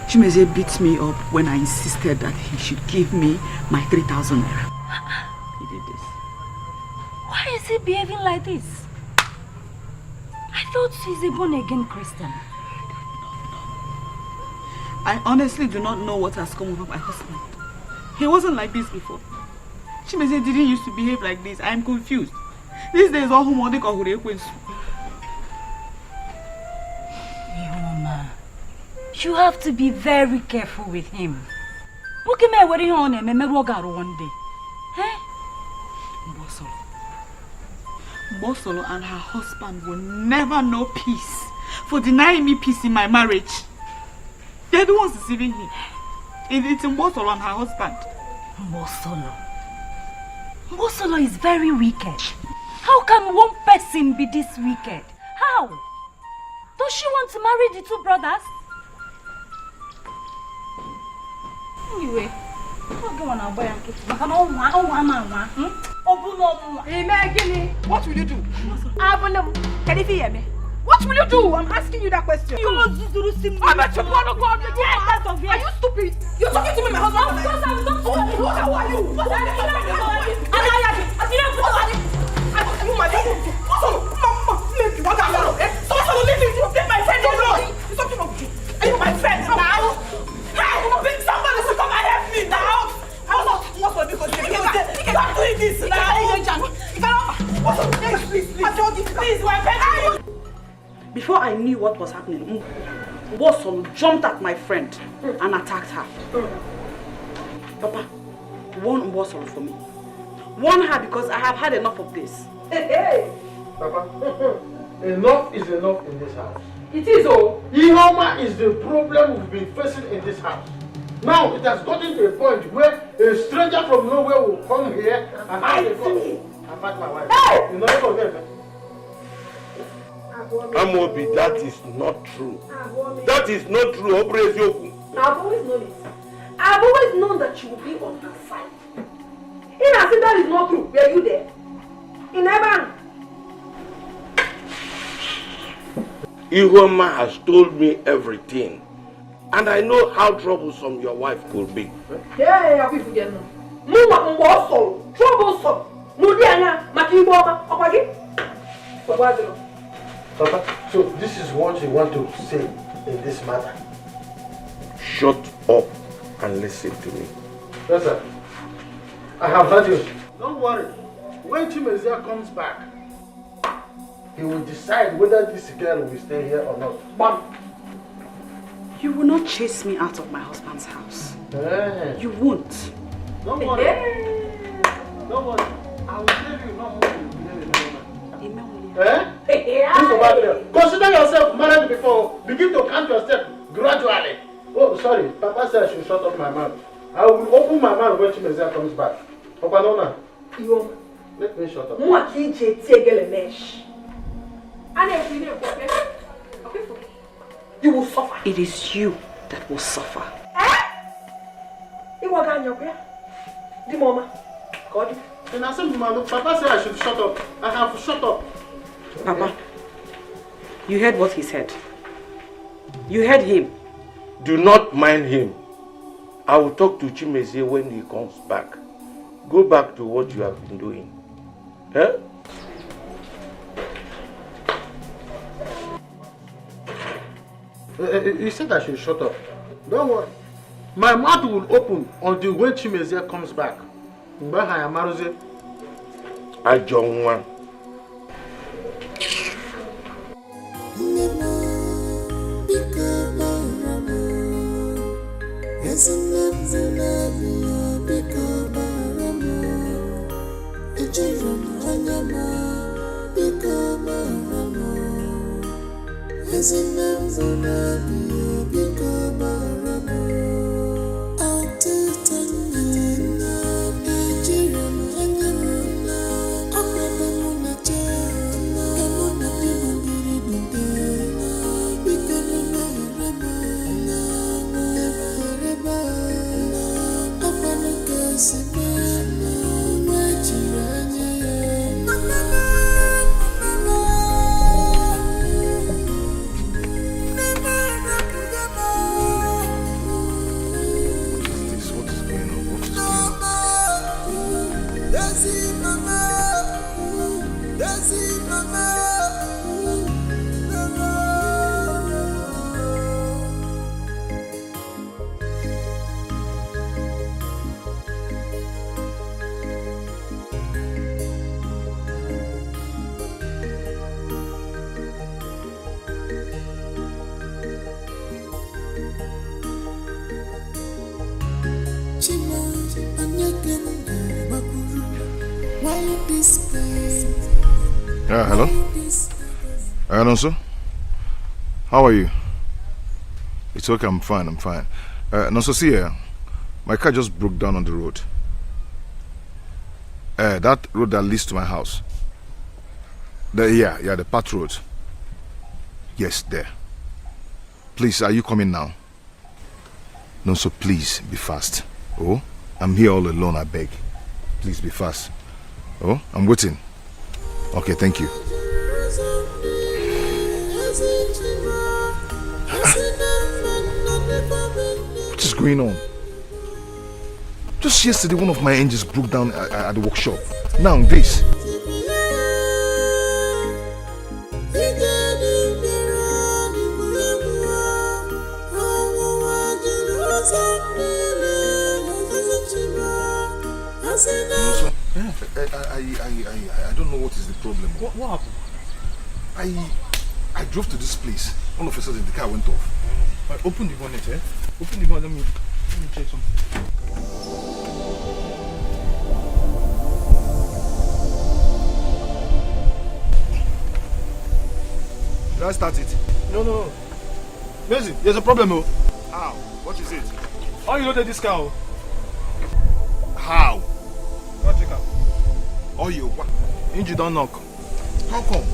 Chimezie beat me up when I insisted that he should give me my 3,000 naira. He did this. Why is he behaving like this? I thought he's a born-again Christian. I honestly do not know what has come over my husband. He wasn't like this before. Chimezie didn't used to behave like this. I am confused. These days, all whom they call Ihoma, you have to be very careful with him. Look at me, what are you on him? One day. Eh? Mbosolo and her husband will never know peace for denying me peace in my marriage. They're the ones deceiving me. It's Mbosolo and her husband. Mbosolo? Mbosolo is very wicked. How can one person be this wicked? How? Does she want to marry the two brothers? Anyway, what will you do? What will you do? I'm asking you that question. I'm a Are you stupid? You're talking to me, my husband. Of course I'm not stupid. Who are you? You my leave you. Take my friend alone. It's something wrong with you. Are you my friend now? Hey, somebody should come and help me now. I'm not because stop doing this now. Please, my friend. Before I knew what was happening, Mbosolo jumped at my friend and attacked her. Papa, warn Mbosolo for me. Warn her because I have had enough of this. Hey! Papa, enough is enough in this house. It is all. Ihoma is the problem we've been facing in this house. Now it has gotten to a point where a stranger from nowhere will come here and ask a question. I fight my wife. Hey! You know it. Amobi, that is not true. That is not true. I've always known it. I've always known that you will be on her side. In as if that is not true, were you there? In Evan. Ihoma has told me everything. And I know how troublesome your wife could be. Hey, I'll be forgetting. Mama, also troublesome. No, Diana, Makiboma, Opagi. Papa, so this is what you want to say in this matter? Shut up and listen to me. Yes, sir. I have heard you. Don't worry. When Chimezia comes back, he will decide whether this girl will stay here or not. Bam! You will not chase me out of my husband's house. Hey. You won't. Don't worry. Don't worry. I will tell you not more than Consider yourself married before. Begin to count your steps gradually. Oh, sorry. Papa said I should shut up my mouth. I will open my mouth when Chimezia comes back. Opanona. Let me shut up. You will suffer. It is you that will suffer. The mama. God. And I said, Papa said I should shut up. I have shut up. Papa, you heard what he said. You heard him. Do not mind him. I will talk to Chimezie when he comes back. Go back to what you have been doing. Eh? He said I should shut up. Don't worry. My mouth will open until when Chimezie comes back. I John one. Hello? Nonso? How are you? It's okay, I'm fine. Nonso, see here. My car just broke down on the road. That road that leads to my house. The path road. Yes, there. Please, are you coming now? Nonso, please, be fast. Oh, I'm here all alone, I beg. Please, be fast. Oh, I'm waiting. Okay, thank you. What is going on? Just yesterday, one of my engines broke down at the workshop. Now, this. I don't know what is the problem. What happened? I drove to this place. All of a sudden the car went off. Open the bonnet, eh? Open the bonnet, let me check something. Did I start it? No. Mason, there's a problem, oh. How? What is it? How you loaded this car? How? Go check out. Oh, you what? Engine don't knock. How come?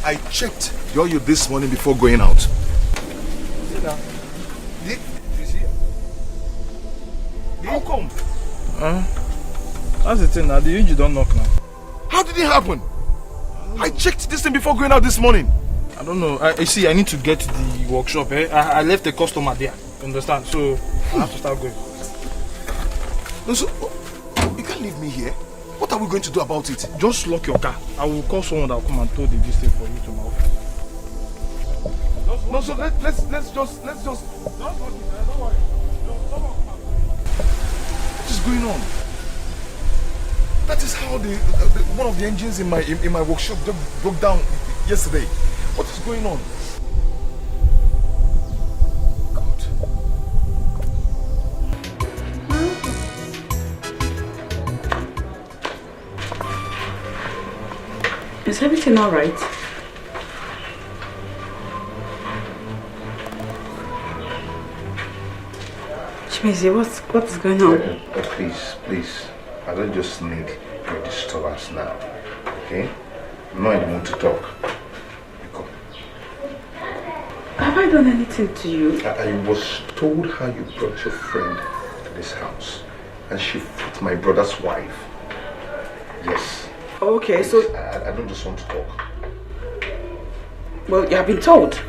I checked the oil this morning before going out. See that? You see? How come? That's the thing now. The engine don't knock now. How did it happen? I checked this thing before going out this morning. I don't know. You see, I need to get to the workshop. I left a customer there. You understand? So I have to start going. No, so you can't leave me here. What are we going to do about it? Just lock your car. I will call someone that will come and tow the distance for you to my office. No, so let's just. Don't worry. What is going on? That is how the one of the engines in my workshop broke down yesterday. What is going on? Is everything all right? Chimezi, what's going on? Please. I don't just need your disturbance now. Okay? I'm not in the mood to talk. Come. Have I done anything to you? I was told how you brought your friend to this house. And she fought my brother's wife. Yes. Okay, please, so... I don't just want to talk. Well, you have been told.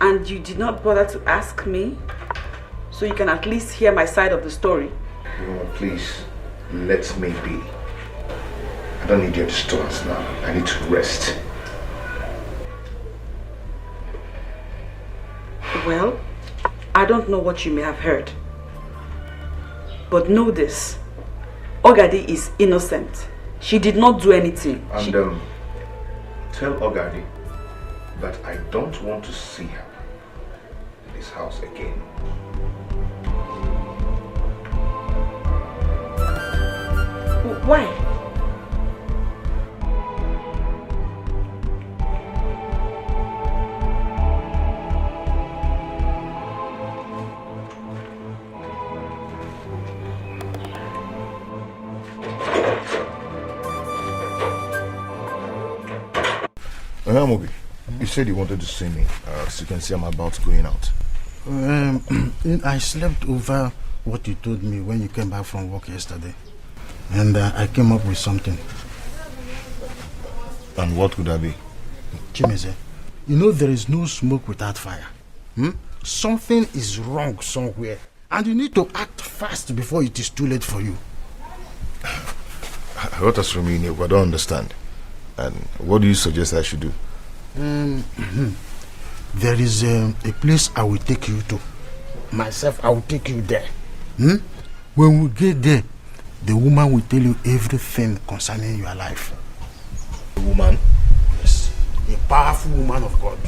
And you did not bother to ask me? So you can at least hear my side of the story. Please, let me be. I don't need your disturbance now. I need to rest. Well, I don't know what you may have heard. But know this. Ogadi is innocent. She did not do anything. And tell Ogadi that I don't want to see her in this house again. Why? Amobi, you said you wanted to see me. As you can see, I'm about going out. I slept over what you told me when you came back from work yesterday. And I came up with something. And what could that be? Chimeze, you know there is no smoke without fire. Something is wrong somewhere. And you need to act fast before it is too late for you. What is from you, I don't understand. And what do you suggest I should do? There is a place I will take you to. Myself, I will take you there. When we get there, the woman will tell you everything concerning your life. A woman? Yes. A powerful woman of God.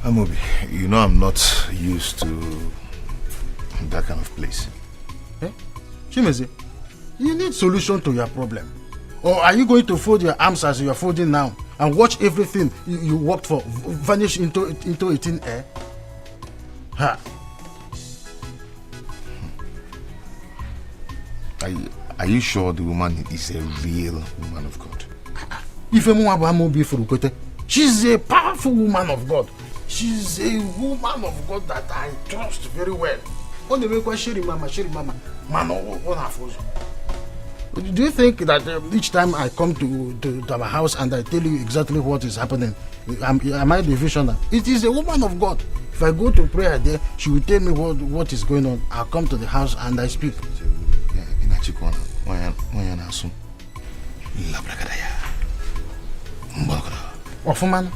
Amobi, you know I'm not used to that kind of place. Chimeze, you need solution to your problem. Or are you going to fold your arms as you are folding now and watch everything you worked for vanish into a thin air? Ha. Are you sure the woman is a real woman of God? She's a powerful woman of God. She's a woman of God that I trust very well. Do you think that each time I come to our house and I tell you exactly what is happening, am I the visionary? It is a woman of God. If I go to prayer there, she will tell me what is going on. I'll come to the house and I speak. Ofuman?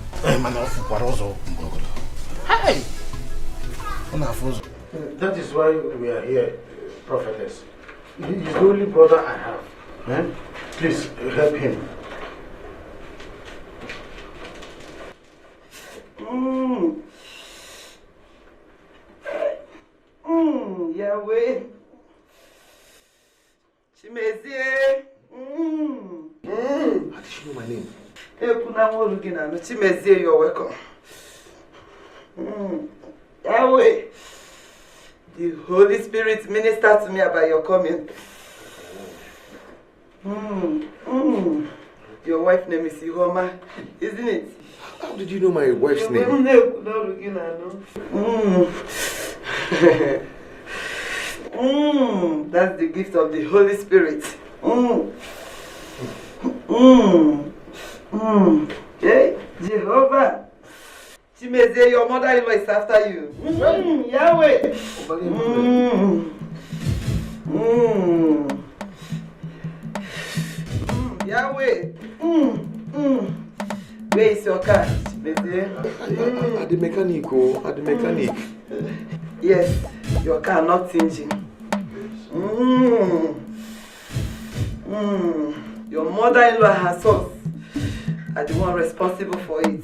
Hey! That is why we are here, prophetess. He's the only brother I have. Please help him. Yahweh. Chimezie. How did she know my name? Chimezie, you're welcome. Yahweh. The Holy Spirit ministered to me about your coming. Your wife's name is Ihoma, isn't it? How did you know my wife's name? That's the gift of the Holy Spirit. Hey, Jehovah. Chimezie, your mother-in-law is after you. Yahweh. Yahweh. Where is your car, Chimezie? At the mechanic, oh, at the mechanic. Yes, your car not changing. Your mother-in-law and her sons are the one responsible for it.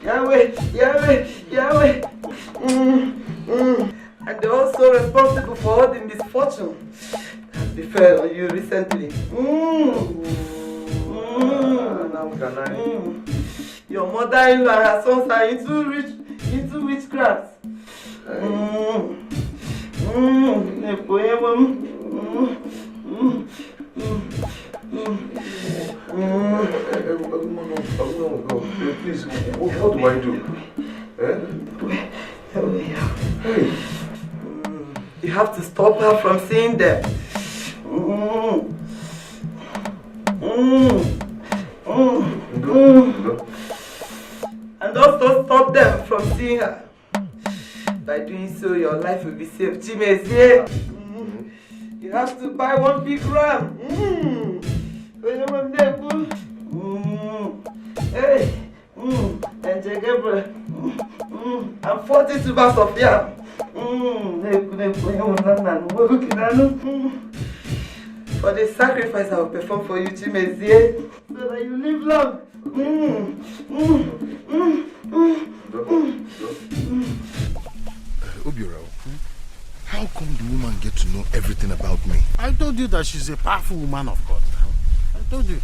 Yahweh, Yahweh, Yahweh. And they're also responsible for all the misfortune that befell on you recently. Your mother-in-law and her sons are into witchcraft. Please, what do I do? You have to stop her from seeing them. And also stop them from seeing her. By doing so, your life will be saved. Chimezie, you have to buy one big ram. Hey, and Jagebra, and 40 tubers of yam. For the sacrifice I will perform for you, Chimezie, so that you live long. Obiorao, how come the woman get to know everything about me? I told you that she's a powerful woman of God. I told you.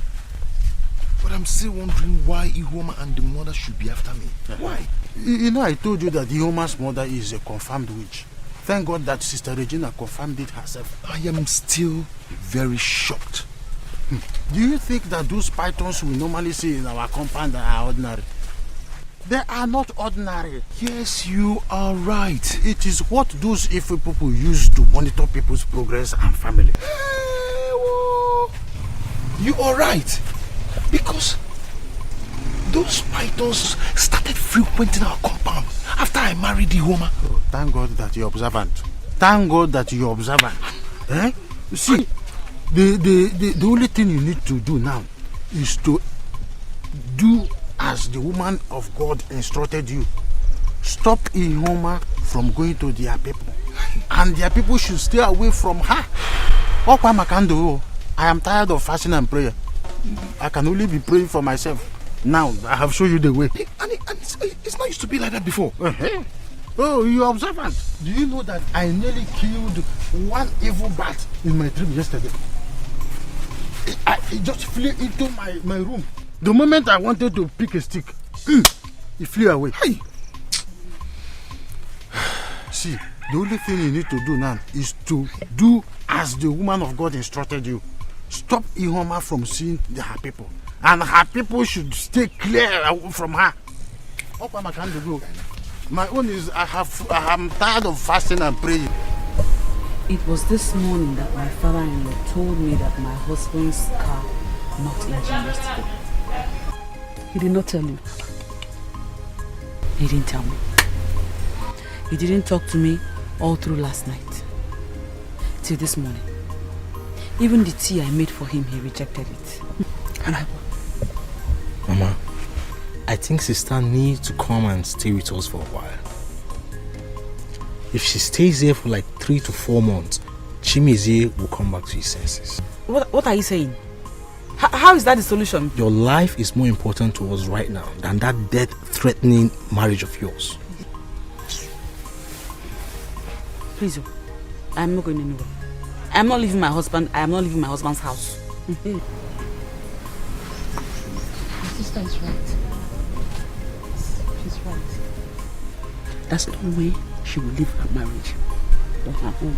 But I'm still wondering why Ihoma and the mother should be after me. Why? You know, I told you that Ihoma's mother is a confirmed witch. Thank God that Sister Regina confirmed it herself. I am still very shocked. Do you think that those pythons we normally see in our compound are ordinary? They are not ordinary. Yes, you are right. It is what those evil people use to monitor people's progress and family. You are right. Because those pythons started frequenting our compound after I married Ihoma. Oh, thank God that you're observant. Thank God that you're observant. You see, the only thing you need to do now is to do as the woman of God instructed you. Stop Ihoma from going to their people. And their people should stay away from her. I am tired of fasting and prayer. I can only be praying for myself. Now, I have shown you the way. And it's not used to be like that before. Oh, you're observant. Do you know that I nearly killed one evil bat in my dream yesterday? It just flew into my room. The moment I wanted to pick a stick, it flew away. Hey. See, the only thing you need to do now is to do as the woman of God instructed you. Stop Ihoma from seeing her people. And her people should stay clear from her. My own is I'm tired of fasting and praying. It was this morning that my father-in-law told me that my husband's car knocked engine yesterday. He did not tell you. He didn't tell me. He didn't talk to me all through last night. Till this morning. Even the tea I made for him, he rejected it. Mama, I think sister needs to come and stay with us for a while. If she stays here for like 3 to 4 months, Chimezie will come back to his senses. What are you saying? How is that the solution? Your life is more important to us right now than that death-threatening marriage of yours. Please, I am not going anywhere. I am not leaving my husband. I am not leaving my husband's house. My sister is right. She's right. That's no way she will leave her marriage or her home.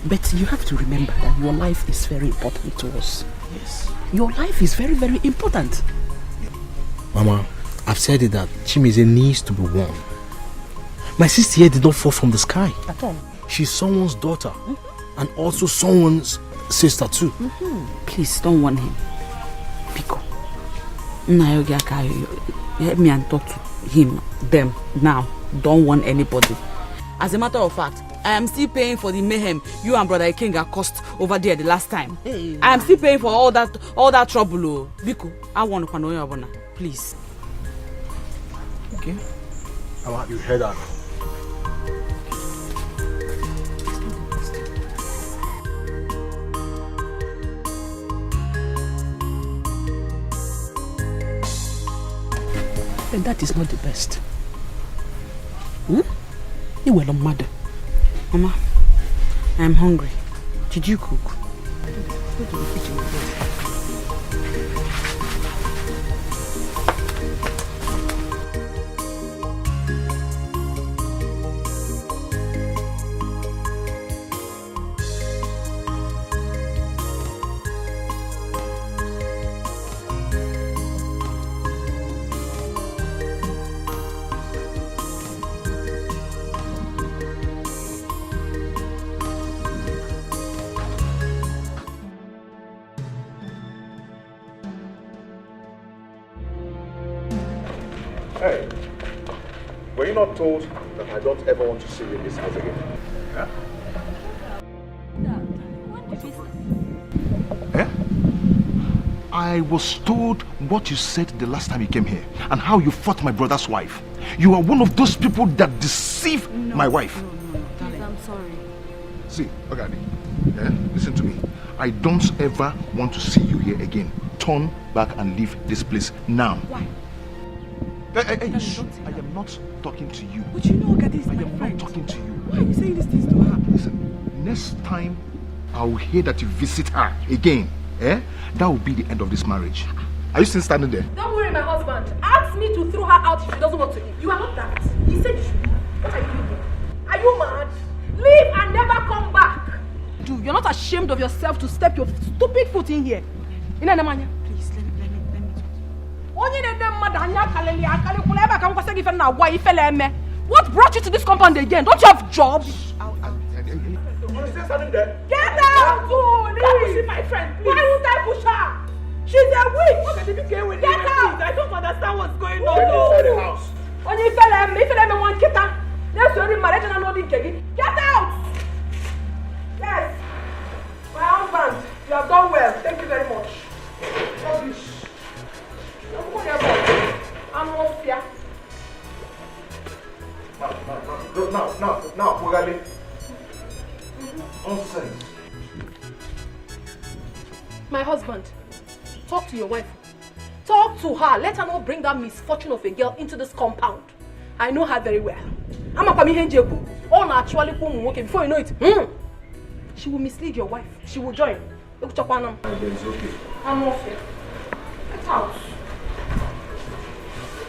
But you have to remember that your life is very important to us. Yes. Your life is very, very important. Mama, I've said it that Chimezie needs to be warned. My sister here did not fall from the sky. At all. She's someone's daughter. And also someone's sister too. Please don't warn him. Pico. Help me and talk to him, them, now. Don't warn anybody. As a matter of fact, I am still paying for the mayhem you and Brother Ikenga caused over there the last time. Hey. I am still paying for all that trouble. Biko, I want to know, please. Okay. You heard that. And that is not the best. You were a mother. Mama, I am hungry. Did you cook? Go to the kitchen. Hey, were you not told that I don't ever want to see you in this house again? Huh? Eh? I was told what you said the last time you came here and how you fought my brother's wife. You are one of those people that deceive my wife. No, please, I'm sorry. See, Ogadi, listen to me. I don't ever want to see you here again. Turn back and leave this place now. Why? Hey, I am not talking to you. But you know, Ogadi is I am not talking to you. Why are you saying these things to her? Listen, next time I will hear that you visit her again, that will be the end of this marriage. Are you still standing there? Don't worry, my husband. Ask me to throw her out if she doesn't want to leave. You are not that. He said you should leave. What are you doing? Are you mad? Leave and never come back. Dude, you're not ashamed of yourself to step your stupid foot in here. Please, let me what brought you to this compound again? Don't you have jobs? Get out! Push my friend, please. Why would I push her? She's a witch! Get out! I don't understand what's going on. Inside the house. Get out! Yes! My husband, you have done well. Thank you very much. Rubbish. I'm not fear. Now, Pugali. Nonsense. My husband, talk to your wife. Talk to her. Let her not bring that misfortune of a girl into this compound. I know her very well. I'm a Pamihenjeku. Oh, naturally, before you know it, she will mislead your wife. She will join. Look, Chakwanam. It's okay. I'm not fear. Get out.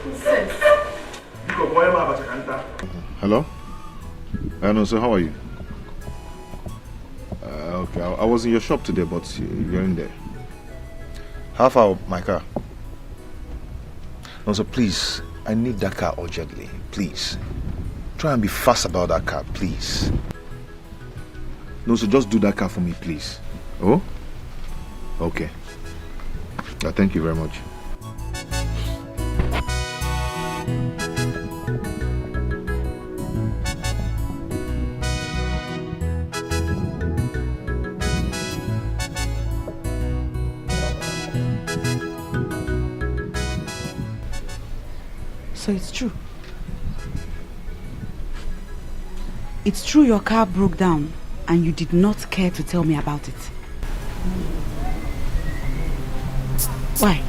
Nonsense. Hello? No, so how are you? Okay, I was in your shop today, but you're in there. How far my car? No, so please, I need that car urgently. Please. Try and be fast about that car, please. No, so just do that car for me, please. Oh? Okay. Thank you very much. So it's true. It's true your car broke down and you did not care to tell me about it. Why?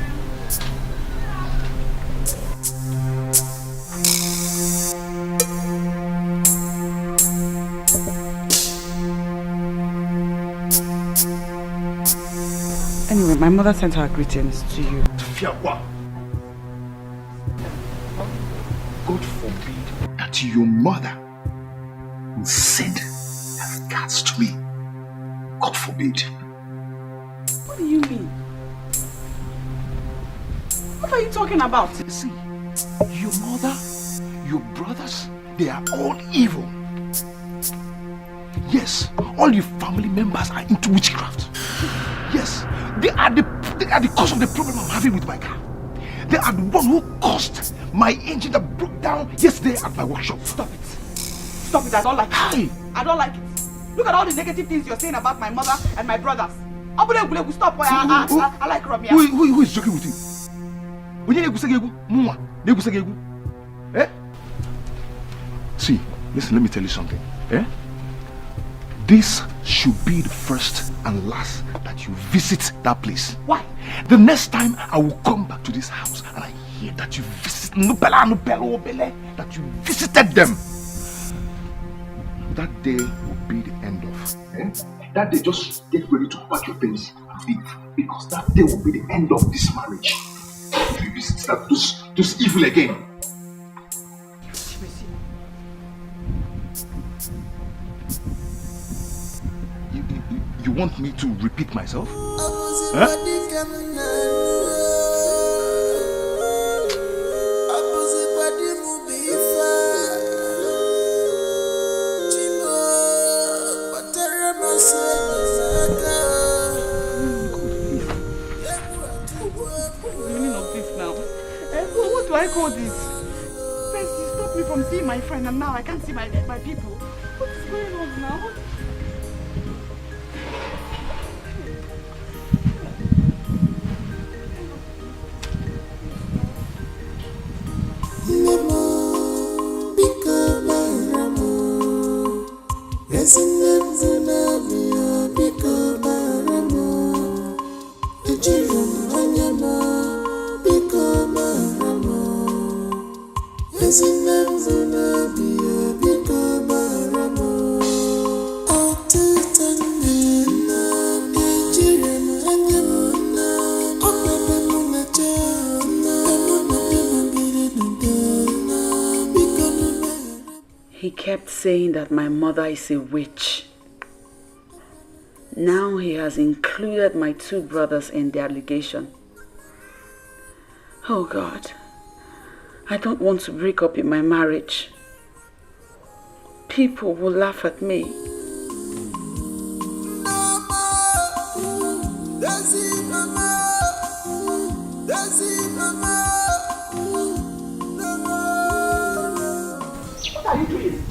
Anyway, my mother sent her greetings to you. Fiakwa. God forbid that your mother will send her regards to me. God forbid. What do you mean? What are you talking about? See, your mother, your brothers, they are all evil. Yes, all your family members are into witchcraft. Yes, they are the cause of the problem I'm having with my car. They are the one who caused my engine that broke down yesterday at my workshop. Stop it. Stop it, I don't like it. I don't like it. Look at all the negative things you're saying about my mother and my brothers. Stop. I like Romeo. Who is joking with you? Eh? See, listen, let me tell you something. Eh? This should be the first and last that you visit that place. Why? The next time I will come back to this house and I hear that you visited that you visited them, that day will be the end of. Eh? That day, just get ready to pack your things and leave, because that day will be the end of this marriage. If you visit those evil again. You want me to repeat myself? Huh? What do I call this? First you stopped me from seeing my friend and now I can't see my people. What is going on now? He kept saying that my mother is a witch. Now he has included my two brothers in the allegation. Oh God, I don't want to break up in my marriage. People will laugh at me. What are you doing?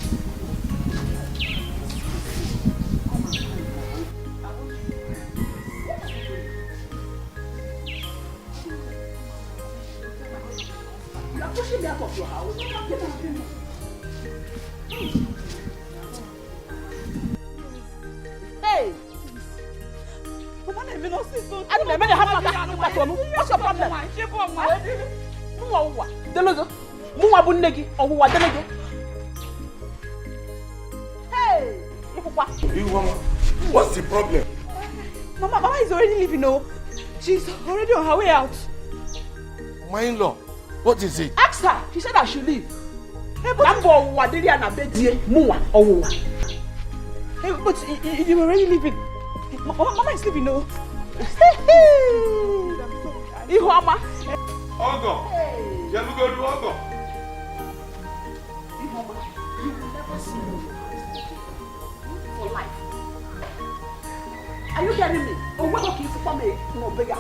You are pushing me out of your house. Hey! What's your problem? Hey! What's the problem? Mama is already leaving now. She's already on her way out. My in-law, what is it? Ask her. She said I should leave. Hey, but you already leaving. Mama is leaving now. Ihoma. Ogo. Shall we go to Ogo? Ihoma, you will never see me for life. Are you getting me? Or what are you for me? No bigger.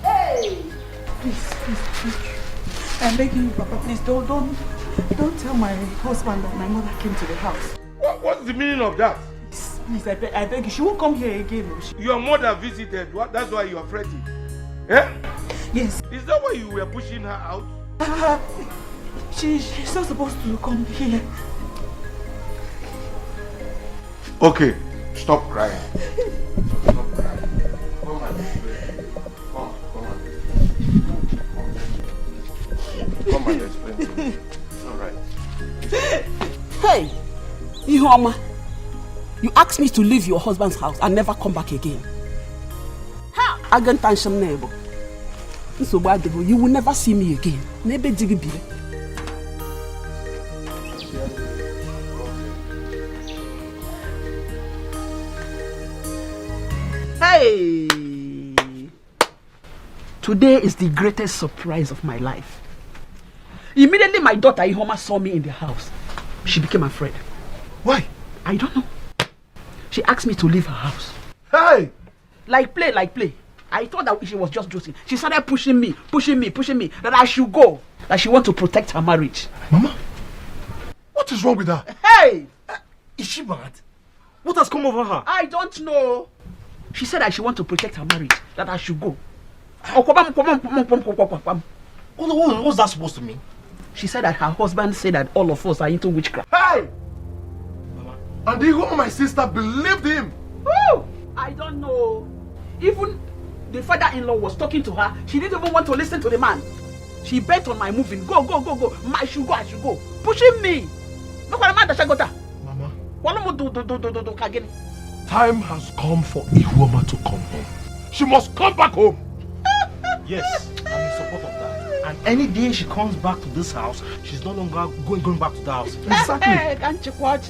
Hey! Please. I'm begging you, Papa, please don't tell my husband that my mother came to the house. What's the meaning of that? Please, I beg you. She won't come here again. Your mother visited. That's why you are fretting. Eh? Yes. Is that why you were pushing her out? She's not supposed to come here. Okay, stop crying. Stop crying. Come on. Come and explain to me. All right. Hey, Ihoma, you asked me to leave your husband's house and never come back again. How? Again, tension neighbor. So bad, you will never see me again. Never dig be. Hey! Today is the greatest surprise of my life. Immediately my daughter Ihoma saw me in the house. She became afraid. Why? I don't know. She asked me to leave her house. Hey! Like play. I thought that she was just joking. She started pushing me, that I should go. That she want to protect her marriage. Mama, what is wrong with her? Hey! Is she mad? What has come over her? I don't know. She said that she want to protect her marriage. That I should go. What's that supposed to mean? She said that her husband said that all of us are into witchcraft. Hey! Mama. And even my sister believed him. Woo! I don't know. Even the father-in-law was talking to her. She didn't even want to listen to the man. She bent on my moving. Go. I should go. Pushing me. Mama. Time has come for Ihuoma to come home. She must come back home. Yes, I'm in support of that. And any day she comes back to this house, she's no longer going back to the house. Exactly. Can't you watch?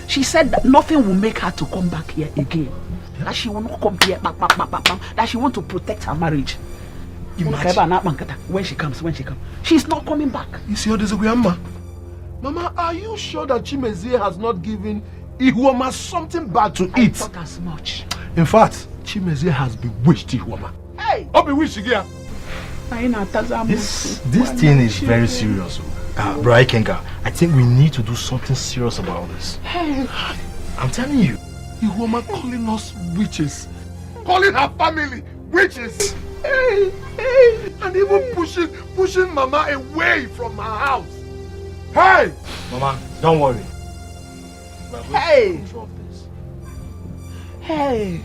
She said that nothing will make her to come back here again. That she will not come here, that she wants to protect her marriage. When she comes. She's not coming back. You see how this is Mama? Mama, are you sure that Chimezie has not given Ihuoma something bad to eat? I thought as much. In fact, Chimezie has bewitched Ihuoma. Hey! Oh, bewitched again. This thing is very serious. Bro Ikenga, I think we need to do something serious about this. Hey! I'm telling you. Ihuoma calling us witches. Calling her family witches. Hey! And even pushing Mama away from her house. Hey! Mama, don't worry. Hey! Drop this. Hey!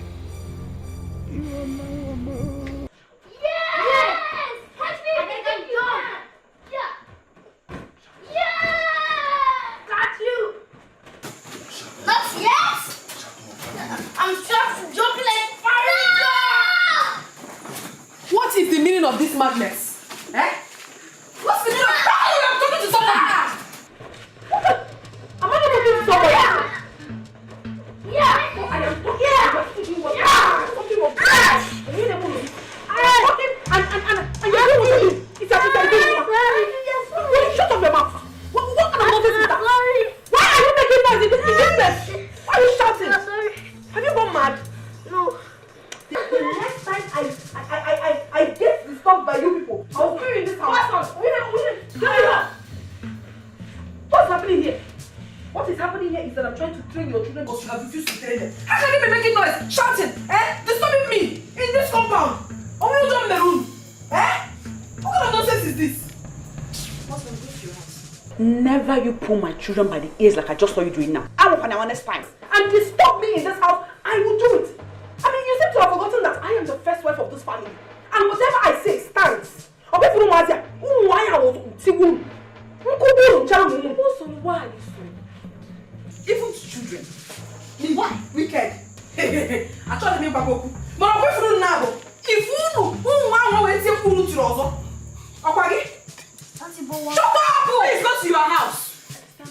What is the meaning of this madness? Eh? What's the meaning of I'm talking to someone? Am I not talking to someone? Yeah. I am talking to you. And you're doing what you do. It's a shut up your mouth. What kind of nonsense is that? Why are you making noise in this business? Why are you shouting? Have you gone mad? No. The next time I get disturbed by you people, I'll kill you in this house. What's happening here? What is happening here is that I'm trying to train your children, but you have refused to train them. How can you be making noise, shouting, disturbing me in this compound? Or will you jump in the room? What kind of nonsense is this? What's going to do to your house? Never you pull my children by the ears like I just saw you doing now. I will find out next time. And disturb me in this house, I will do it. I mean, you seem to have forgotten that I am the first wife of this family. And whatever I say stands. Why even to children. Why? Wicked. I told them about but I'm going now. If you know who want to pull to Rozo. Okay? Shut up! Please go to your house.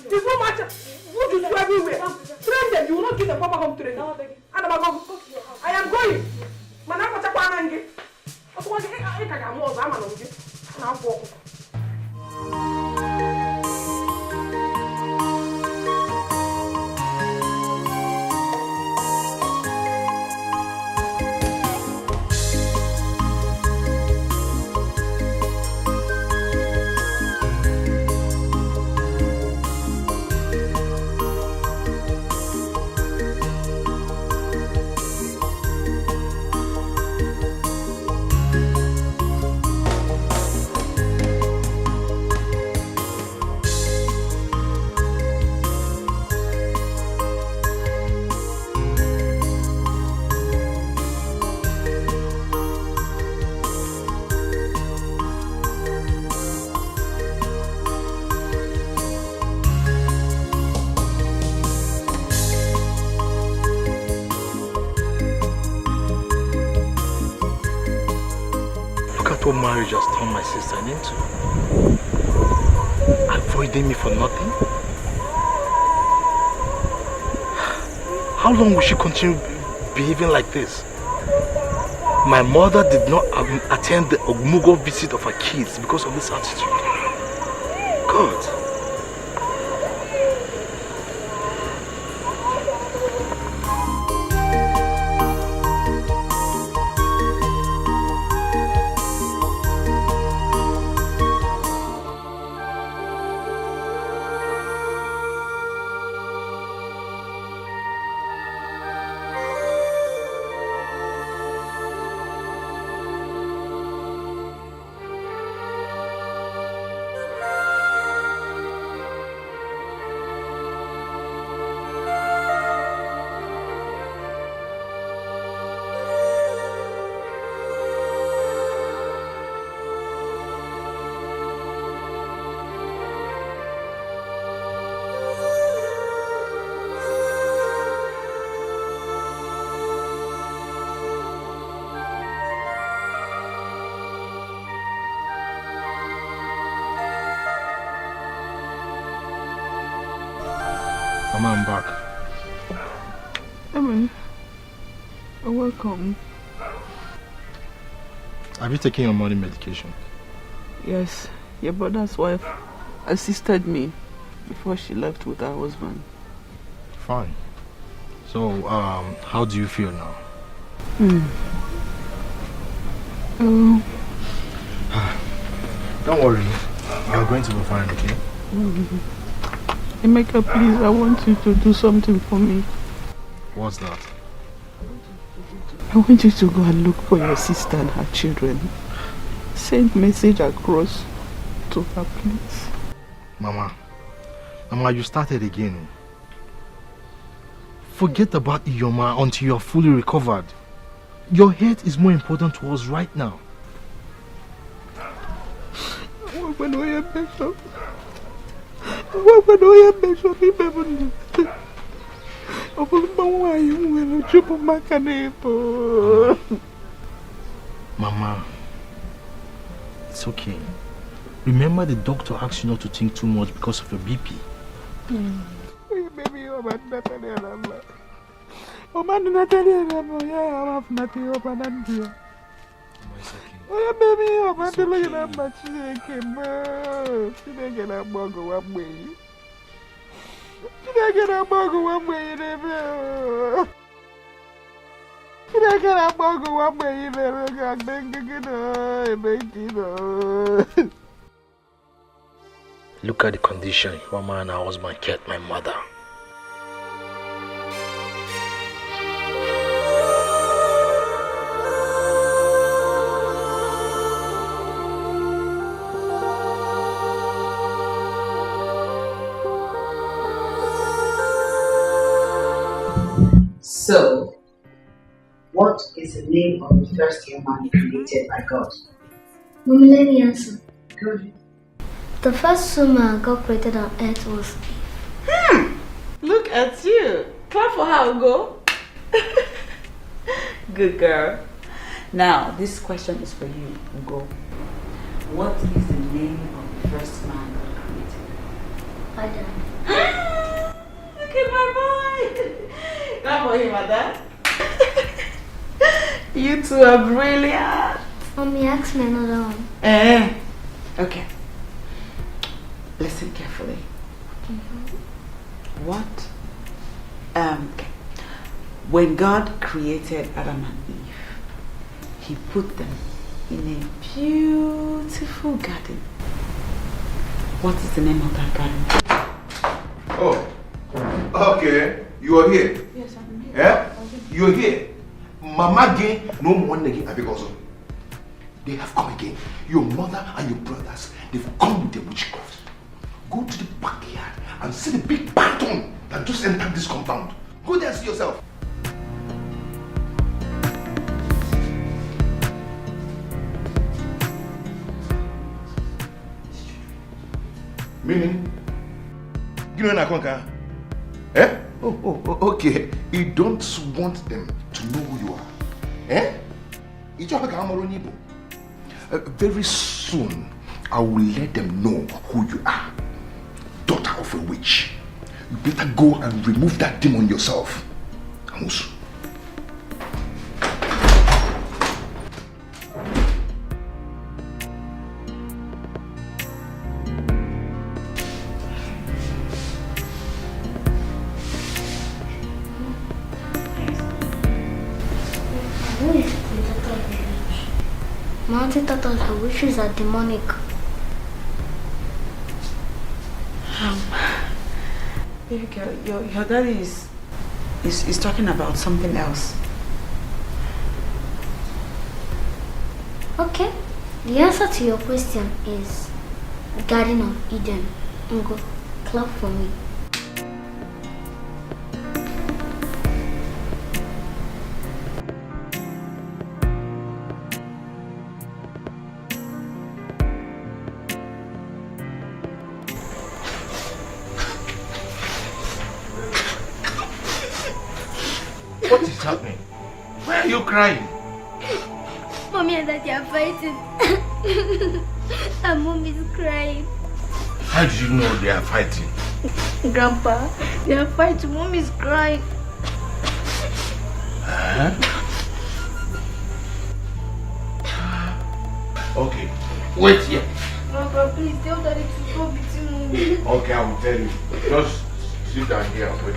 There's no matter. What you do everywhere? Train them. You will not give them proper home training. And I'm going. I am going. Manaka Tapanangi. I want to get a more zaman on you. Now walk. What marriage has turned my sister into? Avoiding me for nothing? How long will she continue behaving like this? My mother did not attend the Ogmugo visit of her kids because of this attitude. God. Mama, I'm back. Amen. Welcome. Have you taken your morning medication? Yes, your brother's wife assisted me before she left with her husband. Fine. So, how do you feel now? Don't worry. You're going to be fine, okay? Emeka, please, I want you to do something for me. What's that? I want you to go and look for your sister and her children. Send message across to her, please. Mama, you started again. Forget about Iyoma until you're fully recovered. Your health is more important to us right now. Mama, it's okay. Remember the doctor asked you not to think too much because of your BP. Look at the condition Mama and her husband kept my mother. So, what is the name of the first human created by God? Mommy, let me answer. Good. The first woman God created on earth was Eve. Look at you. Clap for her, Ugo. Good girl. Now, this question is for you, Ugo. What is the name of the first man God created? Adam. Look at my boy. Clap for him, Ada. You two are brilliant. Mommy, ask me another one. Okay. Listen carefully. What? Okay. When God created Adam and Eve, He put them in a beautiful garden. What is the name of that garden? Oh, okay. You are here. Yes, I'm here. Yeah? You're here. Mama again, no one again, because they have come again. Your mother and your brothers, they've come with the witchcraft. Go to the backyard and see the big python that just entered this compound. Go there and see yourself. Meaning? You know Nakonka? Eh? Oh, okay. You don't want them to know who you are. Eh? Very soon, I will let them know who you are. Daughter of a witch. You better go and remove that demon yourself. Amusu. Who is the daughter of the witch? My auntie thought her wishes are demonic. Baby girl, your daddy is talking about something else. Okay. The answer to your question is Garden of Eden. Ngo, clap for me. What is happening? Why are you crying? Mommy and Daddy are fighting. And Mom is crying. How do you know they are fighting? Grandpa, they are fighting. Mom is crying. Huh? Okay, wait here. Grandpa, please tell Daddy to stop beating Mommy. Okay, I will tell you. Just sit down here and wait.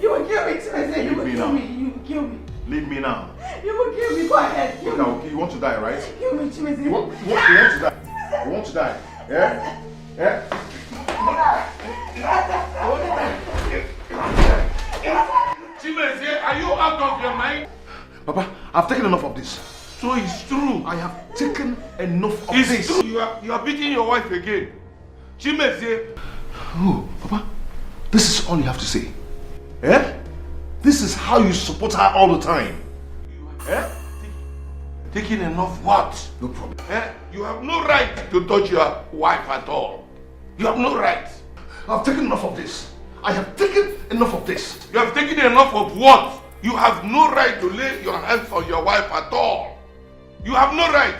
You will kill me, Chimeze. You will Leave me kill now. me. You will kill me. Leave me now. You will kill me. Go ahead. Kill me. Okay, you want to die, right? Kill me, Chimeze. You want to die? You want to die? Yeah? Yeah? Chimeze, are you out of your mind? Papa, I've taken enough of this. So it's true. I have taken enough of this. It's true. You are beating your wife again. Chimeze. Oh, Papa, this is all you have to say. Eh? This is how you support her all the time. Eh? Taking enough what? No problem. Eh? You have no right to touch your wife at all. You have no right. I've taken enough of this. I have taken enough of this. You have taken enough of what? You have no right to lay your hands on your wife at all. You have no right.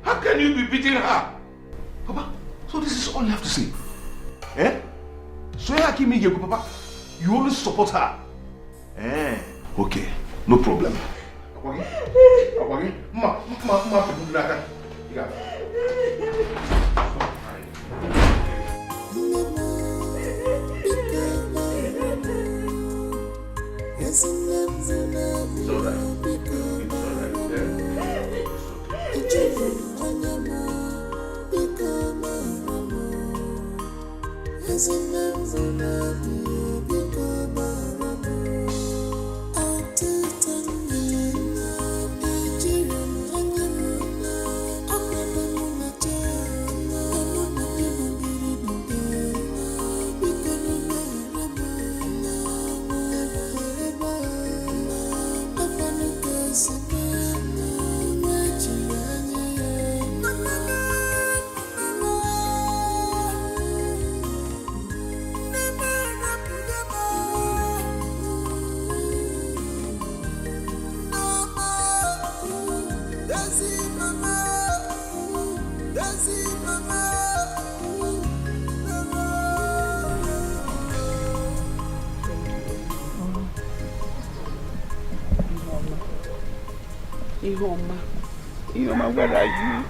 How can you be beating her? Papa, so this is all you have to say. Eh? So Papa, you always support her. Eh? Okay, no problem. Ihoma, where are you?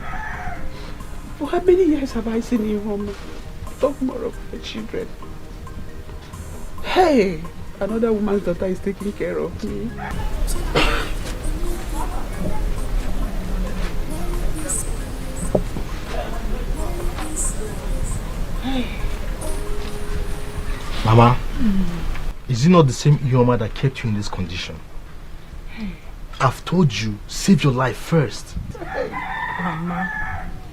For how many years have I seen Ihoma? Talk more of the children. Hey, another woman's daughter is taking care of me. Mama, is it not the same Ihoma that kept you in this condition? I've told you, save your life first. Mama,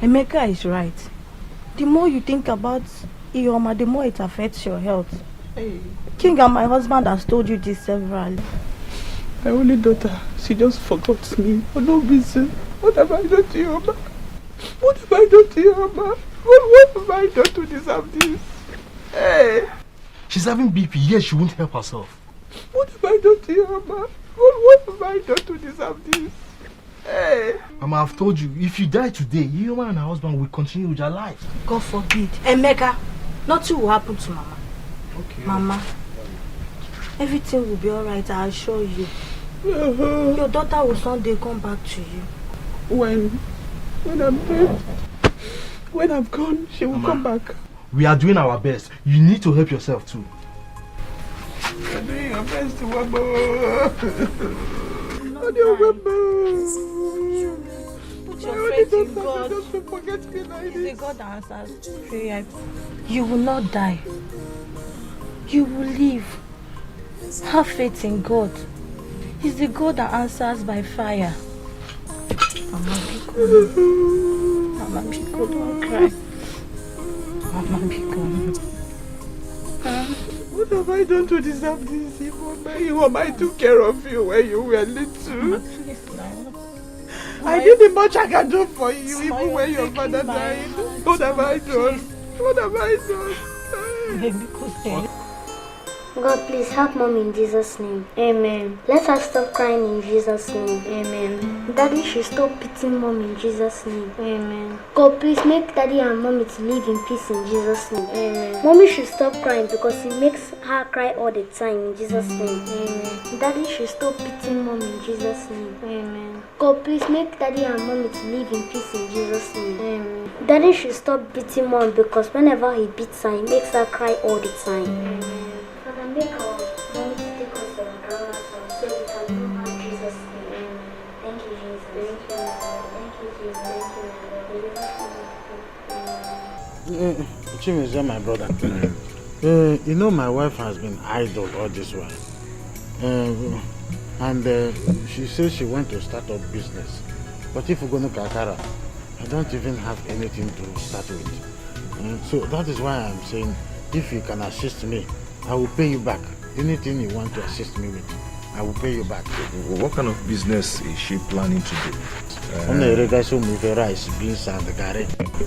Emeka is right. The more you think about Ihoma, the more it affects your health. Hey. King and my husband has told you this severally. My only daughter, she just forgot me for no reason. What have I done to Ihoma? What have I done to Ihoma? What have I done to deserve this? Hey! She's having BP, yes, she won't help herself. What have I done to Ihoma? What have I done to deserve this? Hey! Mama, I've told you, if you die today, Ihoma and her husband will continue with their life. God forbid. Emeka, nothing will happen to Mama. Okay. Mama, everything will be alright, I assure you. Your daughter will someday come back to you. When I'm dead, when I'm gone, she will come back. We are doing our best. You need to help yourself too. You're doing your best, Wabo. Put your faith in God. Don't forget me like this. He's the God that answers prayer. You will not die. You will live. Have faith in God. He's the God that answers by fire. Mama Biko. Mama Biko, don't cry. Mama Biko. What have I done to deserve this? I took care of you when you were little. I did the much I can do for you, even when your father died. What have I done? What have I done? God, please help Mom in Jesus' name. Amen. Let her stop crying in Jesus' name. Amen. Daddy should stop beating Mom in Jesus' name. Amen. God, please make Daddy and Mommy to live in peace in Jesus' name. Amen. Mommy should stop crying because it makes her cry all the time in Jesus' name. Amen. Daddy should stop beating Mom in Jesus' name. Amen. God, please make Daddy and Mommy to live in peace in Jesus' name. Amen. Daddy should stop beating Mom because whenever he beats her, it makes her cry all the time. Amen. Father, make our Mommy to take us to our grandma's house so we can do her in Jesus' name. Amen. Thank you, Jesus. Thank you, Lord. Thank you, Jesus. Thank you, Lord. Chimezie, my brother. You know my wife has been idle all this while. She says she wants to start up business. But if we go to Kakara, I don't even have anything to start with. So that is why I'm saying, if you can assist me, I will pay you back. Anything you want to assist me with, I will pay you back. What kind of business is she planning to do? Rice, beans and garri.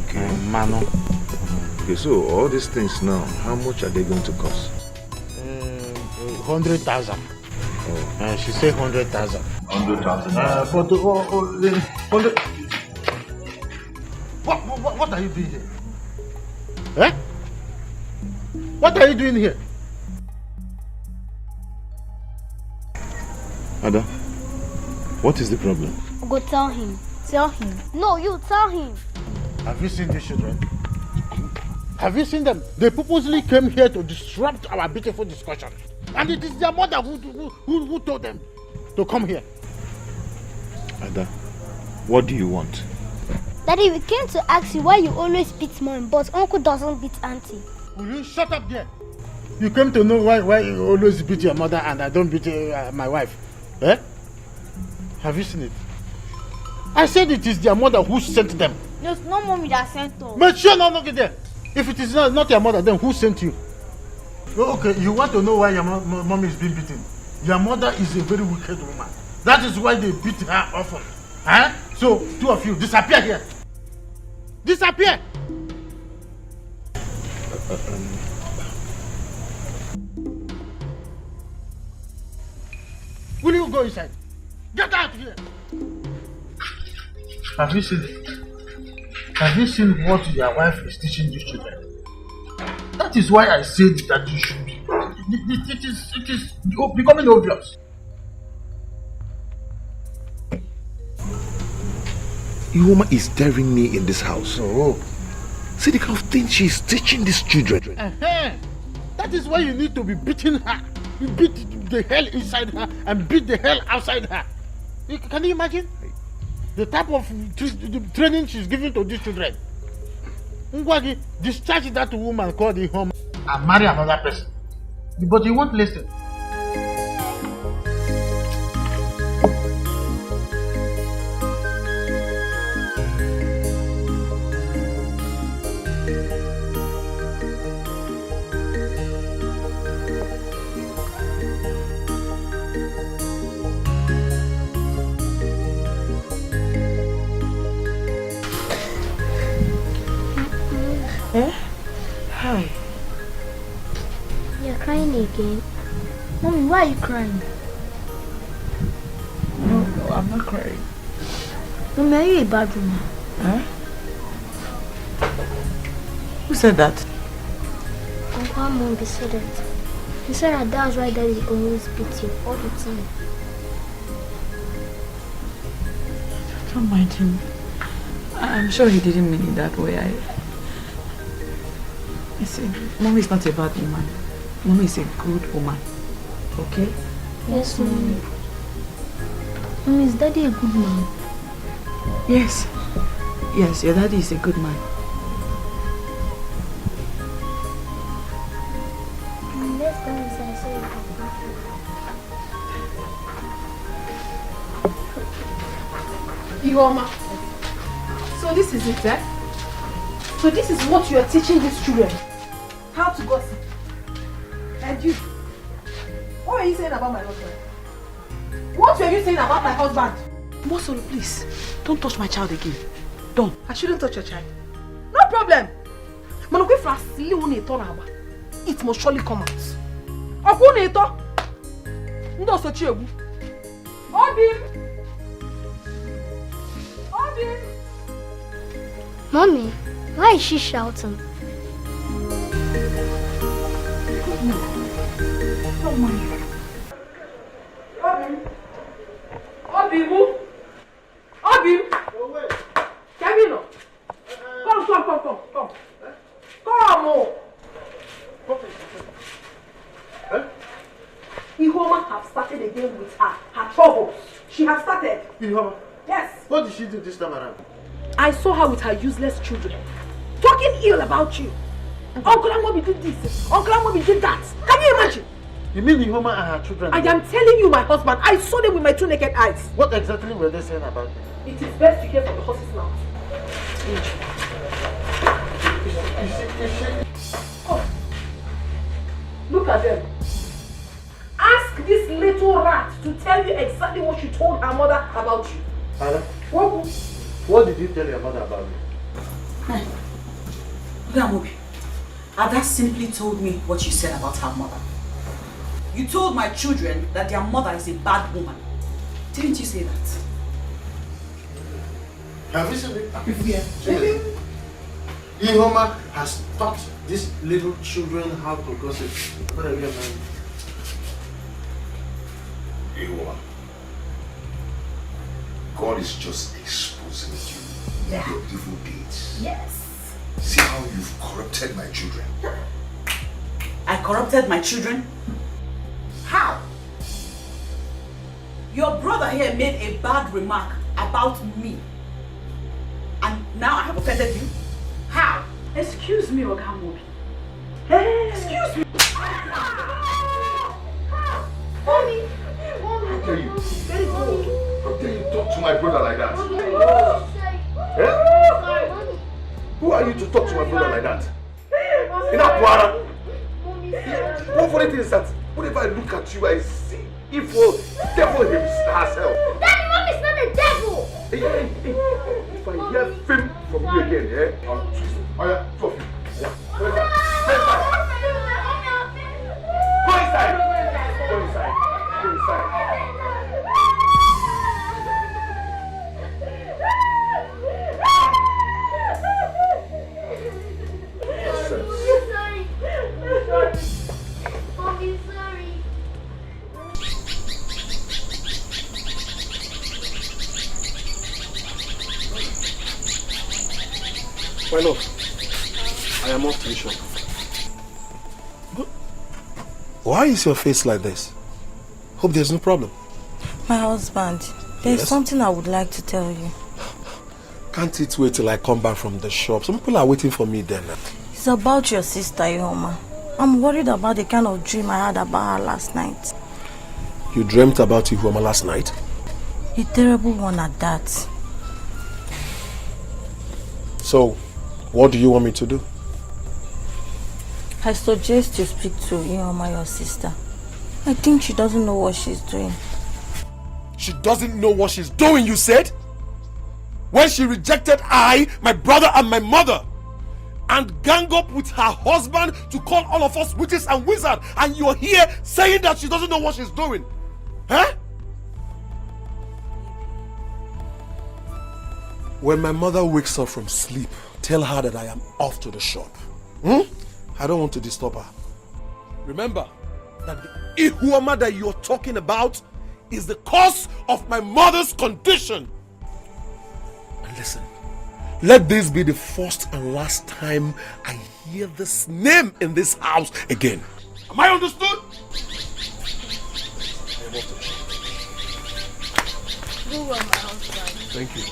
Okay. Mano. Okay, so all these things now, how much are they going to cost? 100,000. Oh. She said 100,000. 100,000. But 100. What are you doing here? Eh? What are you doing here? Ada, what is the problem? Go tell him. Tell him. No, you tell him. Have you seen these children? Have you seen them? They purposely came here to disrupt our beautiful discussion. And it is their mother who told them to come here. Ada, what do you want? Daddy, we came to ask you why you always beat Mom, but Uncle doesn't beat Auntie. Will you shut up there? You came to know why you always beat your mother and I don't beat my wife. Eh? Have you seen it? I said it is their mother who sent them. No, it's not Mommy that sent us. But sure, no, get there. If it is not your mother, then who sent you? Okay, you want to know why your mom is being beaten? Your mother is a very wicked woman. That is why they beat her often. Huh? So, two of you, disappear here. Disappear! Will you go inside? Get out here! Have you seen it? Have you seen what your wife is teaching these children? That is why I said that you should be. It is becoming obvious. Your woman is daring me in this house. Oh. See the kind of thing she's teaching these children. That is why you need to be beating her. You beat the hell inside her and beat the hell outside her. Can you imagine? The type of training she's giving to these children. Ngwagi, discharge that woman called the home and marry another person. But you won't listen. Hi. You're crying again. Mommy, why are you crying? No, I'm not crying. Mommy, are you a bad woman? Huh? Who said that? Uncle Mom said it. He said that that's why Daddy always beats you all the time. Don't mind him. I'm sure he didn't mean it that way. Listen, Mommy is not a bad woman. Mommy is a good woman. Okay? Yes, Mommy. Mommy, is Daddy a good man? Yes. Yes, your daddy is a good man. Let's go inside so you can Ihuoma. So this is it, eh? So this is what you are teaching these children? How to gossip? And you? What were you saying about my husband? What were you saying about my husband? Mosolo, please. Don't touch my child again. Don't. I shouldn't touch your child. No problem. It must surely come out. Mommy, why is she shouting? Don't mind. Obi! Kevin! Come. Come! Ihuoma have started again with her troubles. She has started. Ihuoma? Yes. What did she do this time around? I saw her with her useless children. Talking ill about you. Uncle Amobi did this. Uncle Amobi did that. Can you imagine? You mean Ihuoma and her children? I am telling you, my husband. I saw them with my 2 naked eyes. What exactly were they saying about them? It is best to hear from the horse's mouth. Oh. Look at them. Ask this little rat to tell you exactly what she told her mother about you. Ada? What did you tell your mother about me? Amobi, Ada simply told me what you said about her mother. You told my children that their mother is a bad woman. Didn't you say that? Have you seen it? Yeah. Ihuoma has taught these little children how to gossip. What are you saying? Ihuoma, God is just exposing you. Your evil deeds. Yes. See how you've corrupted my children. I corrupted my children? How? Your brother here made a bad remark about me. And now I have offended you? How? Excuse me, Oga Amobi. Hey. Excuse me. Mommy. How dare you? Very good. How dare you talk to my brother like that? Eh? Who are you to talk to my brother like that? In Akwara? One funny thing is that whenever I look at you, I see evil devil herself. Daddy, Mom is not a devil! Hey, if I hear fame from you again, I'll twist it. Oh yeah, go. Yeah. Go inside. Go inside. Go inside. My love, I am off to the shop. Why is your face like this? Hope there's no problem. My husband, there's Yes? something I would like to tell you. Can't it wait till I come back from the shop? Some people are waiting for me then. It's about your sister, Ihuoma. I'm worried about the kind of dream I had about her last night. You dreamt about Ihuoma last night? A terrible one at that. So, what do you want me to do? I suggest you speak to Ihuoma, your sister. I think she doesn't know what she's doing. She doesn't know what she's doing, you said? When she rejected I, my brother and my mother, and gang up with her husband to call all of us witches and wizards, and you're here saying that she doesn't know what she's doing. Huh? When my mother wakes up from sleep, tell her that I am off to the shop. I don't want to disturb her. Remember that the Ihuoma that you're talking about is the cause of my mother's condition. And listen, let this be the first and last time I hear this name in this house again. Am I understood? Do well, my husband. Thank you.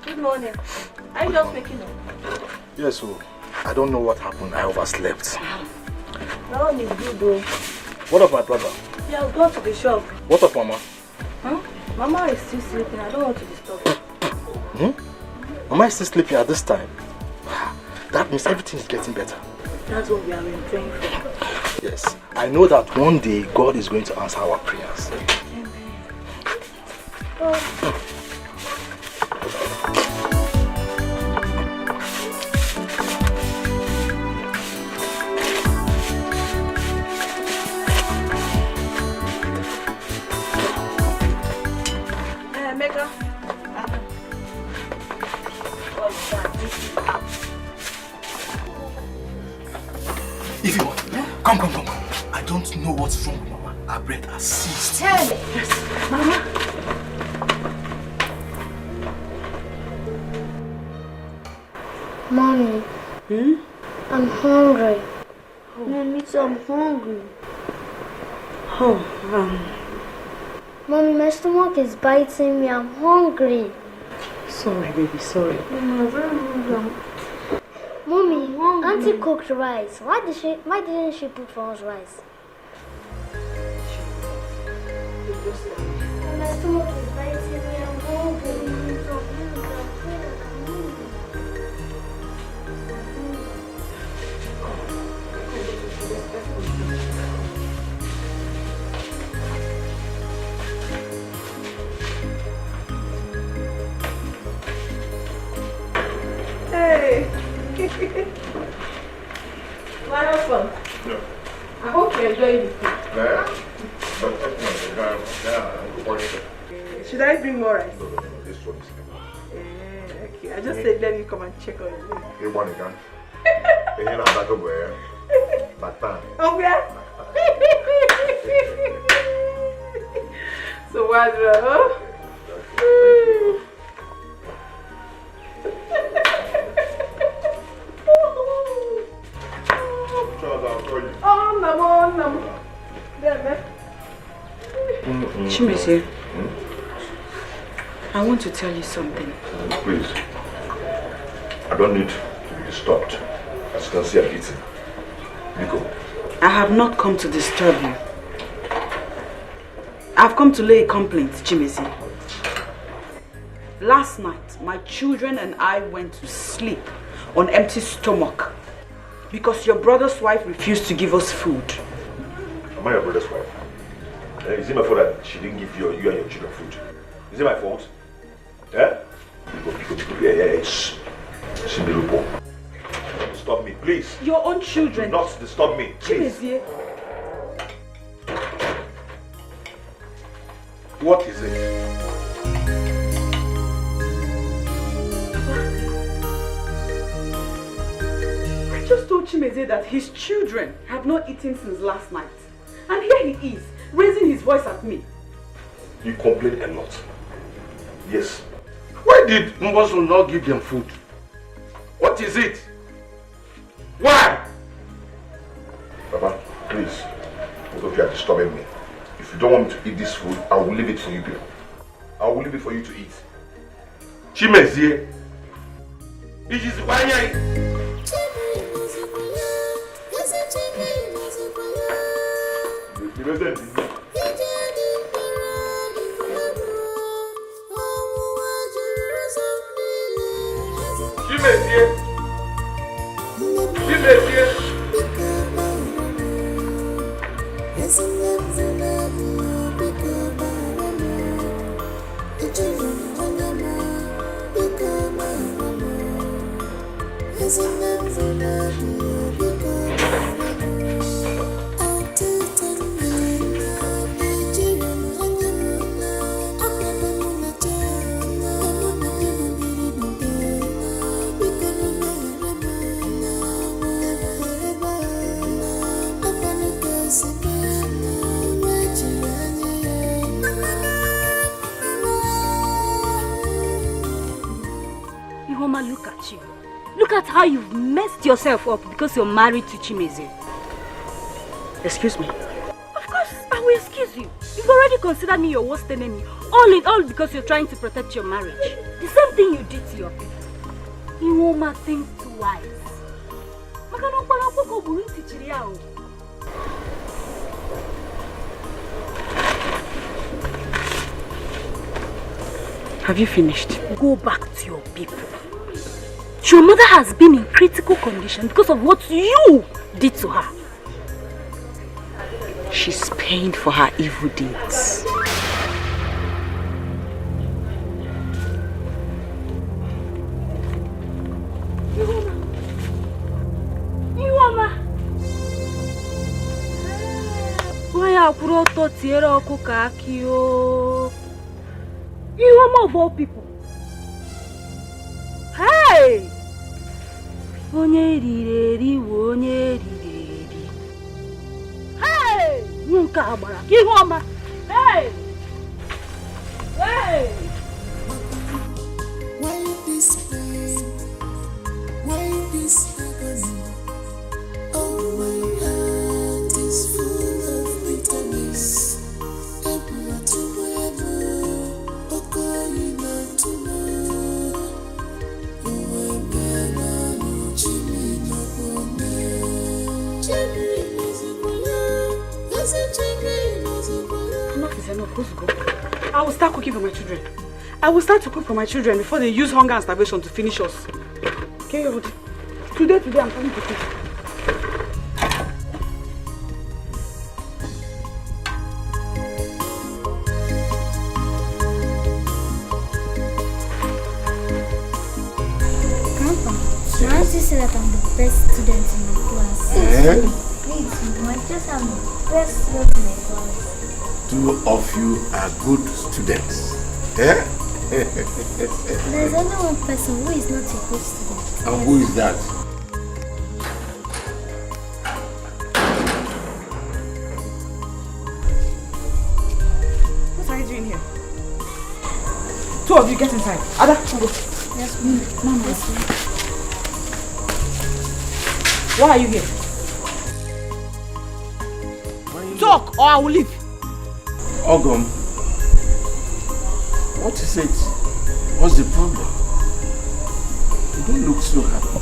Good morning. Are you just waking up? Yes, so I don't know what happened. I overslept. No one is good though. What of my brother? He has gone to the shop. What of Mama? Huh? Mama is still sleeping. I don't want to disturb her. Mama is still sleeping at this time. That means everything is getting better. That's what we have been praying for. Yes, I know that one day God is going to answer our prayers. Oh. Mega. If you want, come. I don't know what's wrong with Mama. Our breath has ceased. Tell me. Yes, Mama. Mommy. I'm hungry. Mommy, so I'm hungry. Mommy, my stomach is biting me. I'm hungry. Sorry, baby, sorry. I'm very hungry. Mommy, Auntie cooked rice. Why didn't she put for us rice? My stomach is biting me. I'm hungry. Hey! My husband. Yeah. I hope you enjoy this food. Should I bring more rice? No, this one is Okay, I just said let me come and check on you. You want it, huh? You know, back over here. Back time. Oh, yeah? So, what, bro? Oh, no. Chimezie, I want to tell you something. Please. I don't need to be disturbed. As you can see, I'm eating. Nico. I have not come to disturb you. I've come to lay a complaint, Chimezie. Last night, my children and I went to sleep on empty stomach because your brother's wife refused to give us food. Am I your brother's wife? Is it my fault that she didn't give you and your children food? Is it my fault? Yeah? Yes. Stop me, please. Your own children. Do not disturb me, please. Chimezie. What is it? I just told Chimezie that his children have not eaten since last night. And here he is, raising his voice at me. You complain a lot. Yes. Why did Mboso not give them food? What is it? Why? Papa, please. Both of you are disturbing me. If you don't want me to eat this food, I will leave it for you people. I will leave it for you to eat. Chimezie. It is why president. Ihoma, look at you. Look at how you've messed yourself up because you're married to Chimezie. Excuse me. Of course, I will excuse you. You've already considered me your worst enemy. All in all because you're trying to protect your marriage. The same thing you did to your people. Ihoma, think twice. Have you finished? Go back to your people. Your mother has been in critical condition because of what you did to her. She's paying for her evil deeds. Ihoma! Why are you to tear up Kakio? Ihoma of all people. Hey! Onye rireri, onye rireri. Hey! Nunca abara. Ihoma! Hey! Hey! Why this pain? Why this agony? Oh, my heart is full of bitterness. Enough is enough. Let's go. I will start cooking for my children. I will start to cook for my children before they use hunger and starvation to finish us. Okay, today I'm coming to cook. My auntie said that I'm the best student in my class. Please, I just am the best student in my class. Two of you are good students. Eh? There's only one person who is not a good student. And who is that? What are you doing here? Two of you get inside. Ada, go. Yes, Mama. Yes, why are you here? Talk or I will leave. Ogum, what is it? What's the problem? You don't look so happy.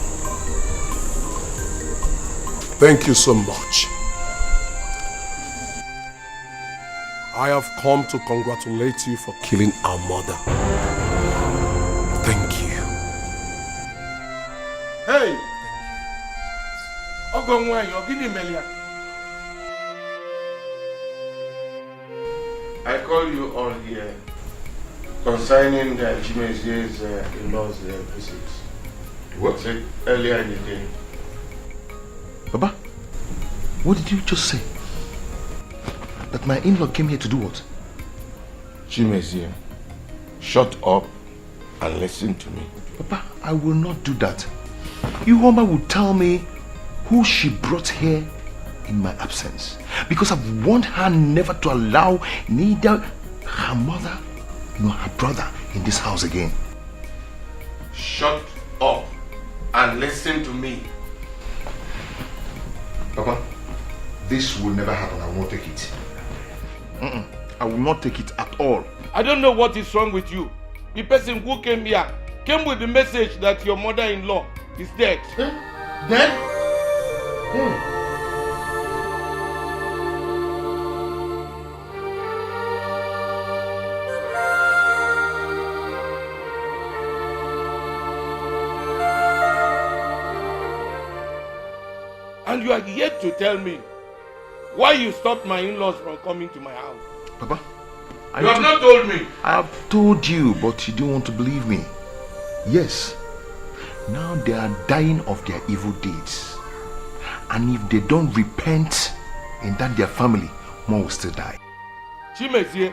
Thank you so much. I have come to congratulate you for killing our mother. Thank you. Hey! Ogum, why you're giving Melia? I call you all here concerning the Chimezie's in-laws visit. What? Said earlier in the day. Baba, what did you just say? That my in-law came here to do what? Chimezie, shut up and listen to me. Papa, I will not do that. Ihoma will tell me who she brought here in my absence. Because I've warned her never to allow neither her mother nor her brother in this house again. Shut up and listen to me. Papa, this will never happen. I won't take it. I will not take it at all. I don't know what is wrong with you. The person who came here came with the message that your mother-in-law is dead. Dead? And you are yet to tell me why you stopped my in-laws from coming to my house. Papa, You have not told me. I have told you, but you don't want to believe me. Yes. Now they are dying of their evil deeds. And if they don't repent in that their family, more will still die. Chimezie,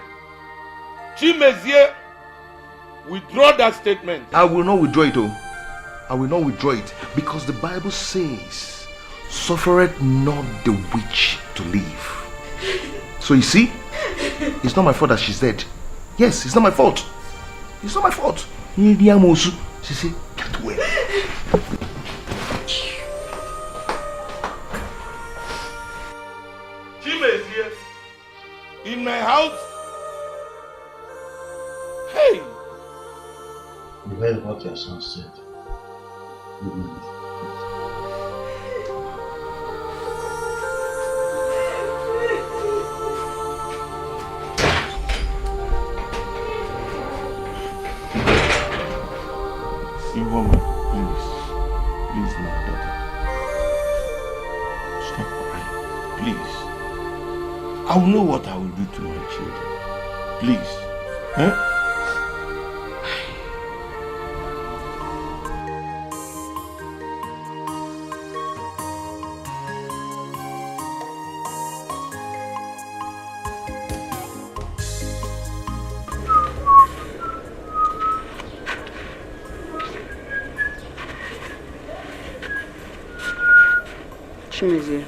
withdraw that statement. I will not withdraw it, oh. I will not withdraw it, because the Bible says, suffereth not the witch to live. So you see, it's not my fault that she's dead. Yes, it's not my fault. It's not my fault. She said, get away. Chimezie, in my house. Hey! You heard what your son said. Ihoma, please, my daughter. Stop crying, please. I will know what I will do to my children. Please, huh? Chimezie,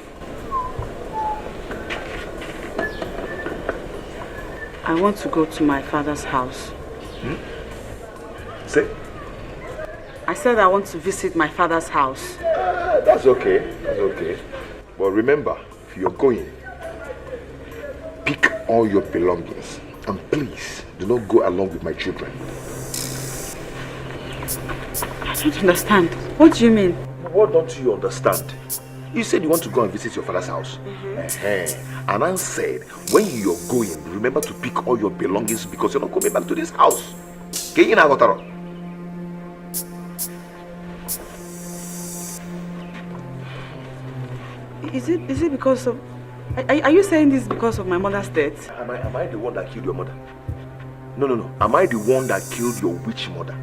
I want to go to my father's house. Say? I said I want to visit my father's house. That's okay. That's okay. But remember, if you're going, pick all your belongings. And please, do not go along with my children. I don't understand. What do you mean? What don't you understand? You said you want to go and visit your father's house. And I said, when you're going, remember to pick all your belongings because you're not coming back to this house. Is it because of... Are you saying this because of my mother's death? Am I the one that killed your mother? No. Am I the one that killed your witch mother?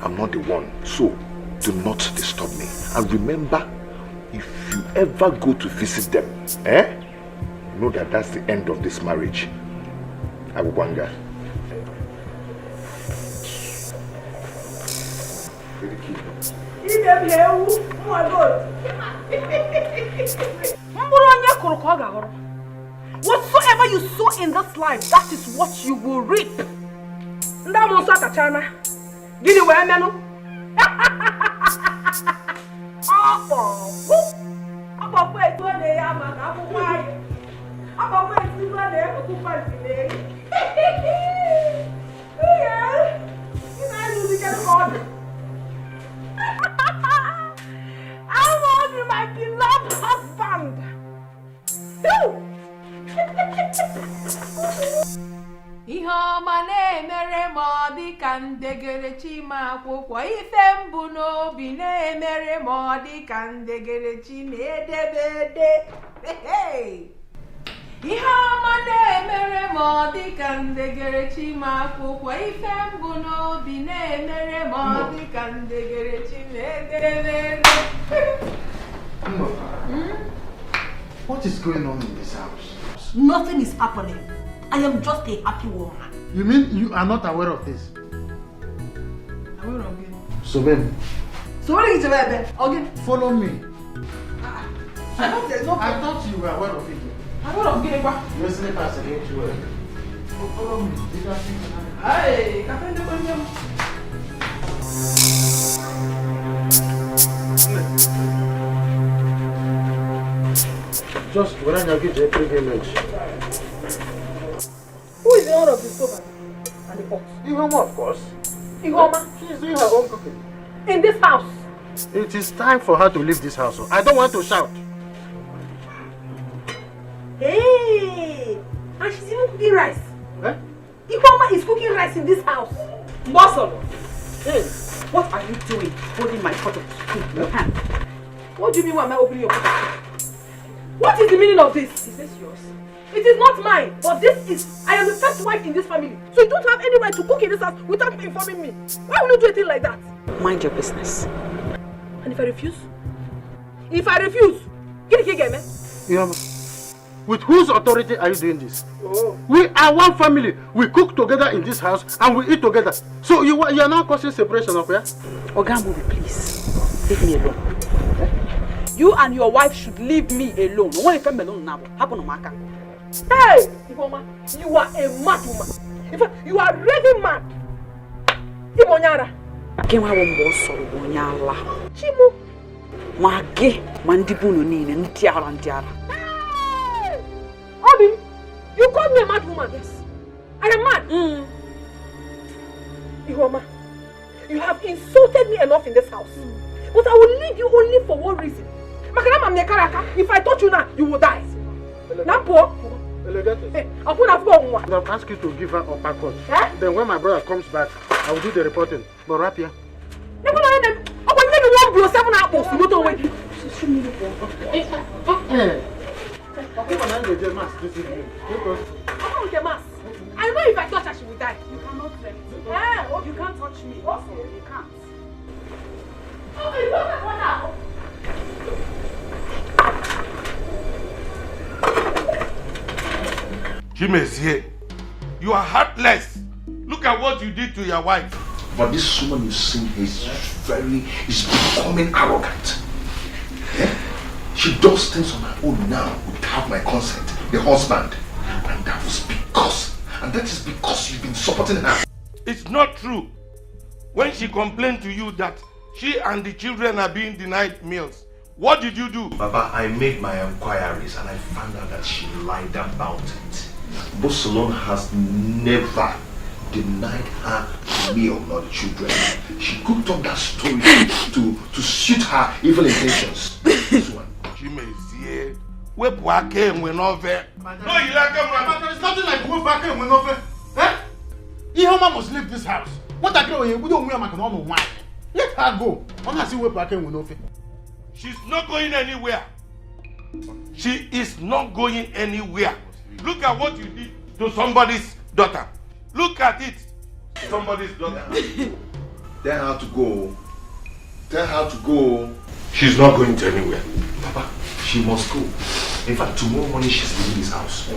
I'm not the one, so do not disturb me. And remember, if you ever go to visit them, know that that's the end of this marriage. Abubwanga. Whatsoever you sow in this life, that is what you will reap. Gini we menu? Apa pe to le ya ma ka bu wa yi. Apa pe ti lo le ku pa ti le. Yeah. Ina lu di ka ko. I want you, my beloved husband. Ihe ọma na-emere ma ọ dị ka ndegere Chima akwụkwọ ife mbụ n'obi na-emere ma ọ dị ka ndegere Chi na-edebede. Ihe ọma na-emere ma ọ dị ka ndegere Chima akwụkwọ ife mbụ n'obi na-emere ma ọ dị ka ndegere Chi na-edebede. What is going on in this house? Nothing is happening. I am just a happy woman. You mean you are not aware of this? Aware of it? So then, what is it? Okay. Follow me. I thought you were aware of it. Aware of it? Your slippers against you. Follow me. Hey, Captain Bonjam. Just when I get a privilege. Who is the owner of the stove and the pot? Ihoma, of course. Ihoma? She is doing her own cooking. In this house? It is time for her to leave this house. I don't want to shout. Hey! And she's even cooking rice. Eh? Ihoma is cooking rice in this house. Muscle. Hey, what are you doing holding my photo in your hand? What do you mean why am I opening your photo? What is the meaning of this? Is this yours? It is not mine, but this is. I am the first wife in this family. So you don't have any right to cook in this house without informing me. Why will you do a thing like that? Mind your business. And if I refuse? If I refuse, get it again, man. With whose authority are you doing this? Oh. We are one family. We cook together in this house and we eat together. So you are now causing separation of here? Ogambu, please leave me alone. You and your wife should leave me alone. No one can alone now. Happen on my car. Hey, Ifoma, you are a mad woman. In fact, you are raving mad. Imonyara. Kewa wombo soro wonyala. Chimu. Mage mandibu no nine ntiara. Hey! Obi, you call me a mad woman? Yes. I am mad. Ifoma, you have insulted me enough in this house. But I will leave you only for one reason. If I touch you now, you will die. Nampo. I've asked you to give her upper cut. Then when my brother comes back, I will do the reporting. But wrap here. I know if I touch her, she will die. You cannot let it. You can't touch me. Also, you can't. Chimezie, you are heartless. Look at what you did to your wife. But this woman you see is becoming arrogant. Yeah? She does things on her own now without my consent, the husband. And that is because you've been supporting her. It's not true. When she complained to you that she and the children are being denied meals, what did you do? Baba, I made my inquiries and I found out that she lied about it. Bosalon has never denied her the meal, not the children. She cooked up that story to suit her evil intentions. This one. Chimezie, where Puake went over. No, you like him, but there is nothing like where Puake went over. Eh? Ihoma must leave this house. What I do, we don't wear my on wine. Let her go. I'm not seeing where Puake went over. She's not going anywhere. She is not going anywhere. Look at what you did to somebody's daughter. Look at it. Somebody's daughter. Tell her to go. Tell her to go. She's not going to anywhere. Papa, she must go. In fact, tomorrow morning she's leaving this house.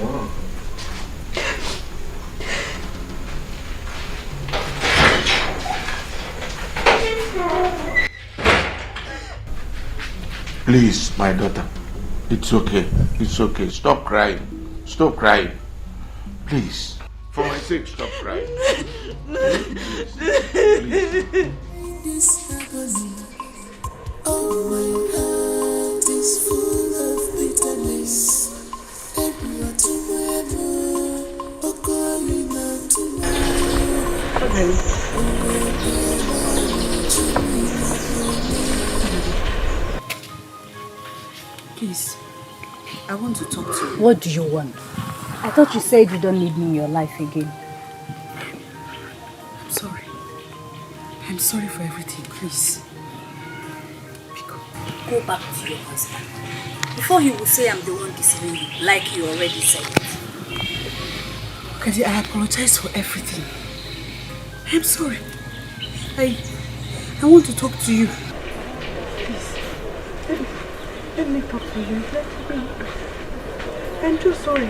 Please, my daughter. It's okay. It's okay. Stop crying. Stop crying. Please. For my sake, stop crying. Oh, my heart is full of bitterness. Please, I want to talk to you. What do you want? I thought you said you don't need me in your life again. I'm sorry. I'm sorry for everything, please. Go back to your husband. Before he will say I'm the one deceiving you, like he already said. Kadi, I apologize for everything. I'm sorry. I want to talk to you. Please, let me talk to you. I'm just sorry.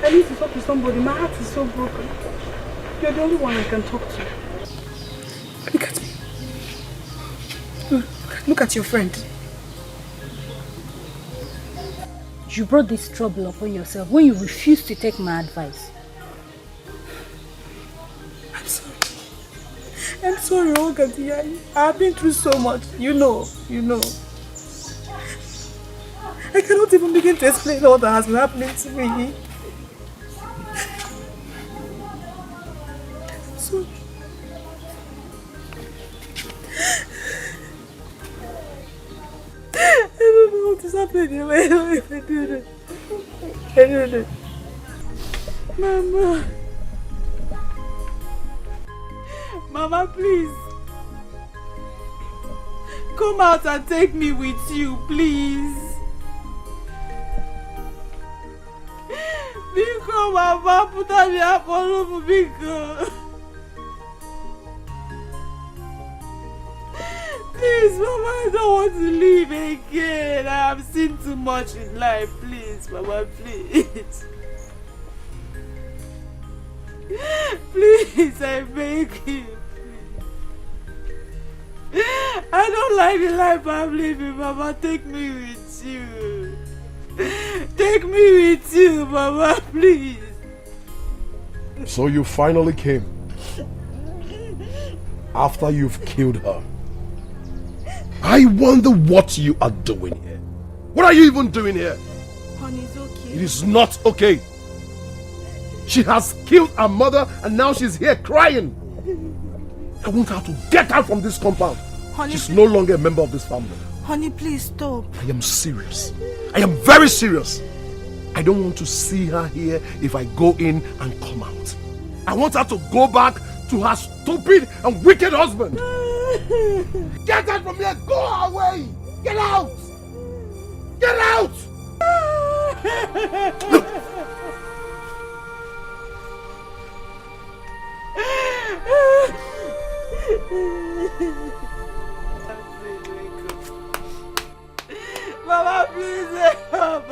I need to talk to somebody. My heart is so broken. You're the only one I can talk to. Look at me. Look at your friend. You brought this trouble upon yourself when you refused to take my advice. I'm sorry. I'm sorry, Ogadi. I've been through so much. You know. I cannot even begin to explain all that has been happening to me. I'm sorry. I don't know what is happening. I don't know. Mama, please. Come out and take me with you, please. Biko, Mama, put on the apple, Biko. Please, Mama, I don't want to leave again. I have seen too much in life. Please, Mama, please. Please, I beg you. I don't like the life I'm living, Mama. Take me with you. Take me with you, Mama, please. So you finally came. After you've killed her. I wonder what you are doing here. What are you even doing here? Honey, it's okay. It is not okay. She has killed her mother and now she's here crying. I want her to get out from this compound. Honey, she's no longer a member of this family. Honey, please stop. I am serious. I am very serious. I don't want to see her here if I go in and come out. I want her to go back to her stupid and wicked husband. Get out from here! Go away! Get out! Get out! Mama, please help!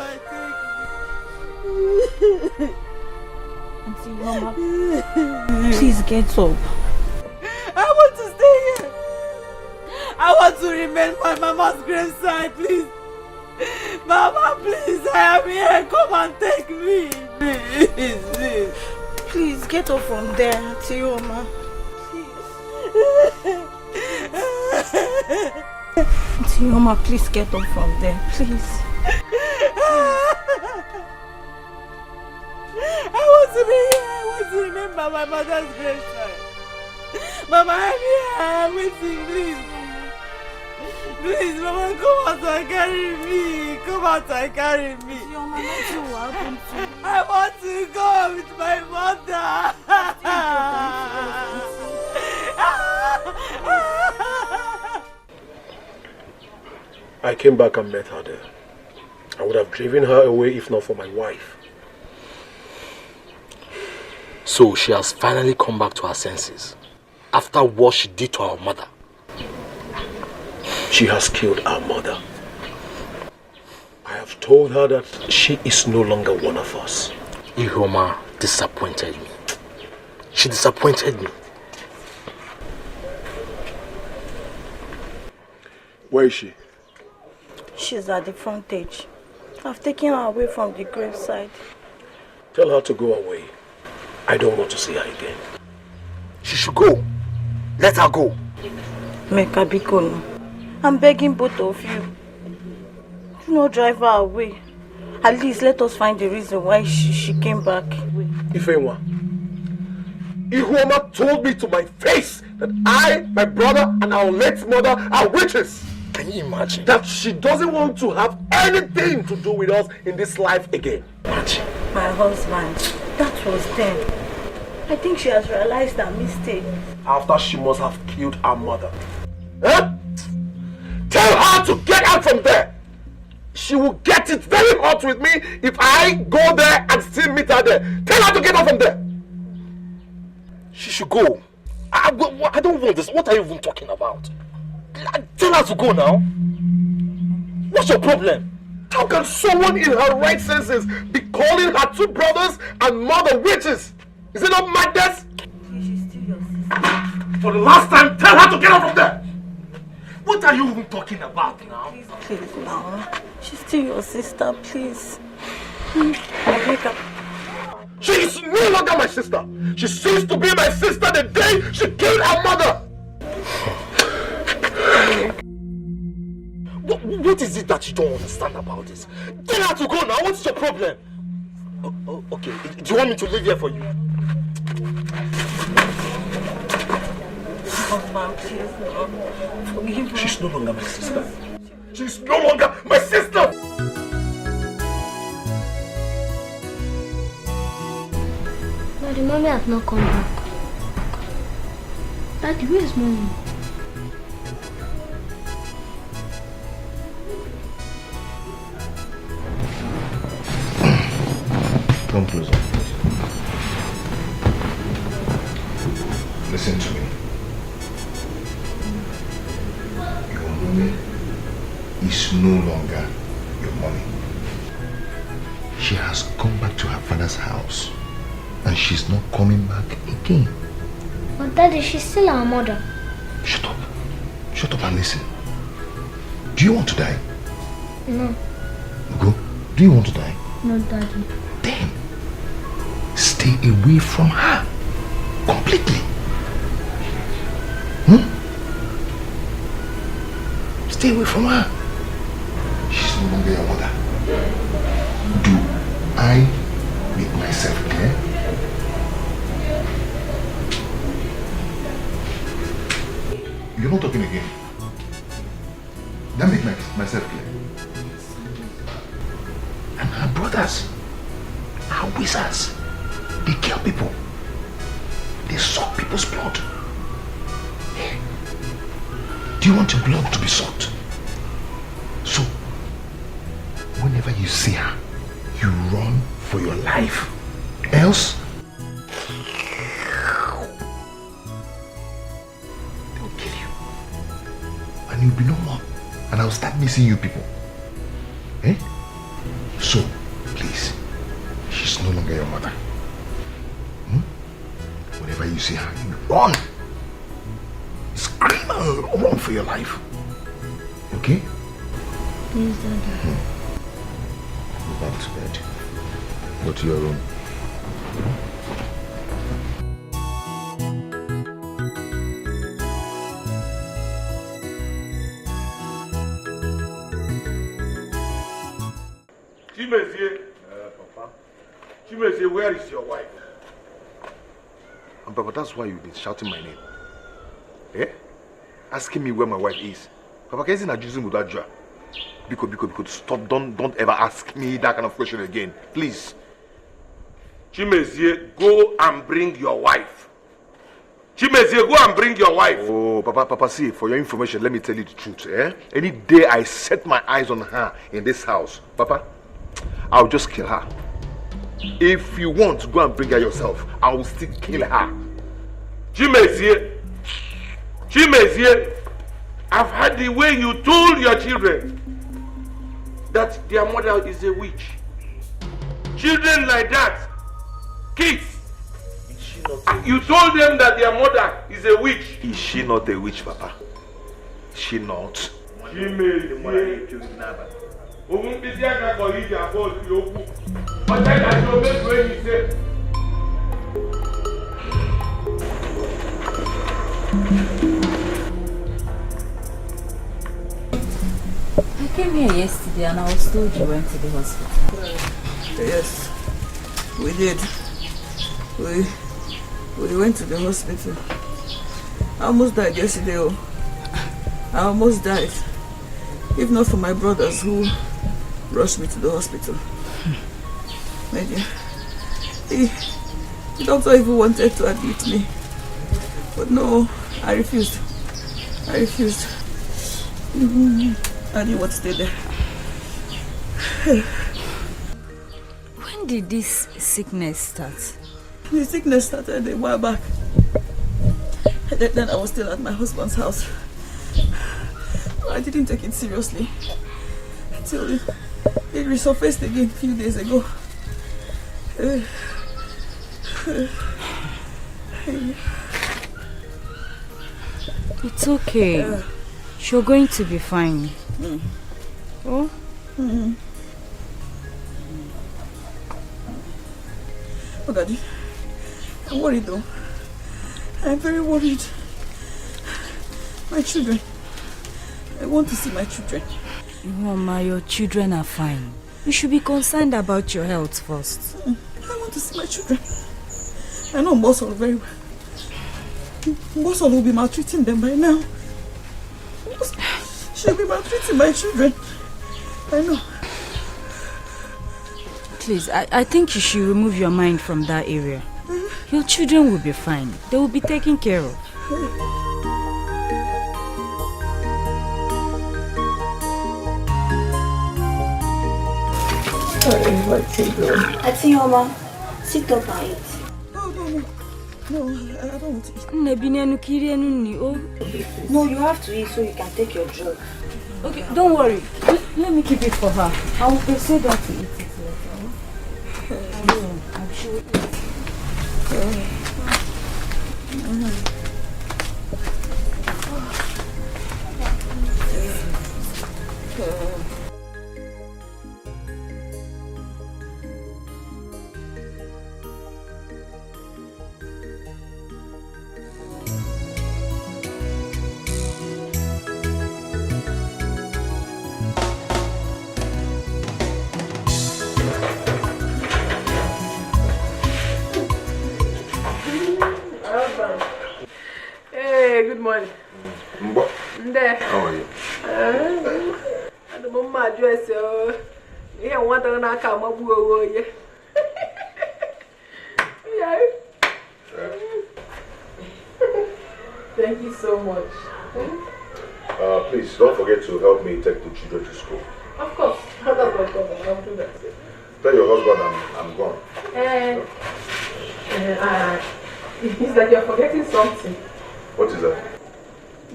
Auntie, Mama, please get up. I want to stay here. I want to remain by Mama's graveside, please. Mama, please, I am here. Come and take me. Please, please. Please get up from there, Auntie Oma. Auntie Oma, please get up from there, please. I want to be here. I want to remember my mother's graveside. Mama, I'm here. I'm waiting, please. Please, Mama, come out and carry me. Come out and carry me. I want to go with my mother. I came back and met her there. I would have driven her away if not for my wife. So she has finally come back to her senses after what she did to our mother. She has killed our mother. I have told her that she is no longer one of us. Ihoma disappointed me. She disappointed me. Where is she? She's at the frontage. I've taken her away from the graveside. Tell her to go away. I don't want to see her again. She should go. Let her go. Meka Bikono, I'm begging both of you. Do not drive her away. At least let us find the reason why she came back. Ifewa, Ihoma told me to my face that I, my brother, and our late mother are witches. Can you imagine? That she doesn't want to have anything to do with us in this life again. Imagine. My husband, that was then. I think she has realized her mistake. After she must have killed our mother. Huh? Tell her to get out from there. She will get it very hot with me if I go there and still meet her there. Tell her to get out from there. She should go. I don't want this. What are you even talking about? Tell her to go now. What's your problem? How can someone in her right senses be calling her two brothers and mother witches? Is it not madness? She's still your sister. For the last time, tell her to get out from there. What are you even talking about now? Please now. She's still your sister, please. I wake up. She is no longer my sister. She ceased to be my sister the day she killed her mother. What is it that you don't understand about this? Tell her to go now. What's your problem? Okay. Do you want me to live here for you? Husband, please, no. Forgive me. She's no longer my sister. She's no longer my sister. Daddy, Mommy has not come back. Daddy, where is Mommy? Come closer. Listen to me. Your mommy is no longer your mommy. She has gone back to her father's house and she's not coming back again. But Daddy, she's still our mother. Shut up. Shut up and listen. Do you want to die? No. Go. Do you want to die? No, Daddy. Then stay away from her completely. Stay away from her. She's no longer your mother. Do I make myself clear? You're not talking again. That make myself clear. And her brothers are wizards. They kill people. They suck people's blood. Hey, do you want your blood to be sucked? So, whenever you see her, you run for your life. Else, they will kill you. And you'll be no more. And I'll start missing you people. Eh? So, please, she's no longer your mother. Whenever you see her, you run. Scream and run for your life. Okay? Yes, Daddy. Go back to bed. Go to your room. Chimezie, Papa. Chimezie, where is your wife? And Papa, that's why you've been shouting my name. Eh? Asking me where my wife is. Papa, can't you not using with that jar? Because stop, don't ever ask me that kind of question again. Please. Chimezie, go and bring your wife. Chimezie, go and bring your wife. Oh, Papa, see, for your information, let me tell you the truth. Eh? Any day I set my eyes on her in this house, Papa, I'll just kill her. If you want to go and bring her yourself, I will still kill her. Chimezie, I've heard the way you told your children that their mother is a witch. Children like that, kids, you told them that their mother is a witch. Is she not a witch, Papa? Is she not? I came here yesterday and I was told you went to the hospital. Yes, we did. We went to the hospital. I almost died yesterday. Oh. I almost died. If not for my brothers who rushed me to the hospital. My dear, the doctor even wanted to admit me. But no, I refused. I didn't want to stay there. When did this sickness start? The sickness started a while back. Then I was still at my husband's house. I didn't take it seriously until it resurfaced again a few days ago. It's okay. You're going to be fine. Oh? Oh, Daddy, I'm worried though. I'm very worried. My children. I want to see my children. Mama, your children are fine. You should be concerned about your health first. I want to see my children. I know Mbosol very well. Mbosol will be maltreating them by now. She'll be maltreating my children. I know. Please, I think you should remove your mind from that area. Your children will be fine. They will be taken care of. Atioma, sit up and eat. No, I don't want to eat. No, you have to eat so you can take your drug. Okay, don't worry. Let me keep it for her. I will persuade her to eat it later. I'm sure it Hey, good morning. Mbo. There. How are you? I don't know my dress. Yeah, one thing I can't move. Yeah. Thank you so much. Please don't forget to help me take the children to school. Of course. That's my problem. I'll do that. Tell your husband I'm gone. It's like you're forgetting something. What is that?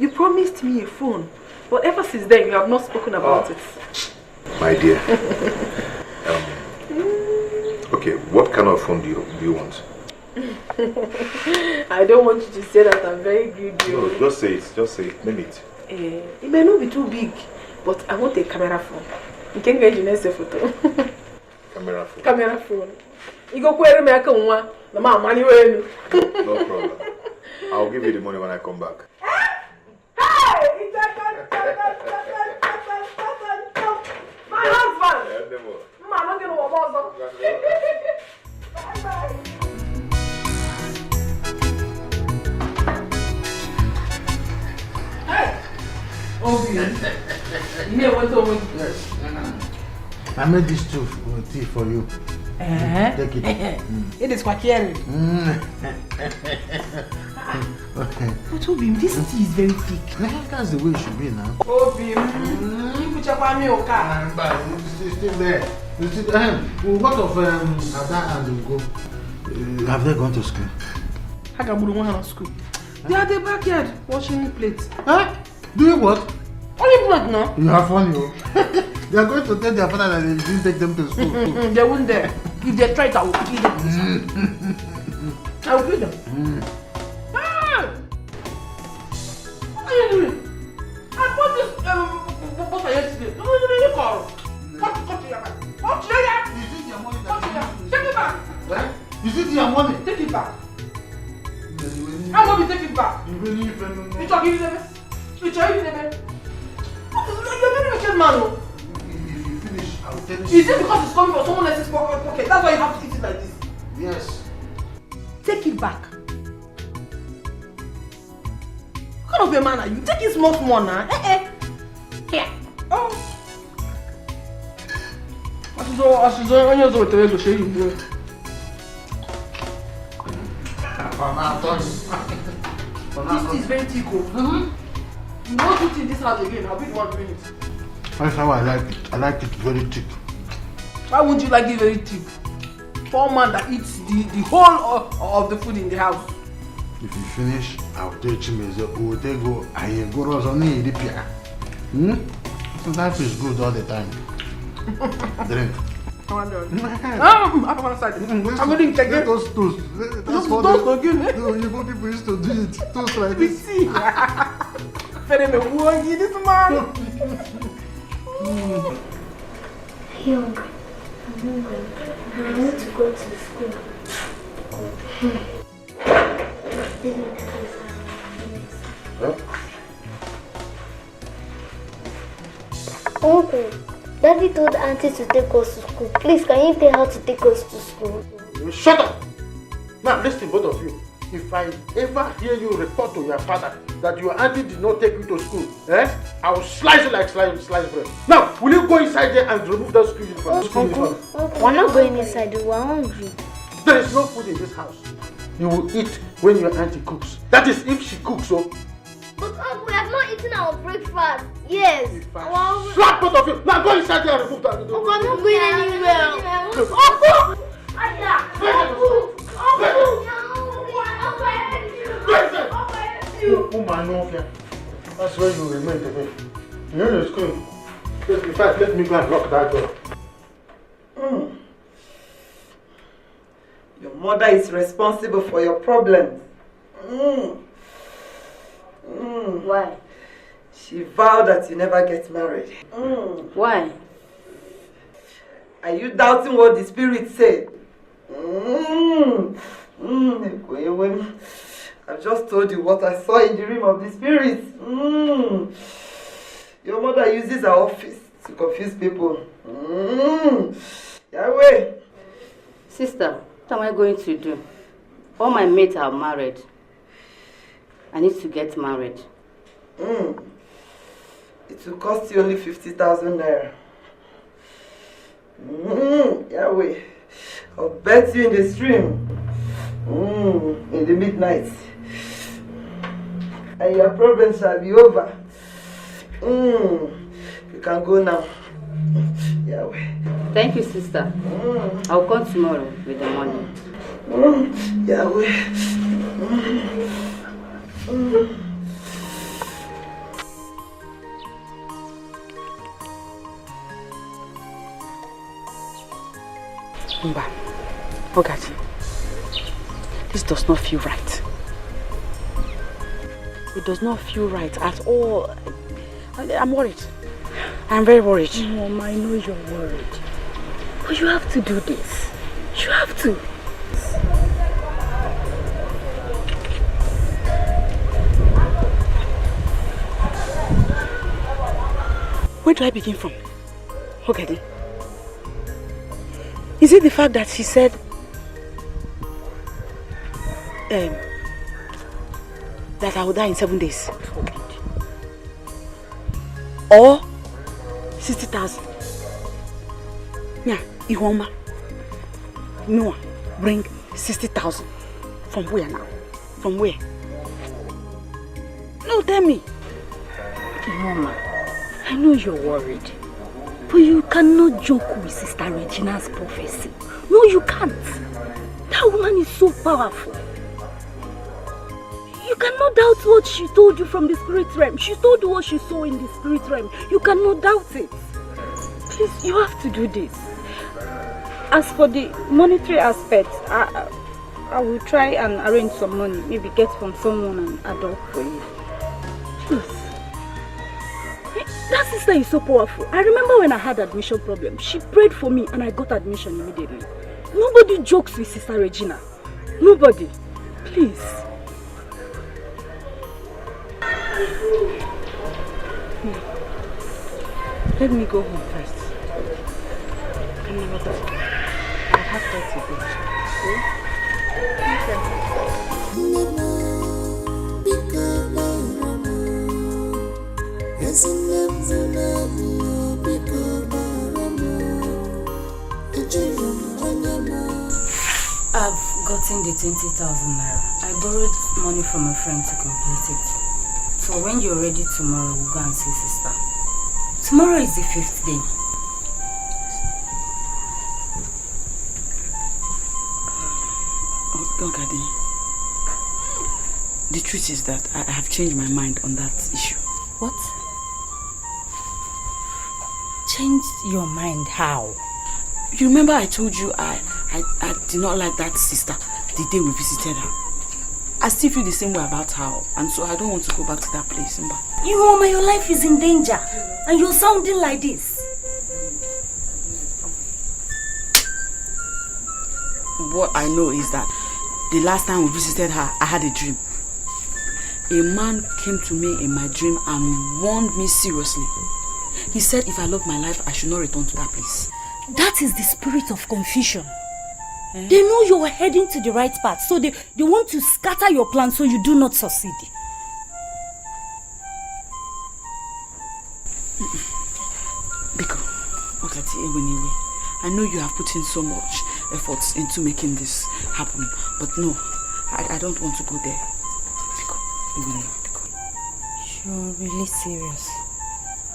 You promised me a phone, but ever since then you have not spoken about it. My dear. Okay, what kind of phone do you want? I don't want you to say that I'm very greedy. No, just say it. Just say it. Name it. It may not be too big, but I want a camera phone. You can get a photo. Camera phone. Camera phone. You go query me one. No money. No problem. I'll give you the money when I come back. My husband! Man, I'm going to bye-bye. Hey! Oh, you know what's over here? I made this tea for you. Take it. It is quite caring. I told him this tea is very thick. That's the way it should be now. Oh, Bim. You put your family on car. But it's still there. What of Ada and Ugo? Have they gone to school? I got to school. They are at the backyard washing plates. Huh? Doing what? Only blood now. You are funny, oh. They are going to tell their father that they didn't take them to school. They won't dare. If they try it, I will kill them. I will kill them. What are you doing? I bought this butter yesterday. No, you call. Cut it back. Cut it back. Take it back. Is it your money? Take it back. I want to take it back. You're talking to them. You're talking to them. You're very wicked man. Is it because it's coming from someone else's pocket? That's why you have to eat it like this? Yes. Take it back. What kind of a man are you? Take it small now. Here. Oh. This is very thick. You won't put it in this house again. I'll be the one doing it. That's how I like it. I like it very thick. Why wouldn't you like it very thick? Poor man that eats the whole of the food in the house. If you finish, I'll tell Chimeze, we will take go and go Rosoni Lipia. So life is good all the time. Drink. I'm on side. I'm going to check it. Those toast. That's what you people used to do it. Toast like this. See. This man. Young, I'm hungry. I want to go to school. Uncle, Daddy told Auntie to take us to school. Please, can you tell her to take us to school? Shut up! Now listen, both of you. If I ever hear you report to your father that your auntie did not take you to school, I will slice it like slice bread. Now, will you go inside there and remove that school uniform? Uncle, we're not going inside. We're hungry. There is no food in this house. You will eat when your auntie cooks. That is if she cooks, so But we have not eaten our breakfast. Yes. Slap both of you! Now go inside there and remove that. I'm not going anywhere. That's where you remain today. You know the school. In fact, let me go and lock that door. Your mother is responsible for your problems. Why? She vowed that you never get married. Why? Are you doubting what the spirit said? I've just told you what I saw in the realm of the spirit. Your mother uses her office to confuse people. Yahweh. Sister, what am I going to do? All my mates are married. I need to get married. It will cost you only 50,000 naira. Yahweh. I'll bet you in the stream. In the midnight. And your problems shall be over. You can go now. Yahweh. Thank you, sister. I'll come tomorrow with the money. Yahweh. Mba, Ogachi, this does not feel right. It does not feel right at all. I'm worried. I'm very worried. Mom, I know you're worried. But you have to do this. You have to. Where do I begin from? Ogadi? Is it the fact that she said that I will die in 7 days? Or 60,000? Yeah, Ihoma. Noah, bring 60,000. From where now? From where? No, tell me. Mama, I know you're worried. But you cannot joke with Sister Regina's prophecy. No, you can't. That woman is so powerful. You cannot doubt what she told you from the spirit realm. She told you what she saw in the spirit realm. You cannot doubt it. Please, you have to do this. As for the monetary aspect, I will try and arrange some money. Maybe get from someone and adopt for you. Please. That sister is so powerful. I remember when I had admission problem, she prayed for me and I got admission immediately. Nobody jokes with Sister Regina. Nobody. Please. Let me go home first. I have to go. I've gotten the 20,000 naira. I borrowed money from a friend to complete it. So when you're ready tomorrow, we'll go and see sister. Tomorrow is the 5th day. Oh, Daddy. The truth is that I have changed my mind on that issue. What? Changed your mind how? You remember I told you I did not like that sister the day we visited her. I still feel the same way about her, and so I don't want to go back to that place, Mba. You Mama, your life is in danger, and you're sounding like this. What I know is that the last time we visited her, I had a dream. A man came to me in my dream and warned me seriously. He said if I love my life, I should not return to that place. That is the spirit of confusion. They know you're heading to the right path, so they want to scatter your plans so you do not succeed. Biko, Okati Eweniwe, I know you have put in so much efforts into making this happen, but no, I don't want to go there. Biko, Eweniwe, Biko. You're really serious?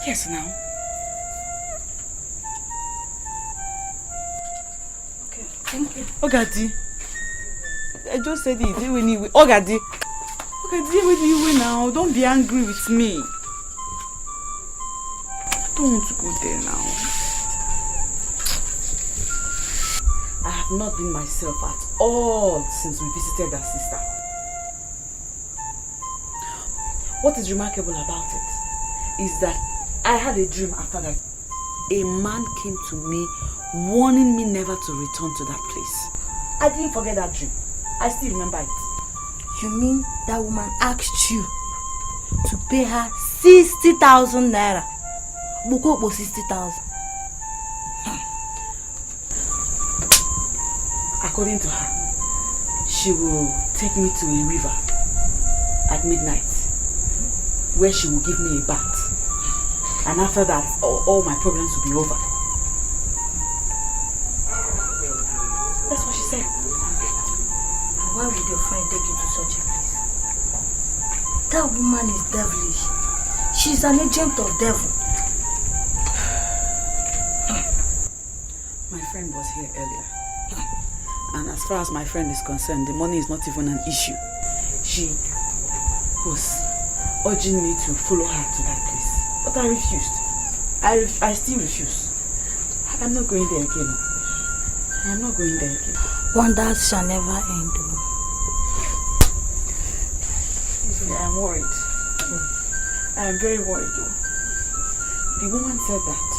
Yes, now. Okay, thank you. Ogadi. I just said it. Ogadi. Ogadi, now. Don't be angry with me. I don't want to go there now. I have not been myself at all since we visited her sister. What is remarkable about it is that I had a dream after that. A man came to me warning me never to return to that place. I didn't forget that dream. I still remember it. You mean that woman asked you to pay her 60,000 naira? Buko 60,000. According to her, she will take me to a river at midnight where she will give me a bath. And after that, all my problems will be over. That's what she said. Why would your friend take you to such a place? That woman is devilish. She's an agent of devil. My friend was here earlier. And as far as my friend is concerned, the money is not even an issue. She was urging me to follow her to that place. But I refused. I still refuse. I'm not going there again. I am not going there again. Wonders shall never end. I am worried. I am very worried though. The woman said that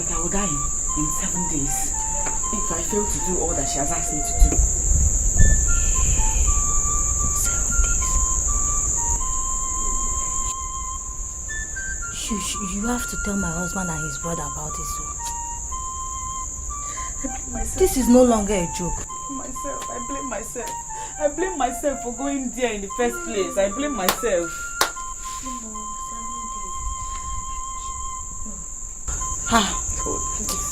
I will die in 7 days if I fail to do all that she has asked me to do. 7 days. You have to tell my husband and his brother about this. I blame myself. This is no longer a joke. I blame myself. I blame myself for going there in the first place. I blame myself.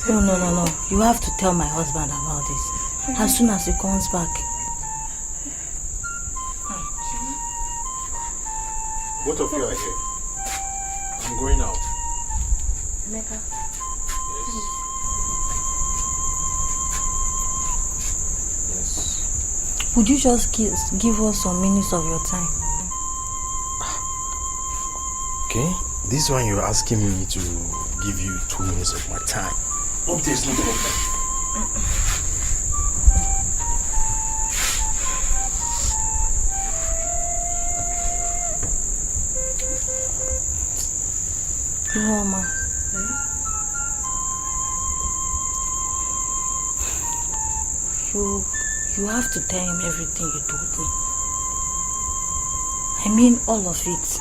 No. You have to tell my husband about this as soon as he comes back. Both of you are here. I'm going out. Emeka. Yes. Would you just give us some minutes of your time? Okay. This one you're asking me to give you 2 minutes of my time. Hope there's no problem. Mama. You have to tell him everything you told me. I mean all of it.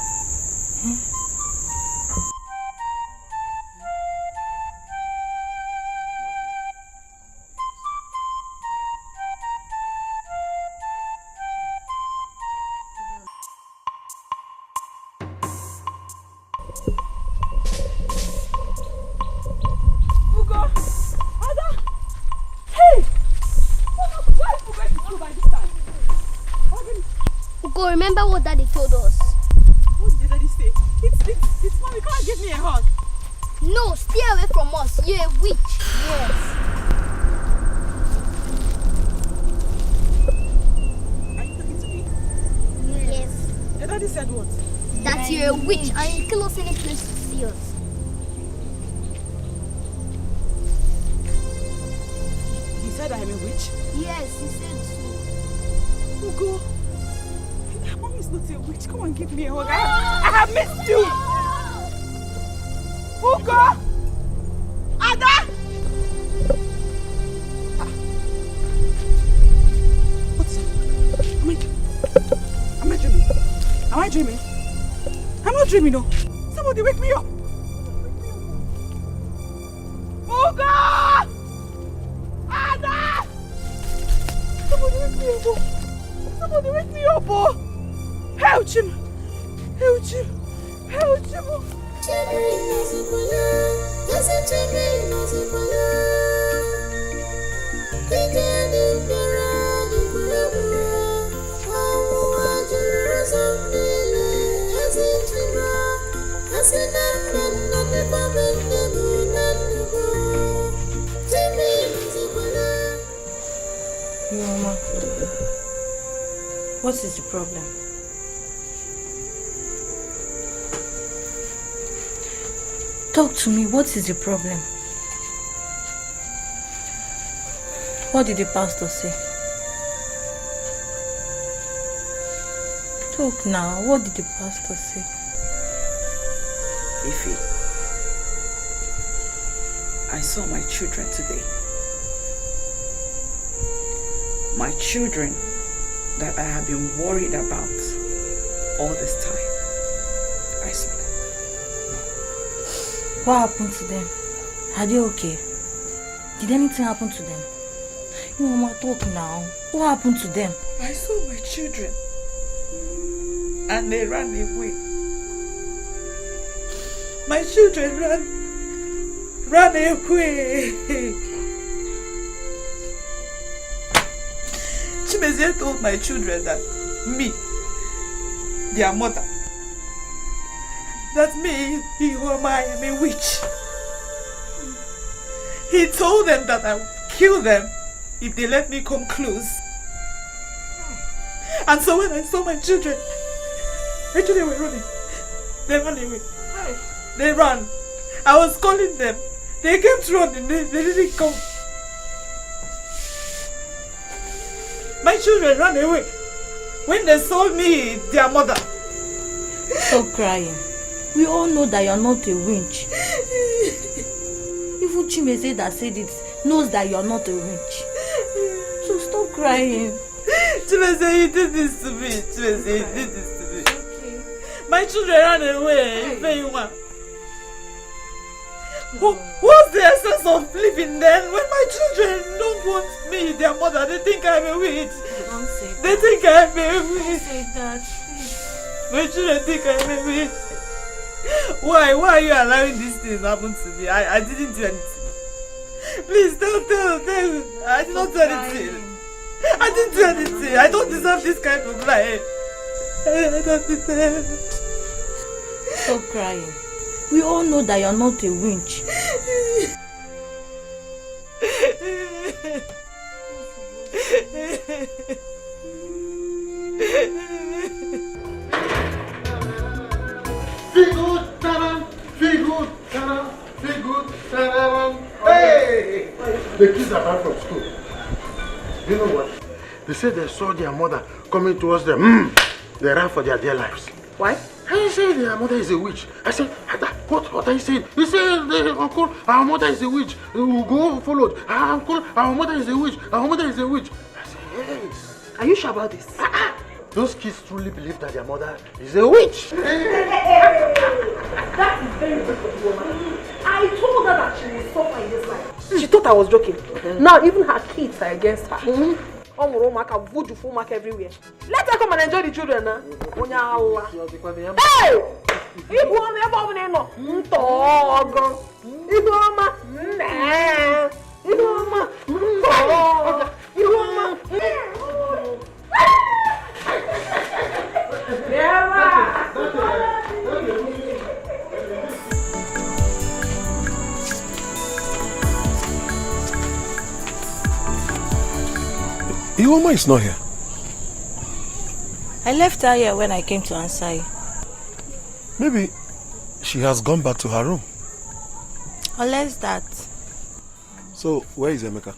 Remember what Daddy told us? What did Daddy say? It's mommy, come and give me a hug. No, stay away from us. You're a witch. Yes. Are you talking to me? Yes. Your daddy said what? That you're a witch and you kill us any place to see us. He said I am a witch? Yes, he said so. Ugo. Mommy is not a witch. Come and give me a hug. I have missed you. Ugo! Ada! What's that? Am I dreaming? Am I dreaming? I'm not dreaming, no. Somebody wake me up. Ugo! Ada! Somebody wake me up. Somebody wake me up. Help him! Help him! Help him! That What is the problem? Talk to me. What is the problem? What did the pastor say? Talk now. What did the pastor say? Ify, I saw my children today. My children that I have been worried about all this time. I saw them. What happened to them? Are they okay? Did anything happen to them? You mama, talk now. What happened to them? I saw my children and they ran away. My children ran away. Chimezie told my children that me, their mother, that me, Ihoma, I am a witch. He told them that I would kill them if they let me come close. And so when I saw my children, actually they were running. They ran away. They ran. I was calling them. They came to run and they didn't come. My children ran away when they saw me, their mother. Stop crying. We all know that you're not a witch. Even Chimeze that said it knows that you're not a witch. So stop crying. Chimeze, you did this to me. Chimeze, you did this to me. Okay. My children ran away. What's the essence of living then when my children don't want me, their mother? They think I'm a witch. Don't say that. They think I'm a witch. Don't say that. My children think I'm a witch. Why are you allowing these things to happen to me? I didn't do anything. Please tell. I did not do anything. I didn't do anything. I don't deserve this kind of life. I don't deserve. Stop crying. We all know that you're not a witch. Feel good, hey! The kids are back from school. You know what? They said they saw their mother coming towards them. They ran for their dear lives. Why? I said their mother is a witch. I said, what are you saying? He said, uncle, our mother is a witch. We will go followed. Uncle, our mother is a witch. Our mother is a witch. I said, yes. Are you sure about this? Those kids truly believe that their mother is a witch. That is very good for the woman. I told her that she will suffer in this life. She thought I was joking. Now even her kids are against her. Voodoo full mark everywhere. Let her come and enjoy the children now. Hey! Ibu ome ebe obune no. Ntogo. Ibu oma. Ne. Ibu oma. Ntogo. Ibu oma. Iwoma is not here. I left her here when I came to Ansai. Maybe she has gone back to her room. Unless that. So, where is Emeka?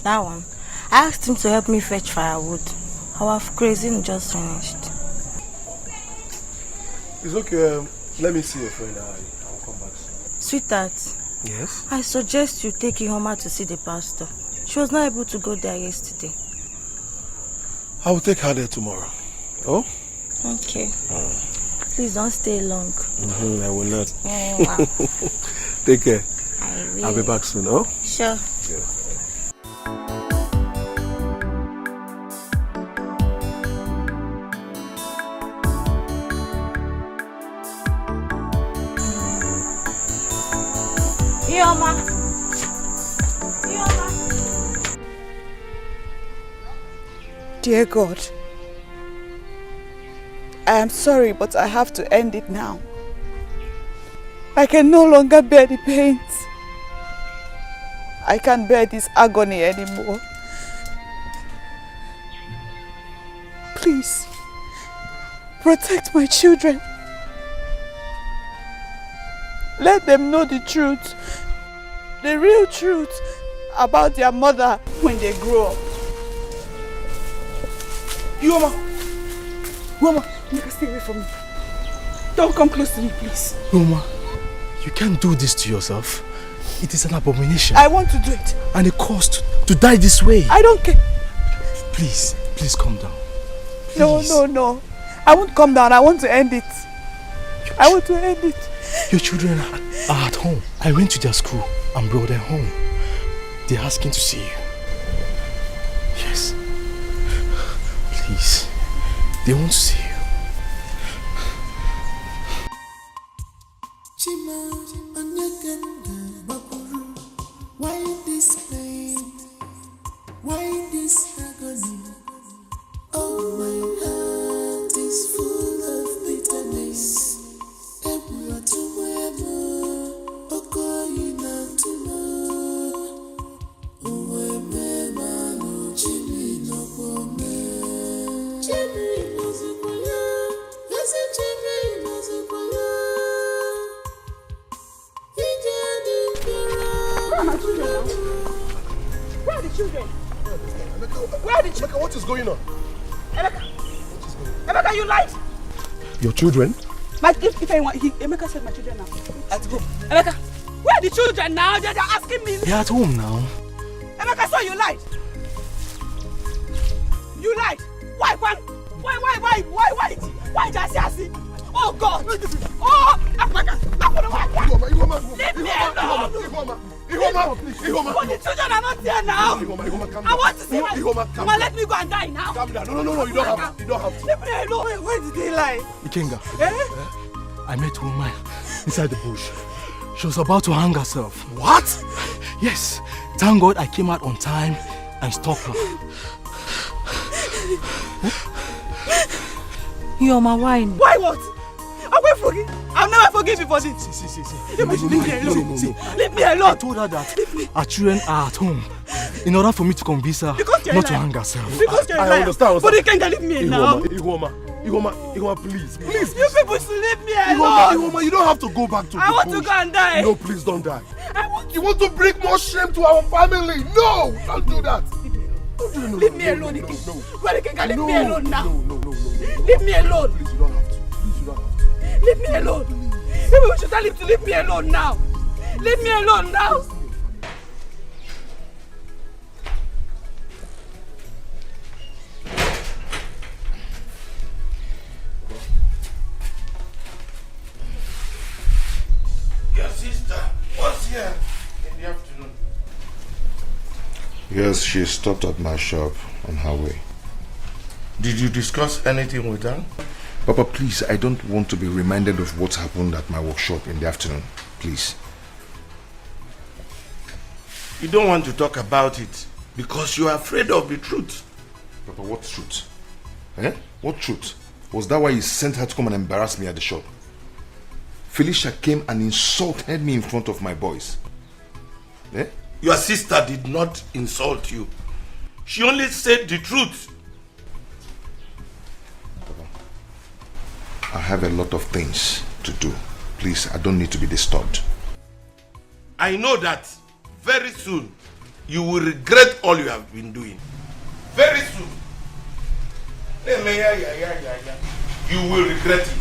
That one. I asked him to help me fetch firewood. Our grazing just finished. It's okay. Let me see your friend. I'll come back soon. Sweetheart. Yes? I suggest you take Ihoma to see the pastor. She was not able to go there yesterday. I will take her there tomorrow. Oh? Okay. Please don't stay long. I will not. Oh, wow. Take care. I will. I'll be back soon, oh? Sure. Yeah. Ihoma. Dear God, I am sorry, but I have to end it now. I can no longer bear the pains. I can't bear this agony anymore. Please Please, protect my children. Let them know the truth, the real truth about their mother when they grow up. Ihuoma! Stay away from me. Don't come close to me, please. Ihuoma, you can't do this to yourself. It is an abomination. I want to do it. And a cost to die this way. I don't care. Please calm down. Please. No. I won't calm down. I want to end it. I want to end it. Your children are at home. I went to their school and brought them home. They're asking to see you. Yes. Please. They want to see you. Why this pain? Why this agony? Oh, my heart is full of bitterness. Where are the children? Where are the children? What is going on? Emeka, you lied. Your children? Emeka said my children now. Emeka, where are the children now? They're asking me. They're at home now. Emeka, so you lied. You lied. Why? Why Jasiasi? Oh God! Oh, leave me alone! Ihuoma, but the children are not here now. I want to see my. Mama, let me go and die now. Calm down. No, you don't have to. Leave me alone. Where did they lie? Ikenga, I met a woman inside the bush. She was about to hang herself. What? Yes. Thank God I came out on time and stopped her. You're my wine. Why what? I'll never forgive you for this. See. Leave me alone. Leave me alone. I told her that our children are at home in order for me to convince her not to hang herself. Because you're I understand. But you can't leave me now. Ihuoma, please. You people should leave me alone. Ihuoma, you don't have to go back to the bush. I want to go and die. No, please don't die. You want to bring more shame to our family? No, don't do that. Leave me alone. Leave me alone now. Leave me alone. Please, you don't have to. Leave me alone. Maybe we should tell him to leave me alone now. Leave me alone now. Your sister was here in the afternoon. Yes, she stopped at my shop on her way. Did you discuss anything with her? Papa, please, I don't want to be reminded of what happened at my workshop in the afternoon. Please. You don't want to talk about it because you are afraid of the truth. Papa, what truth? What truth? Was that why you sent her to come and embarrass me at the shop? Felicia came and insulted me in front of my boys. Your sister did not insult you. She only said the truth. I have a lot of things to do. Please, I don't need to be disturbed. I know that very soon you will regret all you have been doing. Very soon. You will regret it.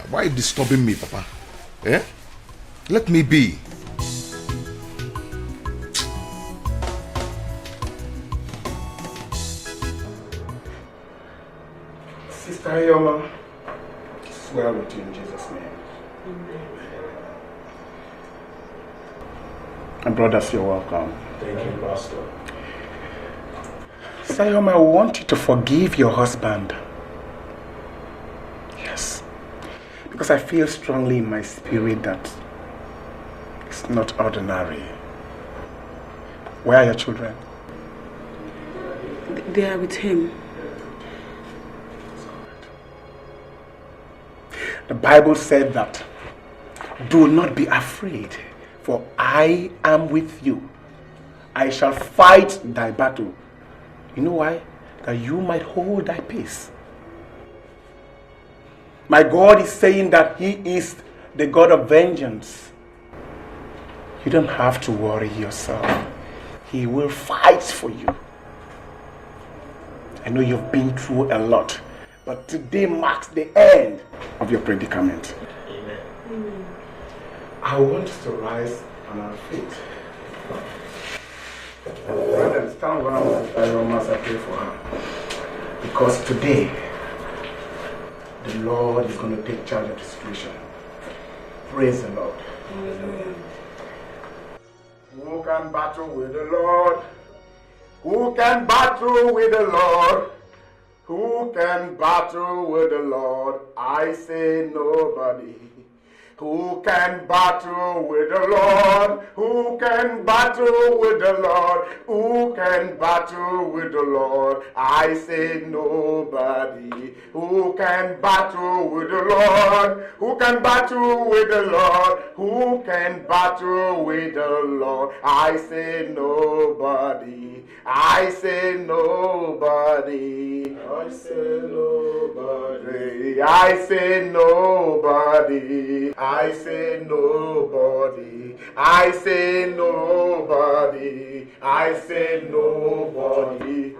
Why are you disturbing me, Papa? Let me be. Sister Ihuoma, swear with you in Jesus' name. And brothers, you're welcome. Thank you, Pastor. Sister Ihuoma, I want you to forgive your husband. Yes. Because I feel strongly in my spirit that it's not ordinary. Where are your children? They are with him. The Bible said that, do not be afraid, for I am with you. I shall fight thy battle, You know why? That you might hold thy peace. My God is saying that He is the God of vengeance. You don't have to worry yourself. He will fight for you. I know you've been through a lot, but today marks the end of your predicament. Amen. I want us to rise on our feet. Brother, stand around as I pray for her. Because today, the Lord is going to take charge of the situation. Praise the Lord. Amen. Who can battle with the Lord? Who can battle with the Lord? Who can battle with the Lord? I say nobody. Who can battle with the Lord? Who can battle with the Lord? Who can battle with the Lord? I say nobody. Who can battle with the Lord? Who can battle with the Lord? Who can battle with the Lord? I say nobody. I say nobody. I say nobody. I say nobody. I say nobody. I say nobody. I say nobody.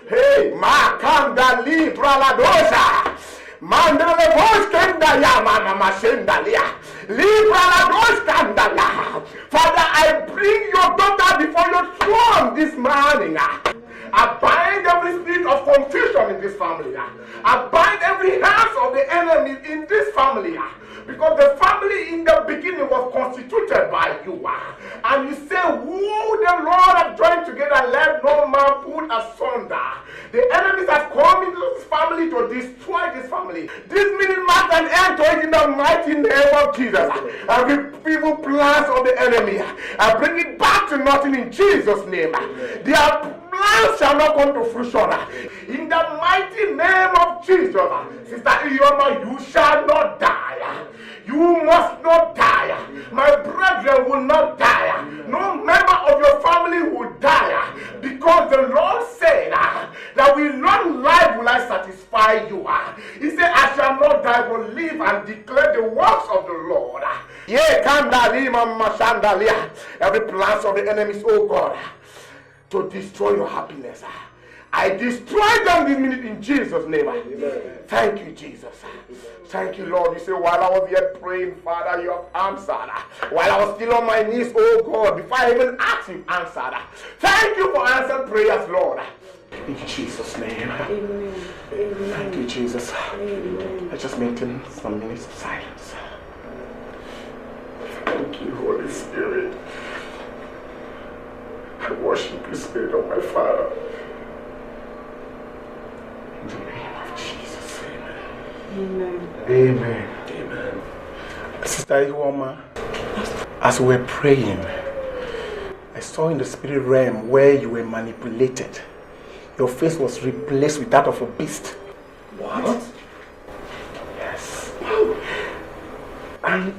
Hey, Makanda Libra La Dosa. Mandale Boskenda Yamana Masendalia. Libra La Doskandala. Father, I bring your daughter before your throne this morning. I bind every spirit of confusion in this family. I bind every hands of the enemy in this family. Because the family in the beginning was constituted by you. And you say, who the Lord have joined together, let no man put asunder. The enemies have come into this family to destroy this family. This meaning marks an end to it in the mighty name of Jesus. Every evil plans of the enemy, I bring it back to nothing in Jesus' name. Their plans shall not come to fruition. In the mighty name of Jesus, Sister Iyoma, you shall not die. You must not die. My brethren will not die. No member of your family will die. Because the Lord said that with long life will I satisfy you. He said, I shall not die, but live and declare the works of the Lord. Every plans of the enemies, oh God, to destroy your happiness, I destroy them this minute in Jesus' name. Amen. Thank you, Jesus. Thank you, Lord. You say, while I was yet praying, Father, you have answered. While I was still on my knees, oh God, before I even asked, you answered. Thank you for answered prayers, Lord. In Jesus' name. Amen. Thank you, Jesus. Amen. Let's just maintain some minutes of silence. Thank you, Holy Spirit. I worship you, Spirit of my Father. In the name of Jesus, amen. Amen. Amen. Sister Iwoma, as we were praying, I saw in the spirit realm where you were manipulated. Your face was replaced with that of a beast. What? Yes. And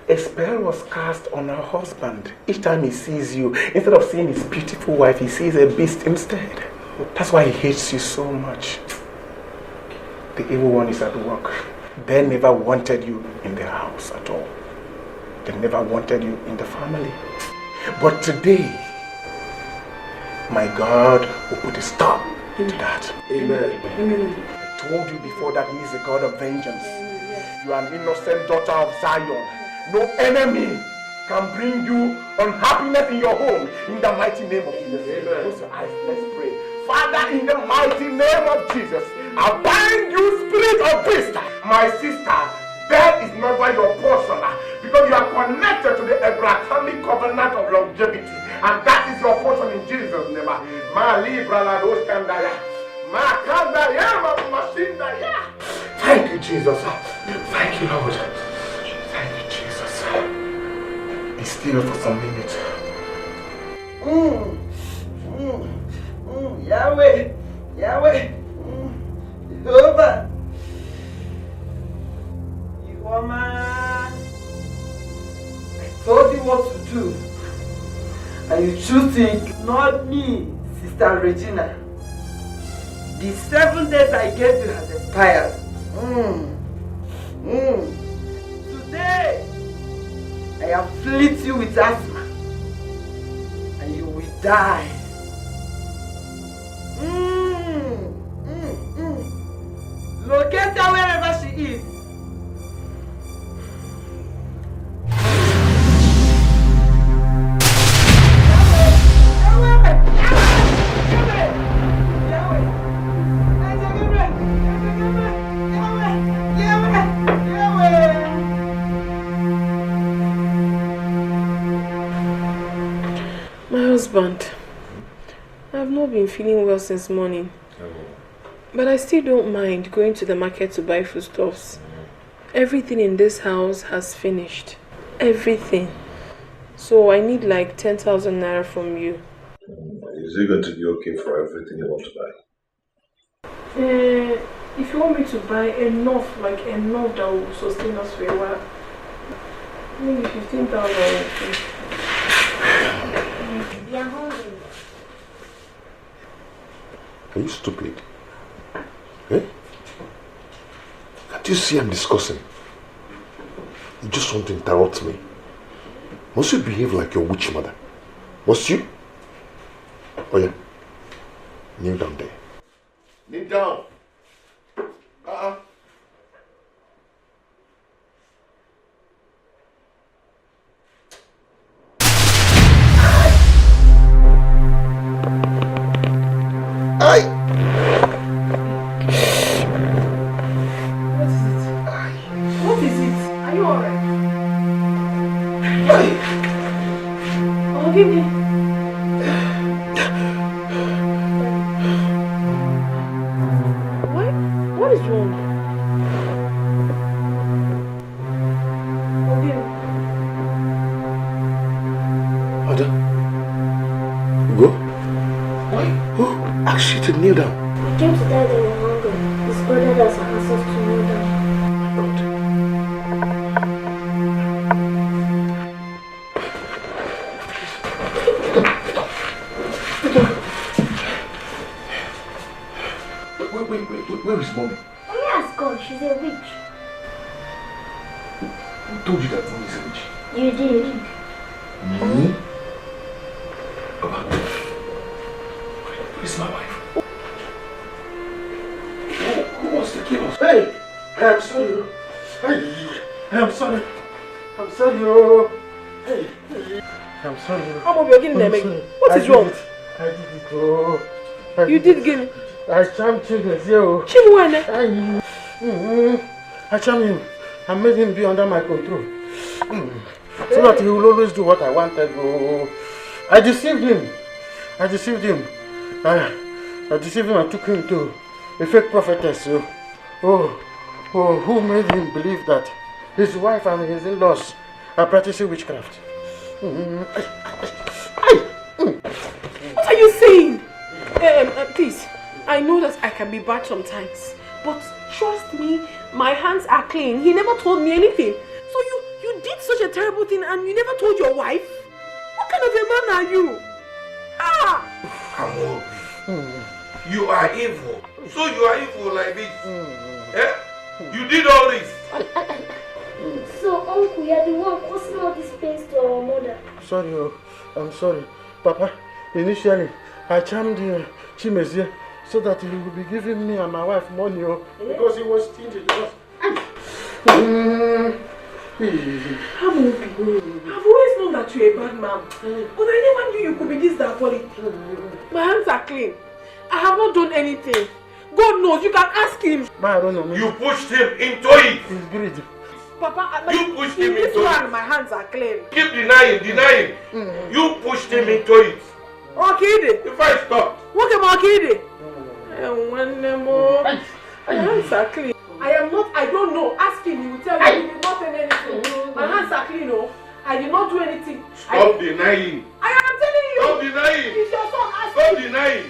a spell was cast on her husband. Each time he sees you, instead of seeing his beautiful wife, he sees a beast instead. That's why he hates you so much. The evil one is at work. They never wanted you in the house at all. They never wanted you in the family. But today, my God will put a stop to that. Amen. I told you before that He is a God of vengeance. You are an innocent daughter of Zion. No enemy can bring you unhappiness in your home. In the mighty name of Jesus. Close your eyes. Let's pray. Father, in the mighty name of Jesus, I bind you, spirit of beast. My sister, death is never your portion because you are connected to the Abrahamic covenant of longevity, and that is your portion in Jesus' name. Thank you, Jesus. Thank you, Lord. Thank you, Jesus. Be still for some minutes. Yahweh, Yahweh, Jehovah, Iwoma. I told you what to do, and you choose to ignore me, Sister Regina. The 7 days I gave you has expired. Today, I afflict you with asthma. And you will die. Locate her wherever she is. My husband, I've not been feeling well since morning. But I still don't mind going to the market to buy foodstuffs. Everything in this house has finished. Everything. So I need like 10,000 naira from you. Is it going to be okay for everything you want to buy? If you want me to buy enough that will sustain us for a while, maybe 15,000. You're hungry. Are you stupid? Eh? Can't you see I'm discussing? You just want to interrupt me. Must you behave like your witch mother? Must you? Oh yeah. Kneel down there. Kneel down. What is it? Are you alright? Oh, give me. What is wrong? Ada, go. Who asked you to kneel down? I came to tell them you're hungry. His brother doesn't ask us to kneel down. Where is mommy? Mommy has gone. She's a witch. Who told you that mommy is a witch? You did. Me? Baba, where's my wife? Who wants to kill us? Hey! I'm sorry. Hey! I'm sorry. I'm sorry. Hey! I'm sorry. What is wrong? I did it. Oh. You did again? I charmed Chimezie. Chimwane? I charmed him. I made him be under my control. So that he will always do what I wanted. Oh. I deceived him. I deceived him and took him to a fake prophetess. Who made him believe that his wife and his in-laws are practicing witchcraft. What are you saying? Please, I know that I can be bad sometimes, but trust me, my hands are clean. He never told me anything. So you did such a terrible thing and you never told your wife? What kind of a man are you? Amobi, you are evil. So you are evil like this. Eh? You did all this. So, Uncle, you're the one causing all this pain to our mother. Sorry, I'm sorry. Papa, initially, I charmed Chimezie so that he would be giving me and my wife money because he was stingy. Amobi, I've always known that you're a bad man, but I never knew you could be this diabolic. My hands are clean. I have not done anything. God knows, you can ask him. You pushed him into it. He's greedy. Papa, you pushed him into it. My hands are clean. Keep denying. You pushed him into it. Okay, if I stop. What about okay? My hands are clean. I don't know. Ask him, he will tell you. He did not say anything. My hands are clean, I did not do anything. Stop denying. I am telling you. Stop denying. It's your son. Ask Stop him. denying.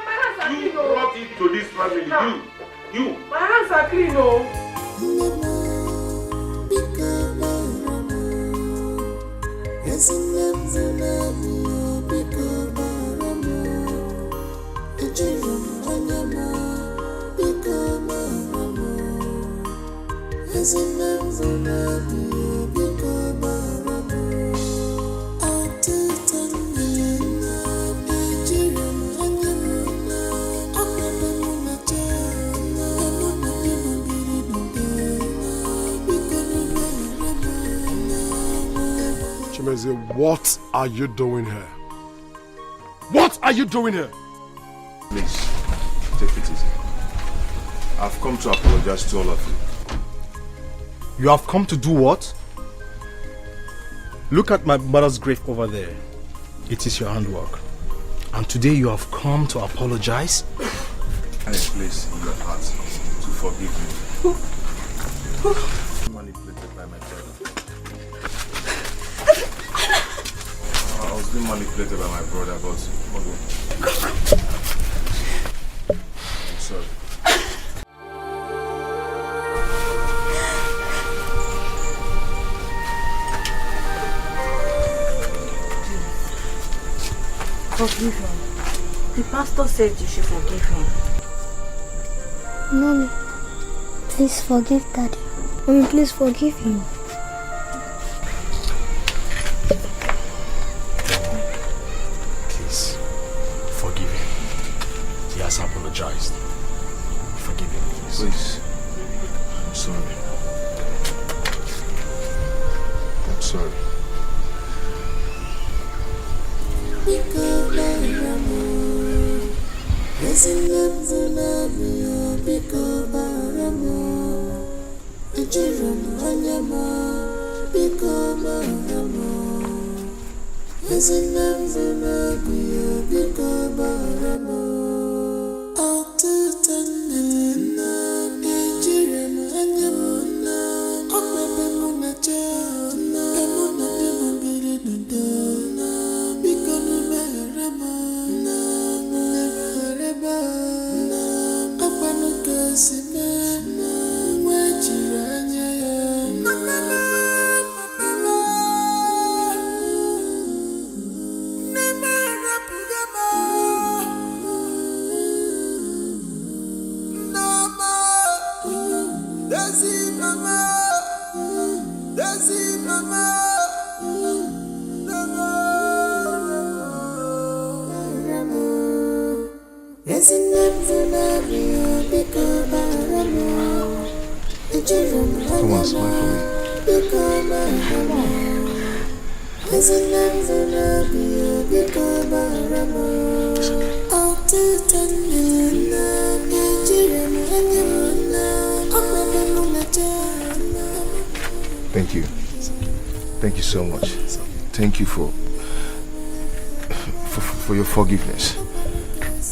My hands are clean. You brought it to this family. You. My hands are clean, Yes, What are you doing here? What are you doing here? Please, take it easy. I've come to apologize to all of you. You have come to do what? Look at my mother's grave over there. It is your handwork. And today you have come to apologize? And please, in your heart, to forgive me. Manipulated by my brother. I was being manipulated by my brother, but I'm sorry. Forgive him. The pastor said you should forgive him. Mommy, please forgive Daddy. Mommy, please forgive him. Please, forgive him. He has apologized. Forgive him, please. Please. I'm sorry. I'm sorry. Come on, smile for me. Thank you. Thank you so much. Thank you for your forgiveness.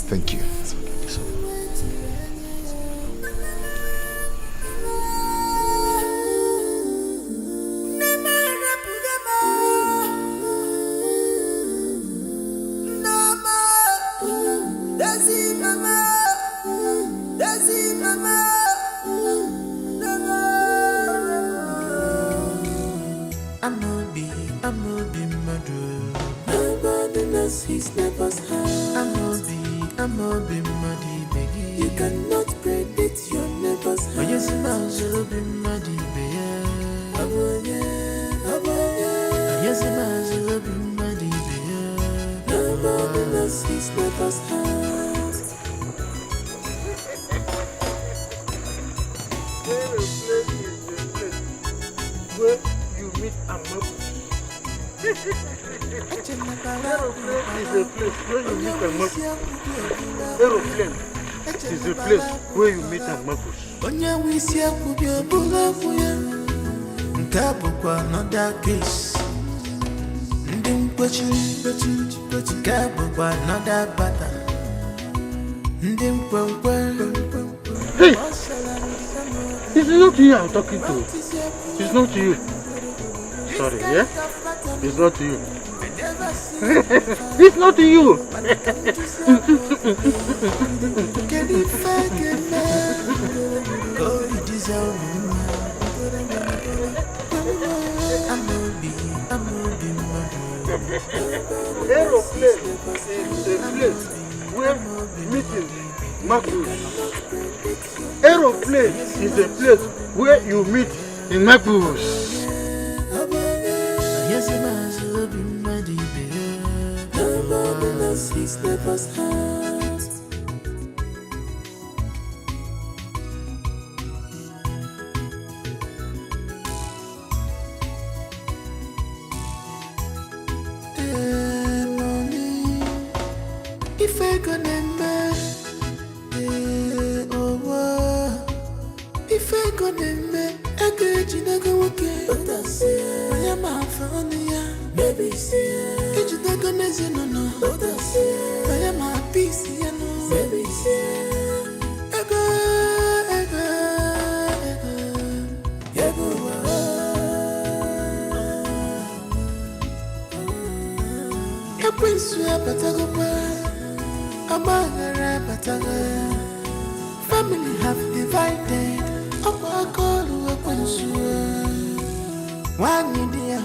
Thank you. Hey! This is not you I'm talking to. It's not you. Sorry, yeah? It's not you. It's not you. Aeroplane is a place where meetings, Macros. Aeroplane is a place where you meet in Macros. If I gonna if I gonna I get you not go okay. I am a fan, baby. It's not gonna say no. I am a piece, baby. Family have divided. One idea,